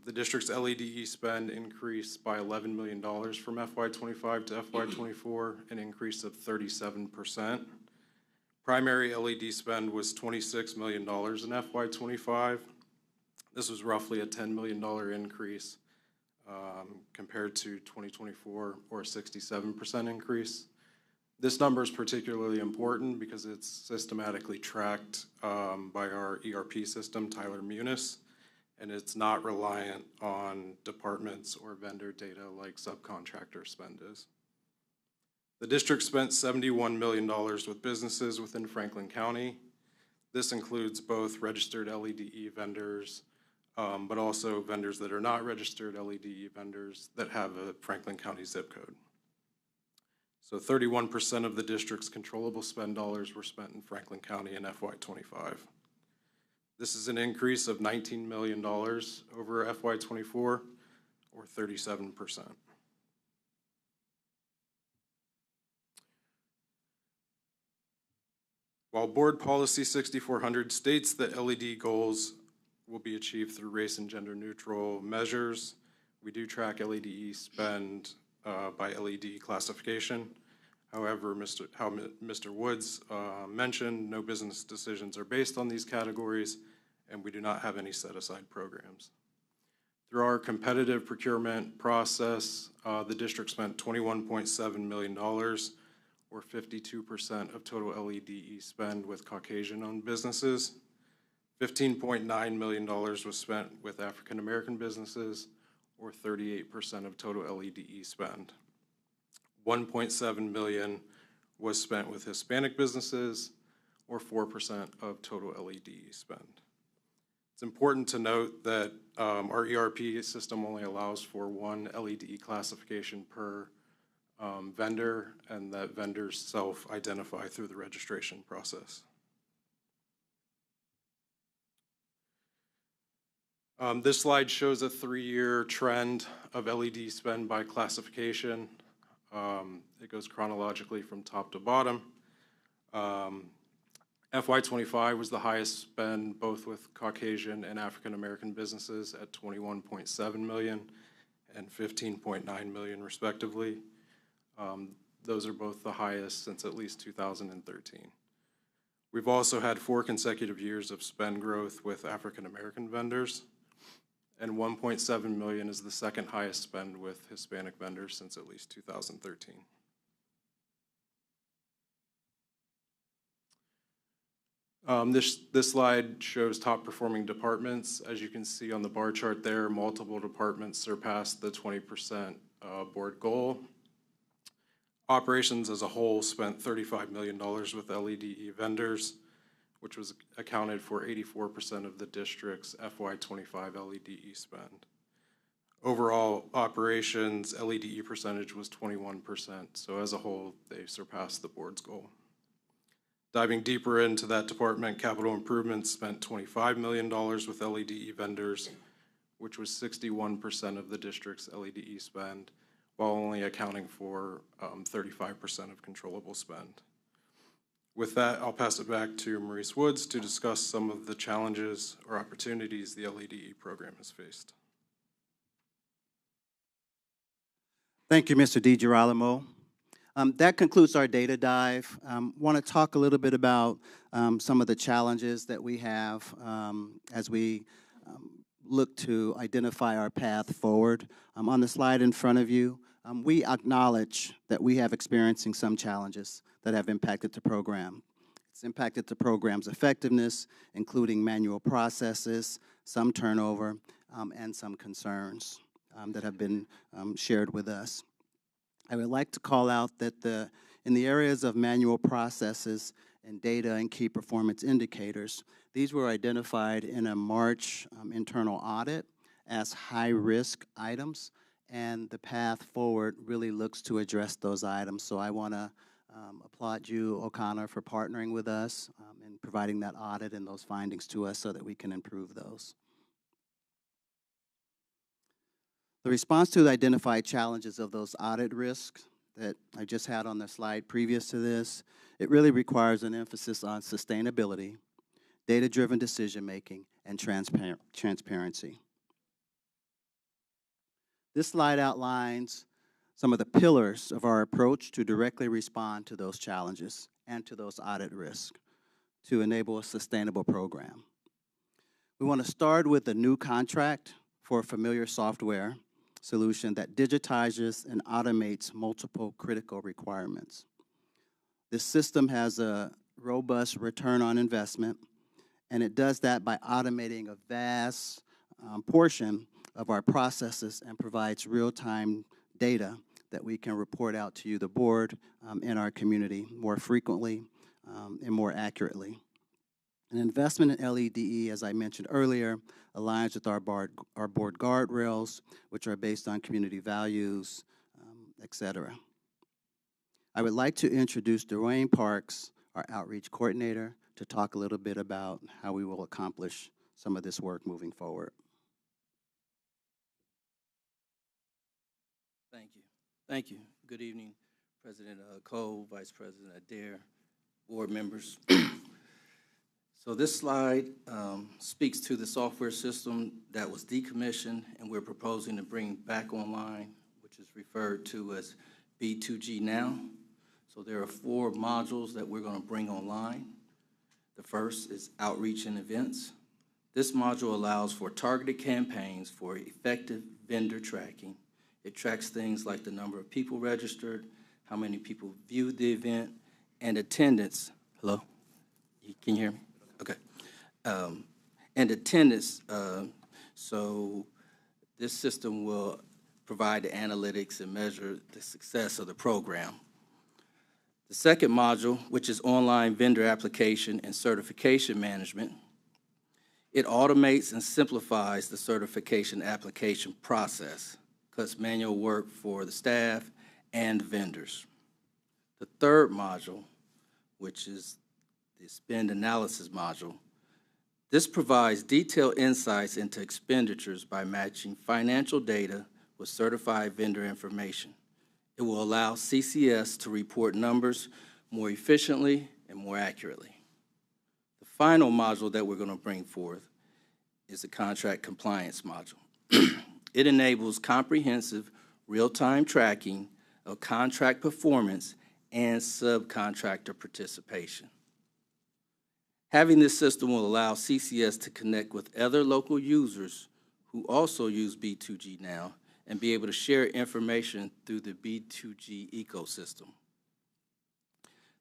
The district's LED spend increased by $11 million from FY25 to FY24, an increase of 37%. Primary LED spend was $26 million in FY25. This was roughly a $10 million increase compared to 2024, or a 67% increase. This number is particularly important because it's systematically tracked by our ERP system, Tyler Munis, and it's not reliant on departments or vendor data like subcontractor spend is. The district spent $71 million with businesses within Franklin County. This includes both registered LED vendors, but also vendors that are not registered LED vendors that have a Franklin County zip code. So 31% of the district's controllable spend dollars were spent in Franklin County in FY25. This is an increase of $19 million over FY24, or 37%. While Board Policy 6400 states that LED goals will be achieved through race and gender neutral measures, we do track LEDE spend by LED classification. However, Mr. Woods mentioned, no business decisions are based on these categories, and we do not have any set-aside programs. Through our competitive procurement process, the district spent $21.7 million, or 52% of total LEDE spend with Caucasian-owned businesses. $15.9 million was spent with African-American businesses, or 38% of total LEDE spend. $1.7 million was spent with Hispanic businesses, or 4% of total LEDE spend. It's important to note that our ERP system only allows for one LEDE classification per vendor, and that vendors self-identify through the registration process. This slide shows a 3-year trend of LED spend by classification. It goes chronologically from top to bottom. FY25 was the highest spend both with Caucasian and African American businesses at $21.7 million and $15.9 million respectively. Those are both the highest since at least 2013. We've also had 4 consecutive years of spend growth with African American vendors, and $1.7 million is the second highest spend with Hispanic vendors since at least 2013. This slide shows top performing departments. As you can see on the bar chart there, multiple departments surpassed the 20% board goal. Operations as a whole spent $35 million with LEDE vendors, which was accounted for 84% of the district's FY25 LEDE spend. Overall operations LEDE percentage was 21%, so as a whole, they surpassed the board's goal. Diving deeper into that department, capital improvements spent $25 million with LEDE vendors, which was 61% of the district's LEDE spend, while only accounting for 35% of controllable spend. With that, I'll pass it back to Maurice Woods to discuss some of the challenges or opportunities the LEDE program has faced. Thank you, Mr. DiGirolamo. That concludes our data dive. Want to talk a little bit about some of the challenges that we have as we look to identify our path forward. On the slide in front of you, we acknowledge that we have experiencing some challenges that have impacted the program. It's impacted the program's effectiveness, including manual processes, some turnover, and some concerns that have been shared with us. I would like to call out that in the areas of manual processes and data and key performance indicators, these were identified in a March internal audit as high-risk items, and the path forward really looks to address those items. So I want to applaud you, O'Connor, for partnering with us and providing that audit and those findings to us so that we can improve those. The response to the identified challenges of those audit risks that I just had on the slide previous to this, it really requires an emphasis on sustainability, data-driven decision-making, and transparency. This slide outlines some of the pillars of our approach to directly respond to those challenges and to those audit risks to enable a sustainable program. We want to start with a new contract for a familiar software solution that digitizes and automates multiple critical requirements. This system has a robust return on investment, and it does that by automating a vast portion of our processes and provides real-time data that we can report out to you, the board, in our community more frequently and more accurately. An investment in LEDE, as I mentioned earlier, aligns with our board guardrails, which are based on community values, et cetera. I would like to introduce Dwayne Parks, our outreach coordinator, to talk a little bit about how we will accomplish some of this work moving forward. Thank you. Thank you. Good evening, President Cole, Vice President Adair, board members. So this slide speaks to the software system that was decommissioned and we're proposing to bring back online, which is referred to as B2G Now. So there are 4 modules that we're going to bring online. The first is outreach and events. This module allows for targeted campaigns for effective vendor tracking. It tracks things like the number of people registered, how many people viewed the event, and attendance. Hello? Can you hear me? Okay. And attendance. So this system will provide the analytics and measure the success of the program. The second module, which is online vendor application and certification management, it automates and simplifies the certification application process, cuts manual work for the staff and vendors. The third module, which is the spend analysis module, this provides detailed insights into expenditures by matching financial data with certified vendor information. It will allow CCS to report numbers more efficiently and more accurately. The final module that we're going to bring forth is the contract compliance module. It enables comprehensive real-time tracking of contract performance and subcontractor participation. Having this system will allow CCS to connect with other local users who also use B2G Now and be able to share information through the B2G ecosystem.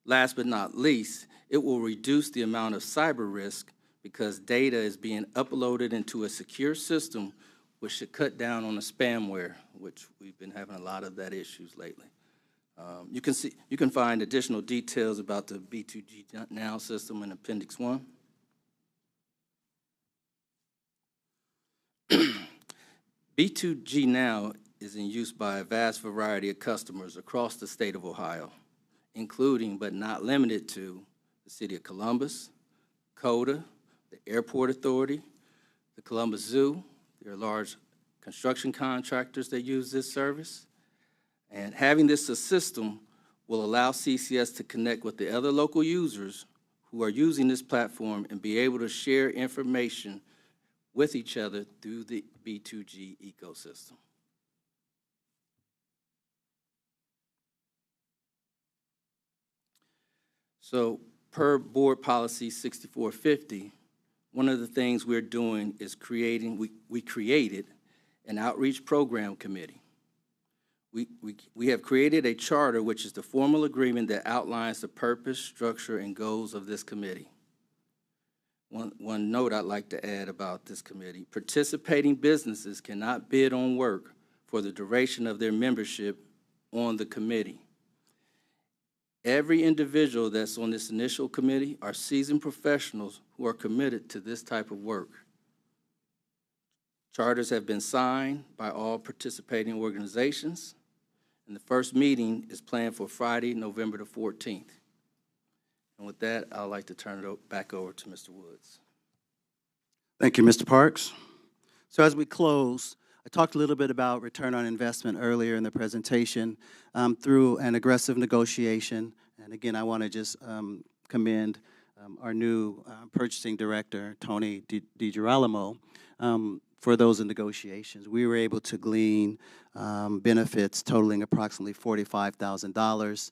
Last but not least, it will reduce the amount of cyber risk because data is being uploaded into a secure system, which should cut down on the spamware, which we've been having a lot of that issues lately. You can find additional details about the B2G Now system in Appendix 1. B2G Now is in use by a vast variety of customers across the state of Ohio, including but not limited to the City of Columbus, CODA, the Airport Authority, the Columbus Zoo. There are large construction contractors that use this service. And having this system will allow CCS to connect with the other local users who are using this platform and be able to share information with each other through the B2G ecosystem. So per Board Policy 6450, one of the things we're doing is we created an outreach program committee. We have created a charter, which is the formal agreement that outlines the purpose, structure, and goals of this committee. One note I'd like to add about this committee: participating businesses cannot bid on work for the duration of their membership on the committee. Every individual that's on this initial committee are seasoned professionals who are committed to this type of work. Charters have been signed by all participating organizations, and the first meeting is planned for Friday, November the 14th. And with that, I'd like to turn it back over to Mr. Woods. Thank you, Mr. Parks. So as we close, I talked a little bit about return on investment earlier in the presentation through an aggressive negotiation. And again, I want to just commend our new purchasing director, Tony DiGirolamo, for those negotiations. We were able to glean benefits totaling approximately $45,000.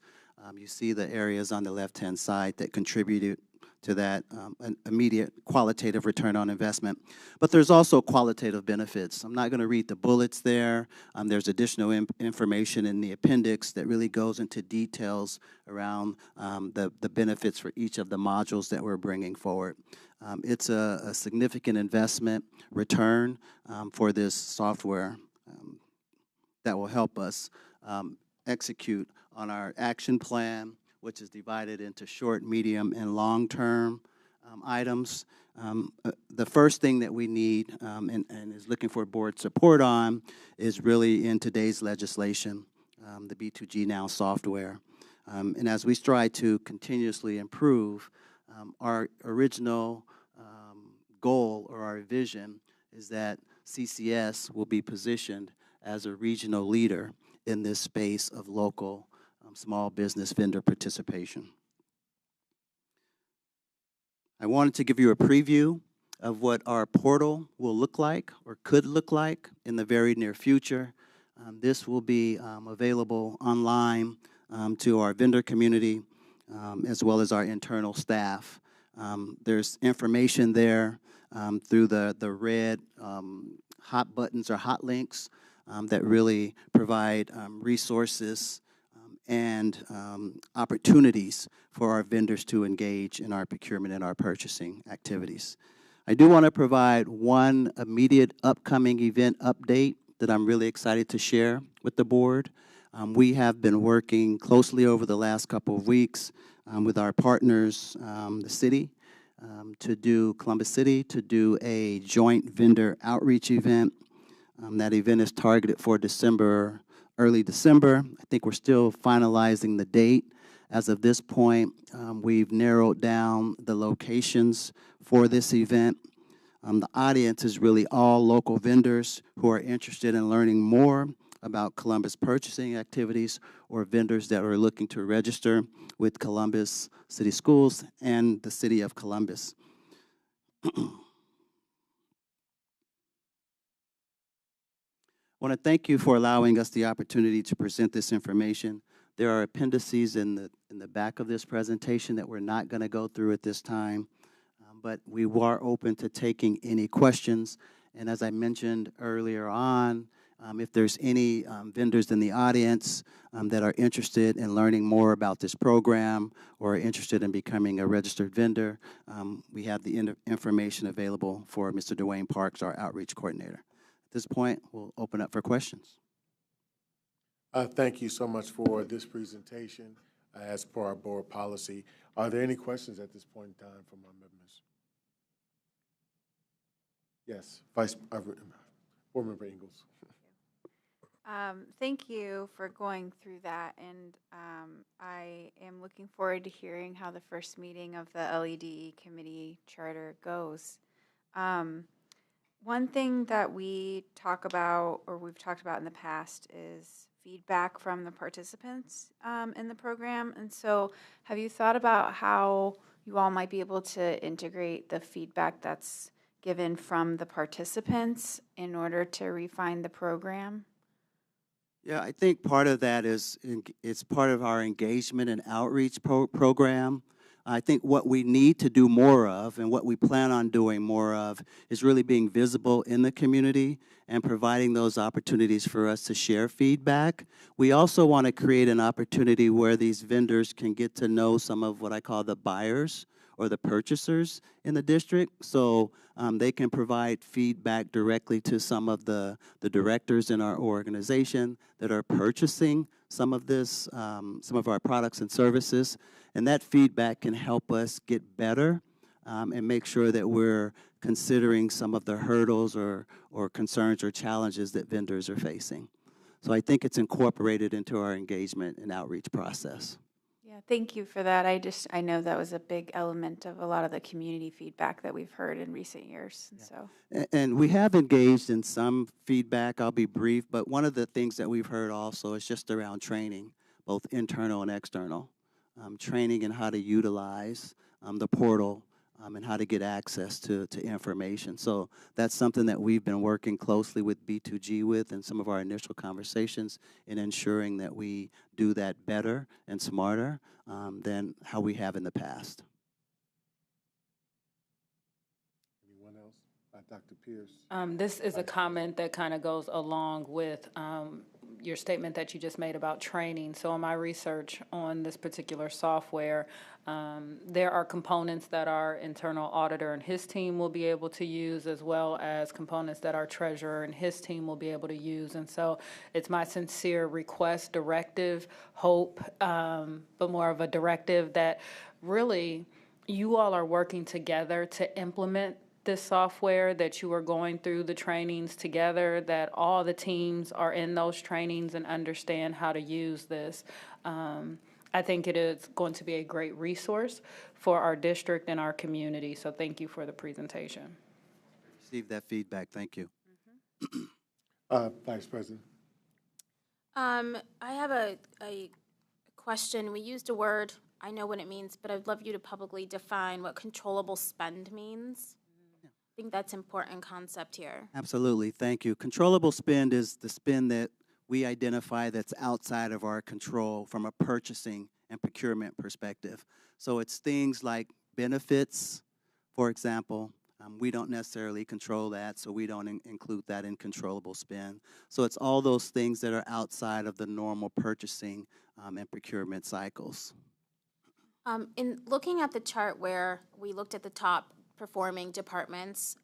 You see the areas on the left-hand side that contributed to that an immediate qualitative return on investment. But there's also qualitative benefits. I'm not going to read the bullets there. There's additional information in the appendix that really goes into details around the benefits for each of the modules that we're bringing forward. It's a significant investment return for this software that will help us execute on our action plan, which is divided into short, medium, and long-term items. The first thing that we need and is looking for board support on is really in today's legislation, the B2G Now software. And as we strive to continuously improve, our original goal or our vision is that CCS will be positioned as a regional leader in this space of local small business vendor participation. I wanted to give you a preview of what our portal will look like or could look like in the very near future. This will be available online to our vendor community as well as our internal staff. There's information there through the red hot buttons or hot links that really provide resources and opportunities for our vendors to engage in our procurement and our purchasing activities. I do want to provide one immediate upcoming event update that I'm really excited to share with the board. We have been working closely over the last couple of weeks with our partners, the city, Columbus City, to do a joint vendor outreach event. That event is targeted for December, early December. I think we're still finalizing the date. As of this point, we've narrowed down the locations for this event. The audience is really all local vendors who are interested in learning more about Columbus purchasing activities or vendors that are looking to register with Columbus City Schools and the City of Columbus. I want to thank you for allowing us the opportunity to present this information. There are appendices in the back of this presentation that we're not going to go through at this time, but we are open to taking any questions. And as I mentioned earlier on, if there's any vendors in the audience that are interested in learning more about this program or are interested in becoming a registered vendor, we have the information available for Mr. Dwayne Parks, our outreach coordinator. At this point, we'll open up for questions. Thank you so much for this presentation. As per our board policy, are there any questions at this point in time from our members? Yes, Board Member Ingalls. Thank you for going through that, and I am looking forward to hearing how the first meeting of the LEDE committee charter goes. One thing that we talk about, or we've talked about in the past, is feedback from the participants in the program. And so have you thought about how you all might be able to integrate the feedback that's given from the participants in order to refine the program? Yeah, I think part of that is it's part of our engagement and outreach program. I think what we need to do more of and what we plan on doing more of is really being visible in the community and providing those opportunities for us to share feedback. We also want to create an opportunity where these vendors can get to know some of what I call the buyers or the purchasers in the district, so they can provide feedback directly to some of the directors in our organization that are purchasing some of this, some of our products and services, and that feedback can help us get better and make sure that we're considering some of the hurdles or concerns or challenges that vendors are facing. So I think it's incorporated into our engagement and outreach process. Yeah, thank you for that. I know that was a big element of a lot of the community feedback that we've heard in recent years. And so, and we have engaged in some feedback. I'll be brief, but one of the things that we've heard also is just around training, both internal and external. Training in how to utilize the portal and how to get access to information. So that's something that we've been working closely with B2G with in some of our initial conversations in ensuring that we do that better and smarter than how we have in the past. Anyone else? Dr. Pierce. This is a comment that kind of goes along with your statement that you just made about training. So in my research on this particular software, there are components that our internal auditor and his team will be able to use, as well as components that our treasurer and his team will be able to use. And so it's my sincere request, directive, hope, but more of a directive that really you all are working together to implement this software, that you are going through the trainings together, that all the teams are in those trainings and understand how to use this. I think it is going to be a great resource for our district and our community. So thank you for the presentation. Receive that feedback. Thank you. Vice President. I have a question. We used a word I know what it means, but I'd love you to publicly define what controllable spend means. I think that's important concept here. Absolutely, thank you. Controllable spend is the spend that we identify that's outside of our control from a purchasing and procurement perspective. So it's things like benefits, for example. We don't necessarily control that, so we don't include that in controllable spend. So it's all those things that are outside of the normal purchasing and procurement cycles. In looking at the chart where we looked at the top performing departments,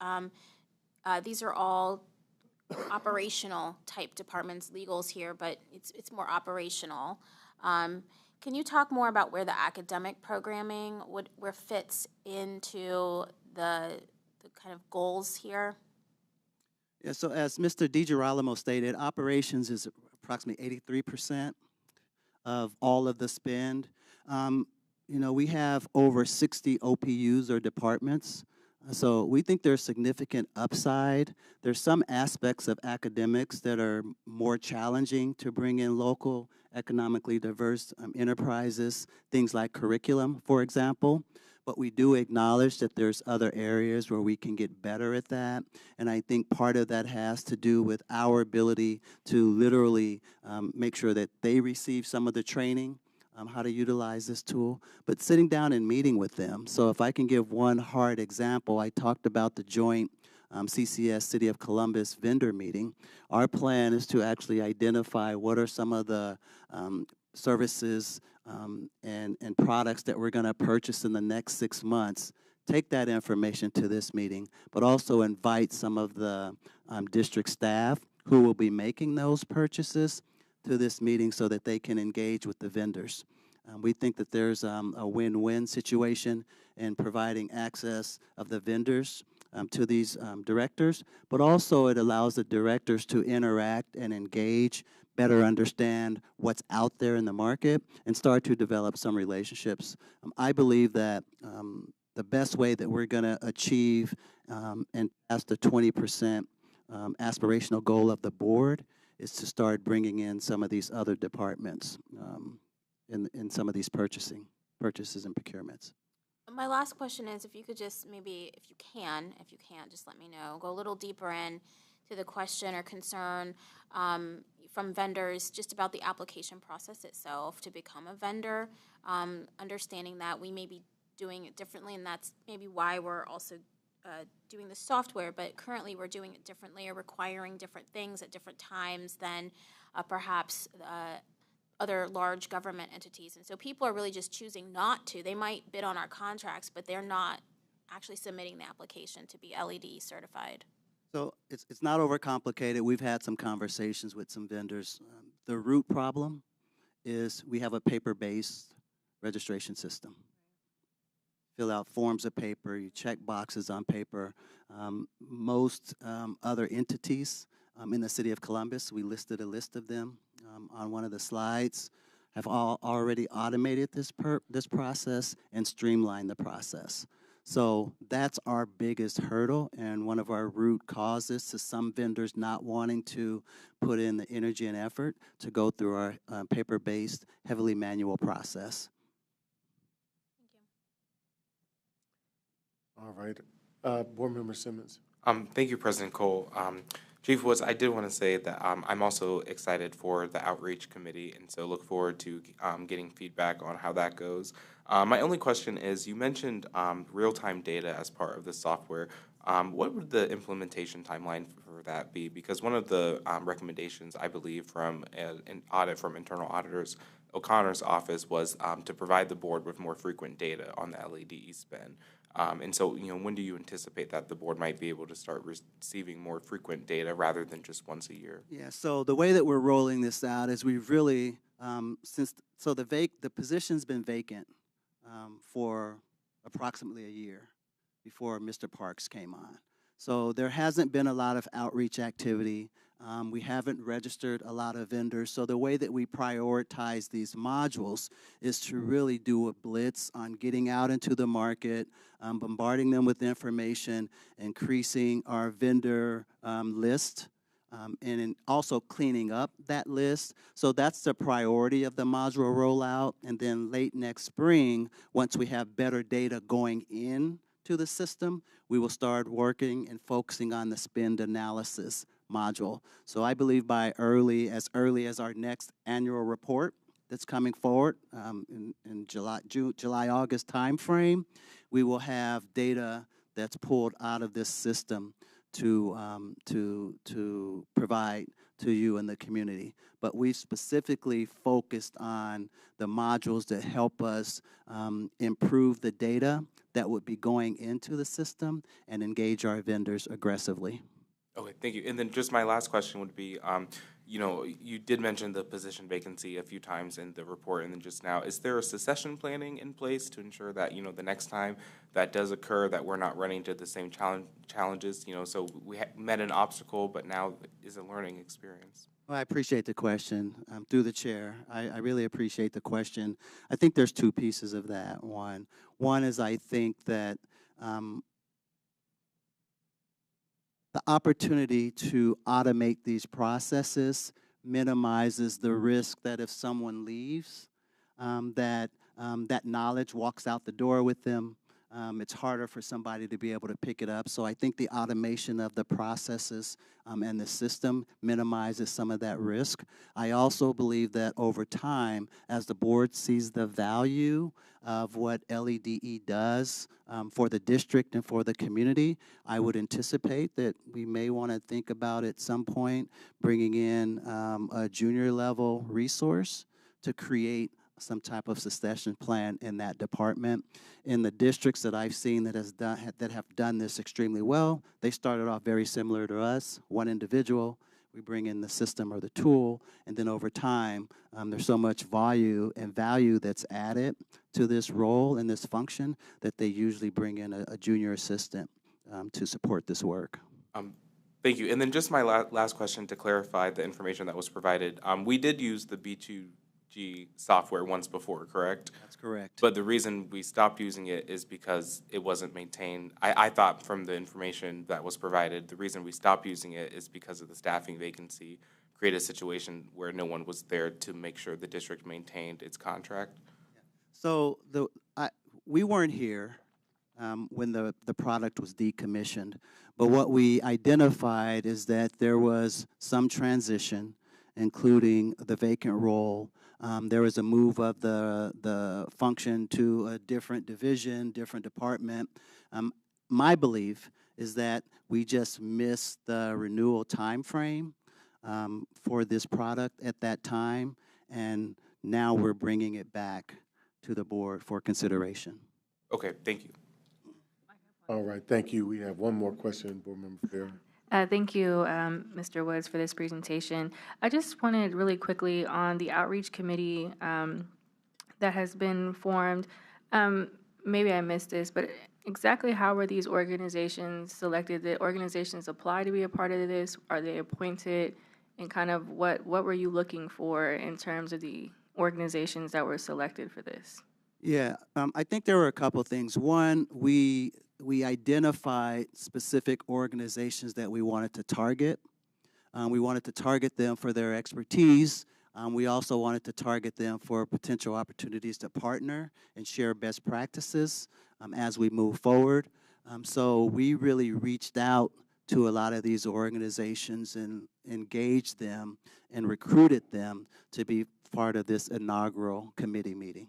these are all operational type departments, legals here, but it's more operational. Can you talk more about where the academic programming where fits into the kind of goals here? Yeah, so as Mr. DiGirolamo stated, operations is approximately 83% of all of the spend. You know, we have over 60 OPUs or departments. So we think there's significant upside. There's some aspects of academics that are more challenging to bring in local, economically diverse enterprises, things like curriculum, for example. But we do acknowledge that there's other areas where we can get better at that. And I think part of that has to do with our ability to literally make sure that they receive some of the training how to utilize this tool, but sitting down and meeting with them. So if I can give one hard example, I talked about the joint CCS City of Columbus vendor meeting. Our plan is to actually identify what are some of the services and products that we're going to purchase in the next 6 months. Take that information to this meeting, but also invite some of the district staff who will be making those purchases to this meeting so that they can engage with the vendors. We think that there's a win-win situation in providing access of the vendors to these directors, but also it allows the directors to interact and engage, better understand what's out there in the market, and start to develop some relationships. I believe that the best way that we're going to achieve and pass the 20% aspirational goal of the board is to start bringing in some of these other departments in some of these purchases and procurements. My last question is if you could just maybe, if you can't, just let me know, go a little deeper in to the question or concern from vendors just about the application process itself to become a vendor, understanding that we may be doing it differently, and that's maybe why we're also doing the software, but currently we're doing it differently or requiring different things at different times than perhaps other large government entities. And so people are really just choosing not to. They might bid on our contracts, but they're not actually submitting the application to be LED certified. So it's not overcomplicated. We've had some conversations with some vendors. The root problem is we have a paper-based registration system. Fill out forms of paper, you check boxes on paper. Most other entities in the city of Columbus, we listed a list of them on one of the slides, have all already automated this process and streamlined the process. So that's our biggest hurdle and one of our root causes to some vendors not wanting to put in the energy and effort to go through our paper-based, heavily manual process. All right. Board Member Simmons. Thank you, President Cole. Chief Woods, I did want to say that I'm also excited for the outreach committee, and so look forward to getting feedback on how that goes. My only question is, you mentioned real-time data as part of the software. What would the implementation timeline for that be? Because one of the recommendations, I believe, from an audit from internal auditors, O'Connor's office, was to provide the board with more frequent data on the LEDE spend. And so, when do you anticipate that the board might be able to start receiving more frequent data rather than just once a year? Yeah, so the way that we're rolling this out is we've really, the position's been vacant for approximately a year before Mr. Parks came on. So there hasn't been a lot of outreach activity. We haven't registered a lot of vendors. So the way that we prioritize these modules is to really do a blitz on getting out into the market, bombarding them with information, increasing our vendor list and in also cleaning up that list. So that's the priority of the module rollout. And then late next spring, once we have better data going in to the system, we will start working and focusing on the spend analysis module. So I believe by early as our next annual report that's coming forward in July, August timeframe, we will have data that's pulled out of this system to provide to you and the community. But we've specifically focused on the modules that help us improve the data that would be going into the system and engage our vendors aggressively. Okay, thank you. And then just my last question would be, you know, you did mention the position vacancy a few times in the report and then just now. Is there a succession planning in place to ensure that, you know, the next time that does occur that we're not running into the same challenges, you know, so we met an obstacle, but now is a learning experience? Well, I appreciate the question. Through the chair, I really appreciate the question. I think there's two pieces of that. One is I think that the opportunity to automate these processes minimizes the risk that if someone leaves, that knowledge walks out the door with them. It's harder for somebody to be able to pick it up. So I think the automation of the processes and the system minimizes some of that risk. I also believe that over time, as the board sees the value of what LEDE does for the district and for the community, I would anticipate that we may want to think about at some point bringing in a junior level resource to create some type of succession plan in that department. In the districts that I've seen that have done this extremely well, they started off very similar to us, one individual. We bring in the system or the tool, and then over time, there's so much value that's added to this role and this function that they usually bring in a junior assistant to support this work. Thank you. And then just my last question to clarify the information that was provided. We did use the B2G software once before, correct? That's correct. But the reason we stopped using it is because it wasn't maintained. I thought from the information that was provided, the reason we stopped using it is because of the staffing vacancy, created a situation where no one was there to make sure the district maintained its contract. So we weren't here when the product was decommissioned, but what we identified is that there was some transition, including the vacant role. There was a move of the function to a different division, different department. My belief is that we just missed the renewal time frame for this product at that time, and now we're bringing it back to the board for consideration. Okay, thank you. All right, thank you. We have one more question, Board Member Fair. Thank you, Mr. Woods, for this presentation. I just wanted really quickly on the outreach committee that has been formed. Maybe I missed this, but exactly how were these organizations selected? Did organizations apply to be a part of this? Are they appointed? And kind of what were you looking for in terms of the organizations that were selected for this? Yeah, I think there were a couple things. One, we identified specific organizations that we wanted to target. We wanted to target them for their expertise. We also wanted to target them for potential opportunities to partner and share best practices as we move forward. So we really reached out to a lot of these organizations and engaged them and recruited them to be part of this inaugural committee meeting.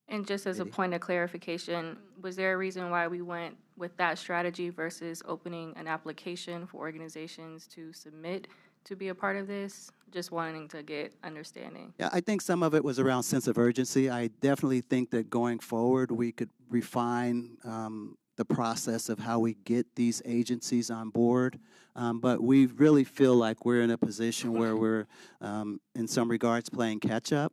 And just as a point of clarification, was there a reason why we went with that strategy versus opening an application for organizations to submit to be a part of this? Just wanting to get understanding. Yeah, I think some of it was around sense of urgency. I definitely think that going forward, we could refine the process of how we get these agencies on board. But we really feel like we're in a position where we're, in some regards, playing catch up.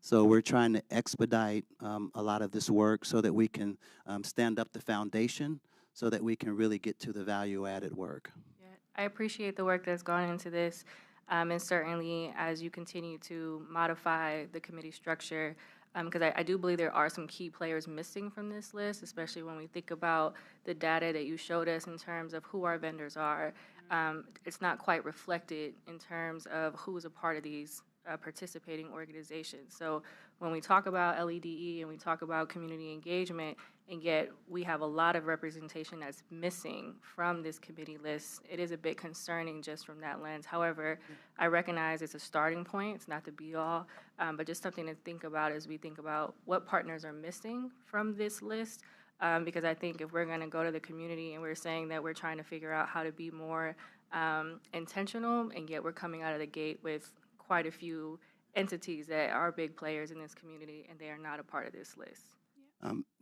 So we're trying to expedite a lot of this work so that we can stand up the foundation so that we can really get to the value-added work. Yeah, I appreciate the work that's gone into this, and certainly as you continue to modify the committee structure, because I do believe there are some key players missing from this list, especially when we think about the data that you showed us in terms of who our vendors are. it's not quite reflected in terms of who's a part of these participating organizations. So when we talk about LEDE and we talk about community engagement, and yet we have a lot of representation that's missing from this committee list, it is a bit concerning just from that lens. However, I recognize it's a starting point, it's not the be-all, but just something to think about as we think about what partners are missing from this list, because I think if we're gonna go to the community and we're saying that we're trying to figure out how to be more intentional, and yet we're coming out of the gate with quite a few entities that are big players in this community, and they are not a part of this list.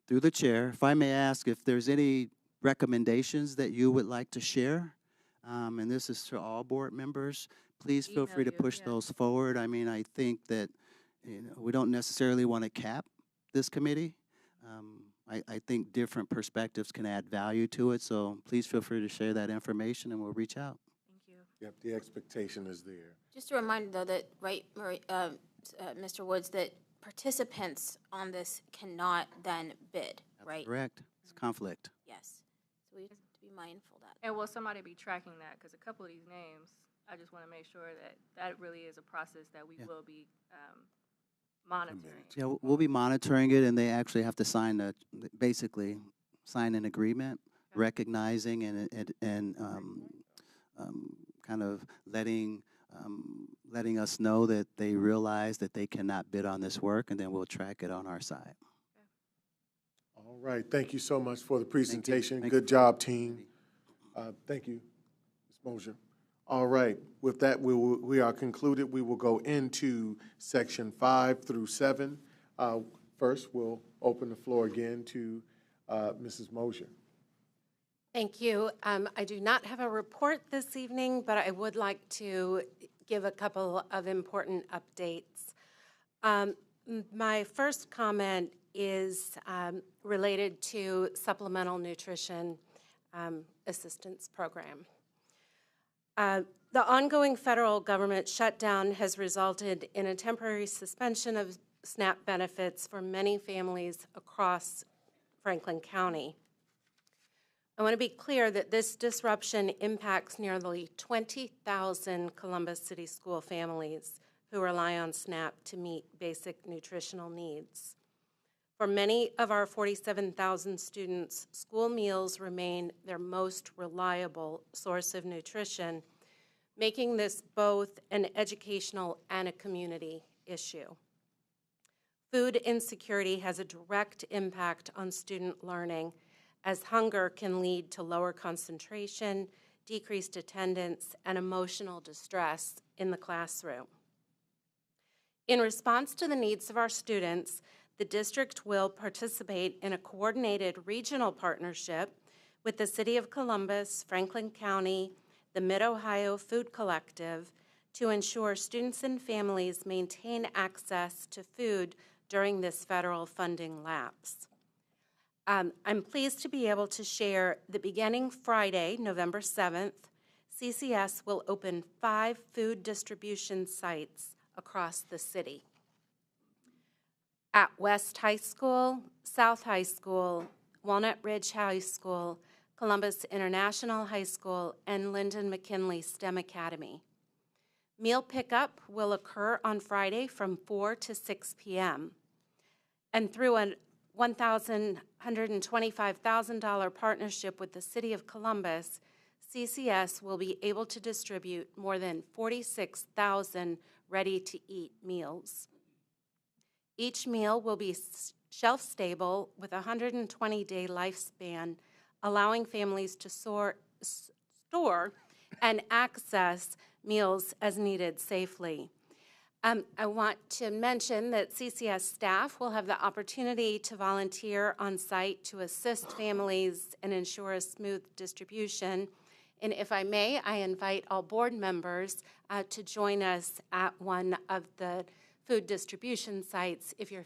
Through the chair, if I may ask if there's any recommendations that you would like to share, and this is to all board members, please feel free to push those forward. I mean, I think that we don't necessarily want to cap this committee. I think different perspectives can add value to it, so please feel free to share that information and we'll reach out. Thank you. Yep, the expectation is there. Just a reminder, though, that, right, Mr. Woods, that participants on this cannot then bid, right? Correct. It's conflict. Yes. So we have to be mindful of that. And will somebody be tracking that? Because a couple of these names, I just want to make sure that that really is a process that we will be monitoring. Yeah, we'll be monitoring it, and they actually have to sign basically sign an agreement recognizing and kind of letting us know that they realize that they cannot bid on this work, and then we'll track it on our side. All right, thank you so much for the presentation. Thank Good you. job, team. Thank you, Ms. Mosier. All right, with that, we are concluded. We will go into section 5 through 7. First, we'll open the floor again to Mrs. Mosier. Thank you. I do not have a report this evening, but I would like to give a couple of important updates. My first comment is related to Supplemental Nutrition Assistance Program. The ongoing federal government shutdown has resulted in a temporary suspension of SNAP benefits for many families across Franklin County. I want to be clear that this disruption impacts nearly 20,000 Columbus City School families who rely on SNAP to meet basic nutritional needs. For many of our 47,000 students, school meals remain their most reliable source of nutrition, making this both an educational and a community issue. Food insecurity has a direct impact on student learning, as hunger can lead to lower concentration, decreased attendance, and emotional distress in the classroom. In response to the needs of our students, the district will participate in a coordinated regional partnership with the City of Columbus, Franklin County, the Mid-Ohio Food Collective to ensure students and families maintain access to food during this federal funding lapse. I'm pleased to be able to share that beginning Friday, November 7th, CCS will open 5 food distribution sites across the city. At West High School, South High School, Walnut Ridge High School, Columbus International High School, and Lyndon McKinley STEM Academy. Meal pickup will occur on Friday from 4 to 6 p.m. And through a $125,000 partnership with the City of Columbus, CCS will be able to distribute more than 46,000 ready-to-eat meals. Each meal will be shelf-stable with a 120-day lifespan, allowing families to store and access meals as needed safely. I want to mention that CCS staff will have the opportunity to volunteer on site to assist families and ensure a smooth distribution. And if I may, I invite all board members to join us at one of the food distribution sites if your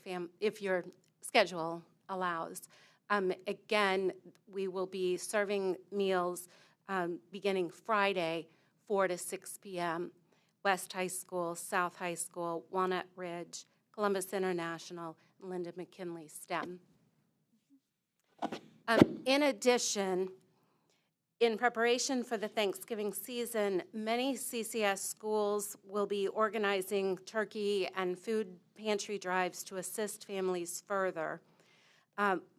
schedule allows. Again, we will be serving meals beginning Friday, 4 to 6 p.m. West High School, South High School, Walnut Ridge, Columbus International, and Lyndon McKinley STEM. In addition, In preparation for the Thanksgiving season, many CCS schools will be organizing turkey and food pantry drives to assist families further.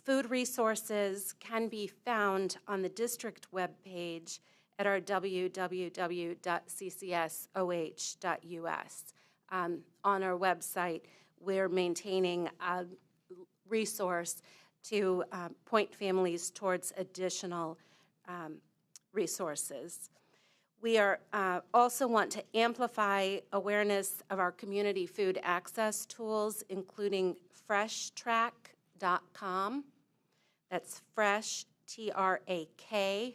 Food resources can be found on the district webpage at our www.ccsoh.us. On our website, we're maintaining a resource to point families towards additional resources. We are also want to amplify awareness of our community food access tools, including freshtrack.com. That's fresh, TRAK.com,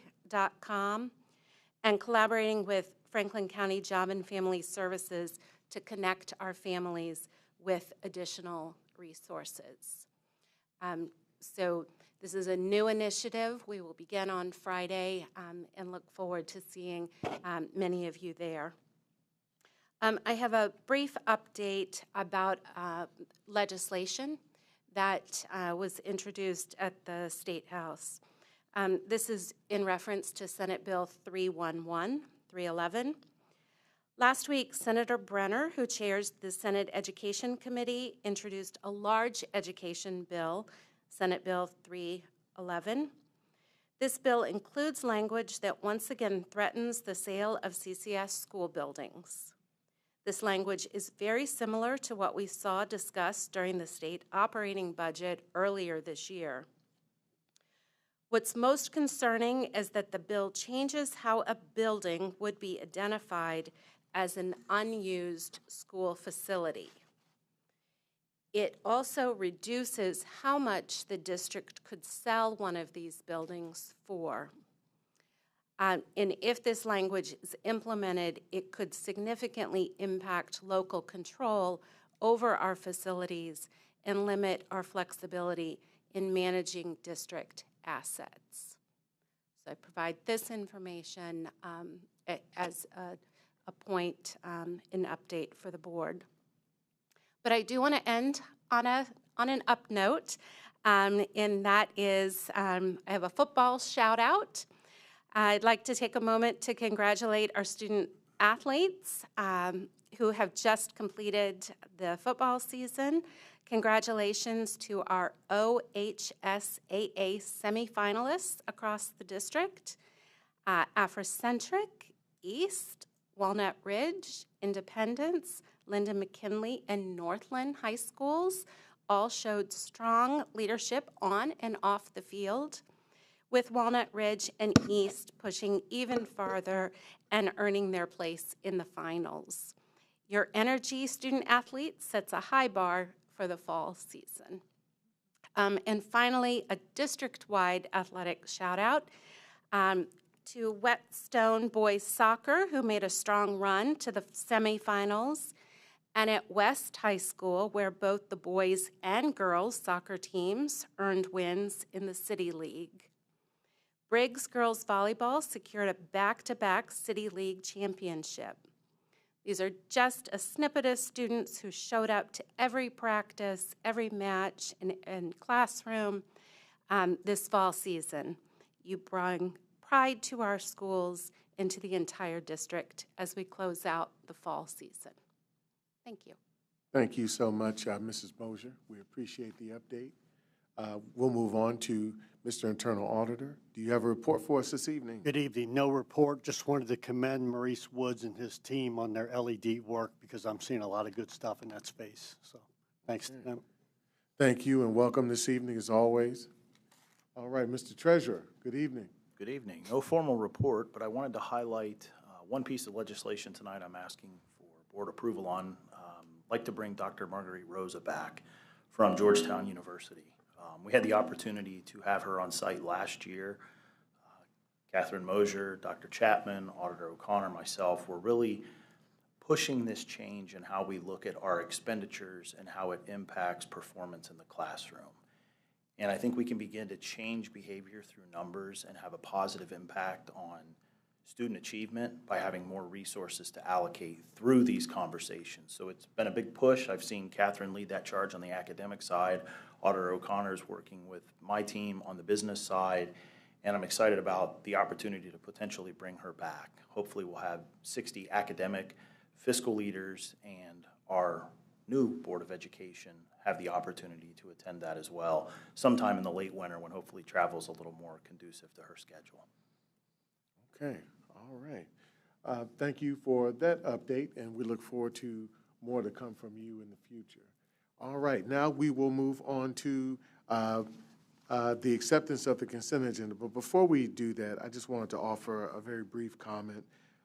and collaborating with Franklin County Job and Family Services to connect our families with additional resources. So this is a new initiative. We will begin on Friday and look forward to seeing many of you there. I have a brief update about legislation that was introduced at the State House. This is in reference to Senate Bill 311. Last week, Senator Brenner, who chairs the Senate Education Committee, introduced a large education bill, Senate Bill 311. This bill includes language that once again threatens the sale of CCS school buildings. This language is very similar to what we saw discussed during the state operating budget earlier this year. What's most concerning is that the bill changes how a building would be identified as an unused school facility. It also reduces how much the district could sell one of these buildings for. And if this language is implemented, it could significantly impact local control over our facilities and limit our flexibility in managing district assets. So I provide this information as a point, an update for the board. But I do want to end on an up note, and that is I have a football shout out. I'd like to take a moment to congratulate our student athletes who have just completed the football season. Congratulations to our OHSAA semifinalists across the district. Afrocentric, East, Walnut Ridge, Independence, Linda McKinley, and Northland High Schools all showed strong leadership on and off the field, with Walnut Ridge and East pushing even farther and earning their place in the finals. Your energy, student athletes, sets a high bar for the fall season. And finally, a district-wide athletic shout-out to Whetstone Boys Soccer, who made a strong run to the semifinals, and at West High School, where both the boys and girls soccer teams earned wins in the City League. Briggs Girls Volleyball secured a back-to-back City League championship. These are just a snippet of students who showed up to every practice, every match, and classroom this fall season. You bring pride to our schools and to the entire district as we close out the fall season. Thank you. Thank you so much, Mrs. Mosier. We appreciate the update. We'll move on to Mr. Internal Auditor. Do you have a report for us this evening? Good evening. No report. Just wanted to commend Maurice Woods and his team on their LED work because I'm seeing a lot of good stuff in that space. So thanks to them. Thank you and welcome this evening as always. All right, Mr. Treasurer, good evening. Good evening. No formal report, but I wanted to highlight one piece of legislation tonight I'm asking for board approval on. I'd like to bring Dr. Marguerite Rosa back from Georgetown University. We had the opportunity to have her on site last year. Catherine Mosier, Dr. Chapman, Auditor O'Connor, myself were really pushing this change in how we look at our expenditures and how it impacts performance in the classroom. And I think we can begin to change behavior through numbers and have a positive impact on student achievement by having more resources to allocate through these conversations. So it's been a big push. I've seen Catherine lead that charge on the academic side. Auditor O'Connor is working with my team on the business side. And I'm excited about the opportunity to potentially bring her back. Hopefully we'll have 60 academic, fiscal leaders, and our new Board of Education have the opportunity to attend that as well, sometime in the late winter when hopefully travel's a little more conducive to her schedule. Okay, all right. Thank you for that update, and we look forward to more to come from you in the future. All right, now we will move on to the acceptance of the consent agenda. But before we do that, I just wanted to offer a very brief comment.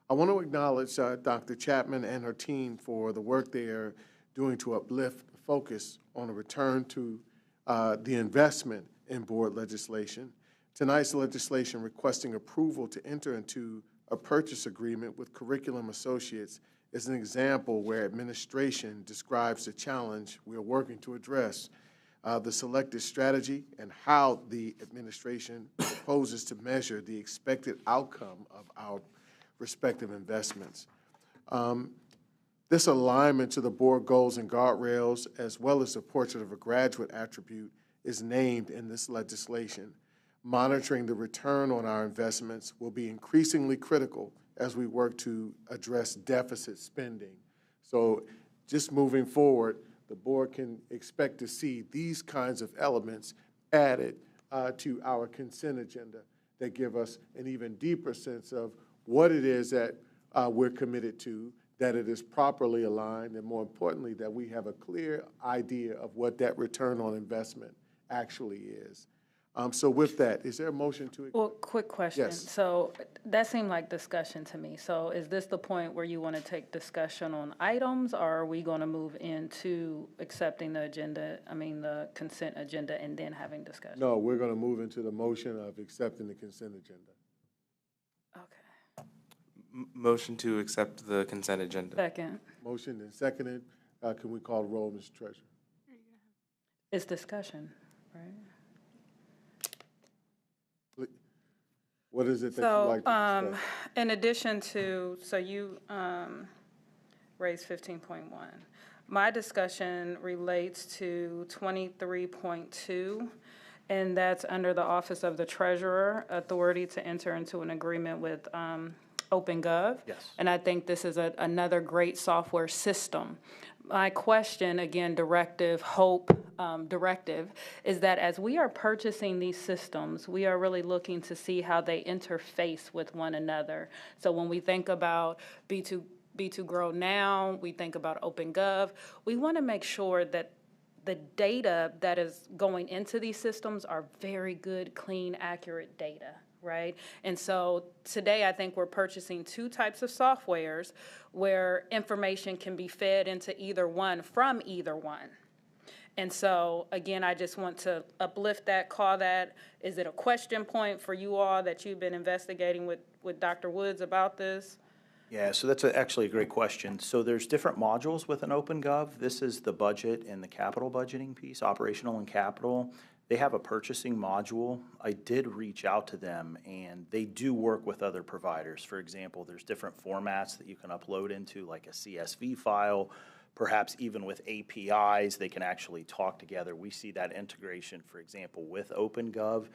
I want to acknowledge Dr. Chapman and her team for the work they are doing to uplift the focus on a return to the investment in board legislation. Tonight's legislation requesting approval to enter into a purchase agreement with Curriculum Associates is an example where administration describes the challenge we are working to address, the selected strategy, and how the administration proposes to measure the expected outcome of our respective investments. This alignment to the board goals and guardrails, as well as the portrait of a graduate attribute, is named in this legislation. Monitoring the return on our investments will be increasingly critical as we work to address deficit spending. So just moving forward, the board can expect to see these kinds of elements added to our consent agenda that give us an even deeper sense of what it is that we're committed to, that it is properly aligned, and more importantly, that we have a clear idea of what that return on investment actually is. So with that, is there a motion to? Well, quick question. Yes. So that seemed like discussion to me. So is this the point where you want to take discussion on items, or are we going to move into accepting the agenda, the consent agenda, and then having discussion? No, we're going to move into the motion of accepting the consent agenda. Okay. Motion to accept the consent agenda. Second. Motion and seconded. Can we call the roll, Mr. Treasurer? It's discussion, right? What is it that you'd like to discuss? In addition to, so you raised 15.1. My discussion relates to 23.2, and that's under the Office of the Treasurer, authority to enter into an agreement with OpenGov. Yes. And I think this is another great software system. My question, again, directive, is that as we are purchasing these systems, we are really looking to see how they interface with one another. So when we think about B2 Grow Now, we think about OpenGov, we want to make sure that the data that is going into these systems are very good, clean, accurate data. Right? And so today I think we're purchasing two types of softwares where information can be fed into either one from either one. And so, again, I just want to uplift that, call that. Is it a question point for you all that you've been investigating with Dr. Woods about this? Yeah, so that's actually a great question. So there's different modules within OpenGov. This is the budget and the capital budgeting piece, operational and capital. They have a purchasing module. I did reach out to them, and they do work with other providers. For example, there's different formats that you can upload into, like a CSV file, perhaps even with APIs, they can actually talk together. We see that integration, for example, with OpenGov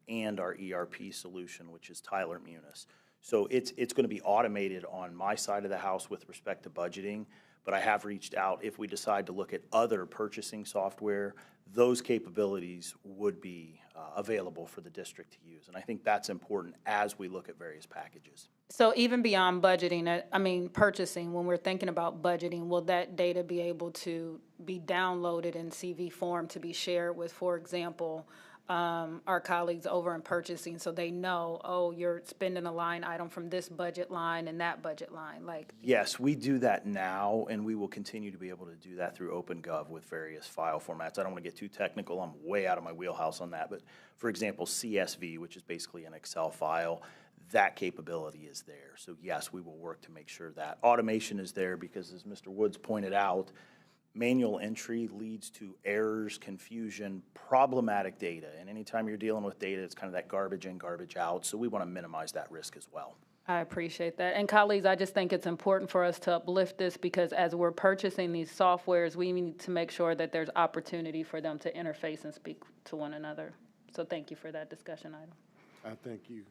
and our ERP solution, which is Tyler Munis. So it's going to be automated on my side of the house with respect to budgeting, but I have reached out. If we decide to look at other purchasing software, those capabilities would be available for the district to use. And I think that's important as we look at various packages. So even beyond budgeting, purchasing, when we're thinking about budgeting, will that data be able to be downloaded in CV form to be shared with, for example, our colleagues over in purchasing, so they know, oh, you're spending a line item from this budget line and that budget line? Yes, we do that now, and we will continue to be able to do that through OpenGov with various file formats. I don't want to get too technical. I'm way out of my wheelhouse on that. But, for example, CSV, which is basically an Excel file, that capability is there. So, yes, we will work to make sure that automation is there because, as Mr. Woods pointed out, manual entry leads to errors, confusion, problematic data. And anytime you're dealing with data, it's kind of that garbage in, garbage out. So we want to minimize that risk as well. I appreciate that. And colleagues, I just think it's important for us to uplift this because as we're purchasing these softwares, we need to make sure that there's opportunity for them to interface and speak to one another. So thank you for that discussion item. I thank you.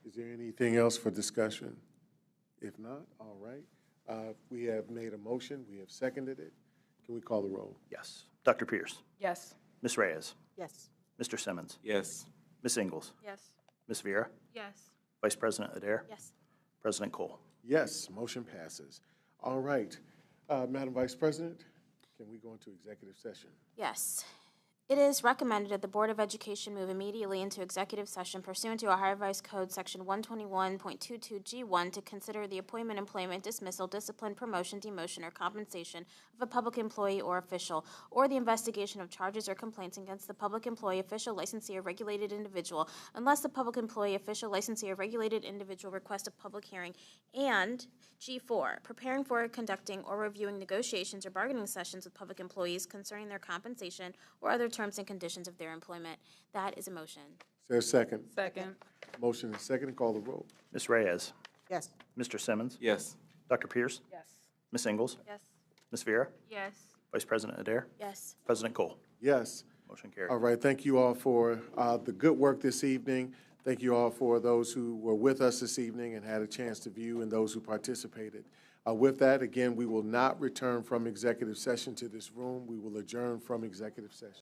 Is there anything else for discussion? If not, all right. We have made a motion. We have seconded it. Can we call the roll? Yes. Dr. Pierce? Yes. Ms. Reyes? Yes. Mr. Simmons? Yes. Ms. Ingles? Yes. Ms. Viera? Yes. Vice President Adair? Yes. President Cole? Yes, motion passes. All right. Madam Vice President, can we go into executive session? Yes. It is recommended that the Board of Education move immediately into executive session pursuant to Ohio Revised Code Section 121.22G1 to consider the appointment, employment, dismissal, discipline, promotion, demotion, or compensation of a public employee or official, or the investigation of charges or complaints against the public employee, official, licensee, or regulated individual, unless the public employee, official, licensee, or regulated individual requests a public hearing, and G4, preparing for, conducting, or reviewing negotiations or bargaining sessions with public employees concerning their compensation or other terms and conditions of their employment. That is a motion. Is there a second? Second. Motion and second. Call the roll. Ms. Reyes? Yes. Mr. Simmons? Yes. Dr. Pierce? Yes. Ms. Ingles? Yes. Ms. Viera? Yes. Vice President Adair? Yes. President Cole? Yes. Motion carried. All right. Thank you all for the good work this evening. Thank you all for those who were with us this evening and had a chance to view and those who participated. With that, again, we will not return from executive session to this room. We will adjourn from executive session.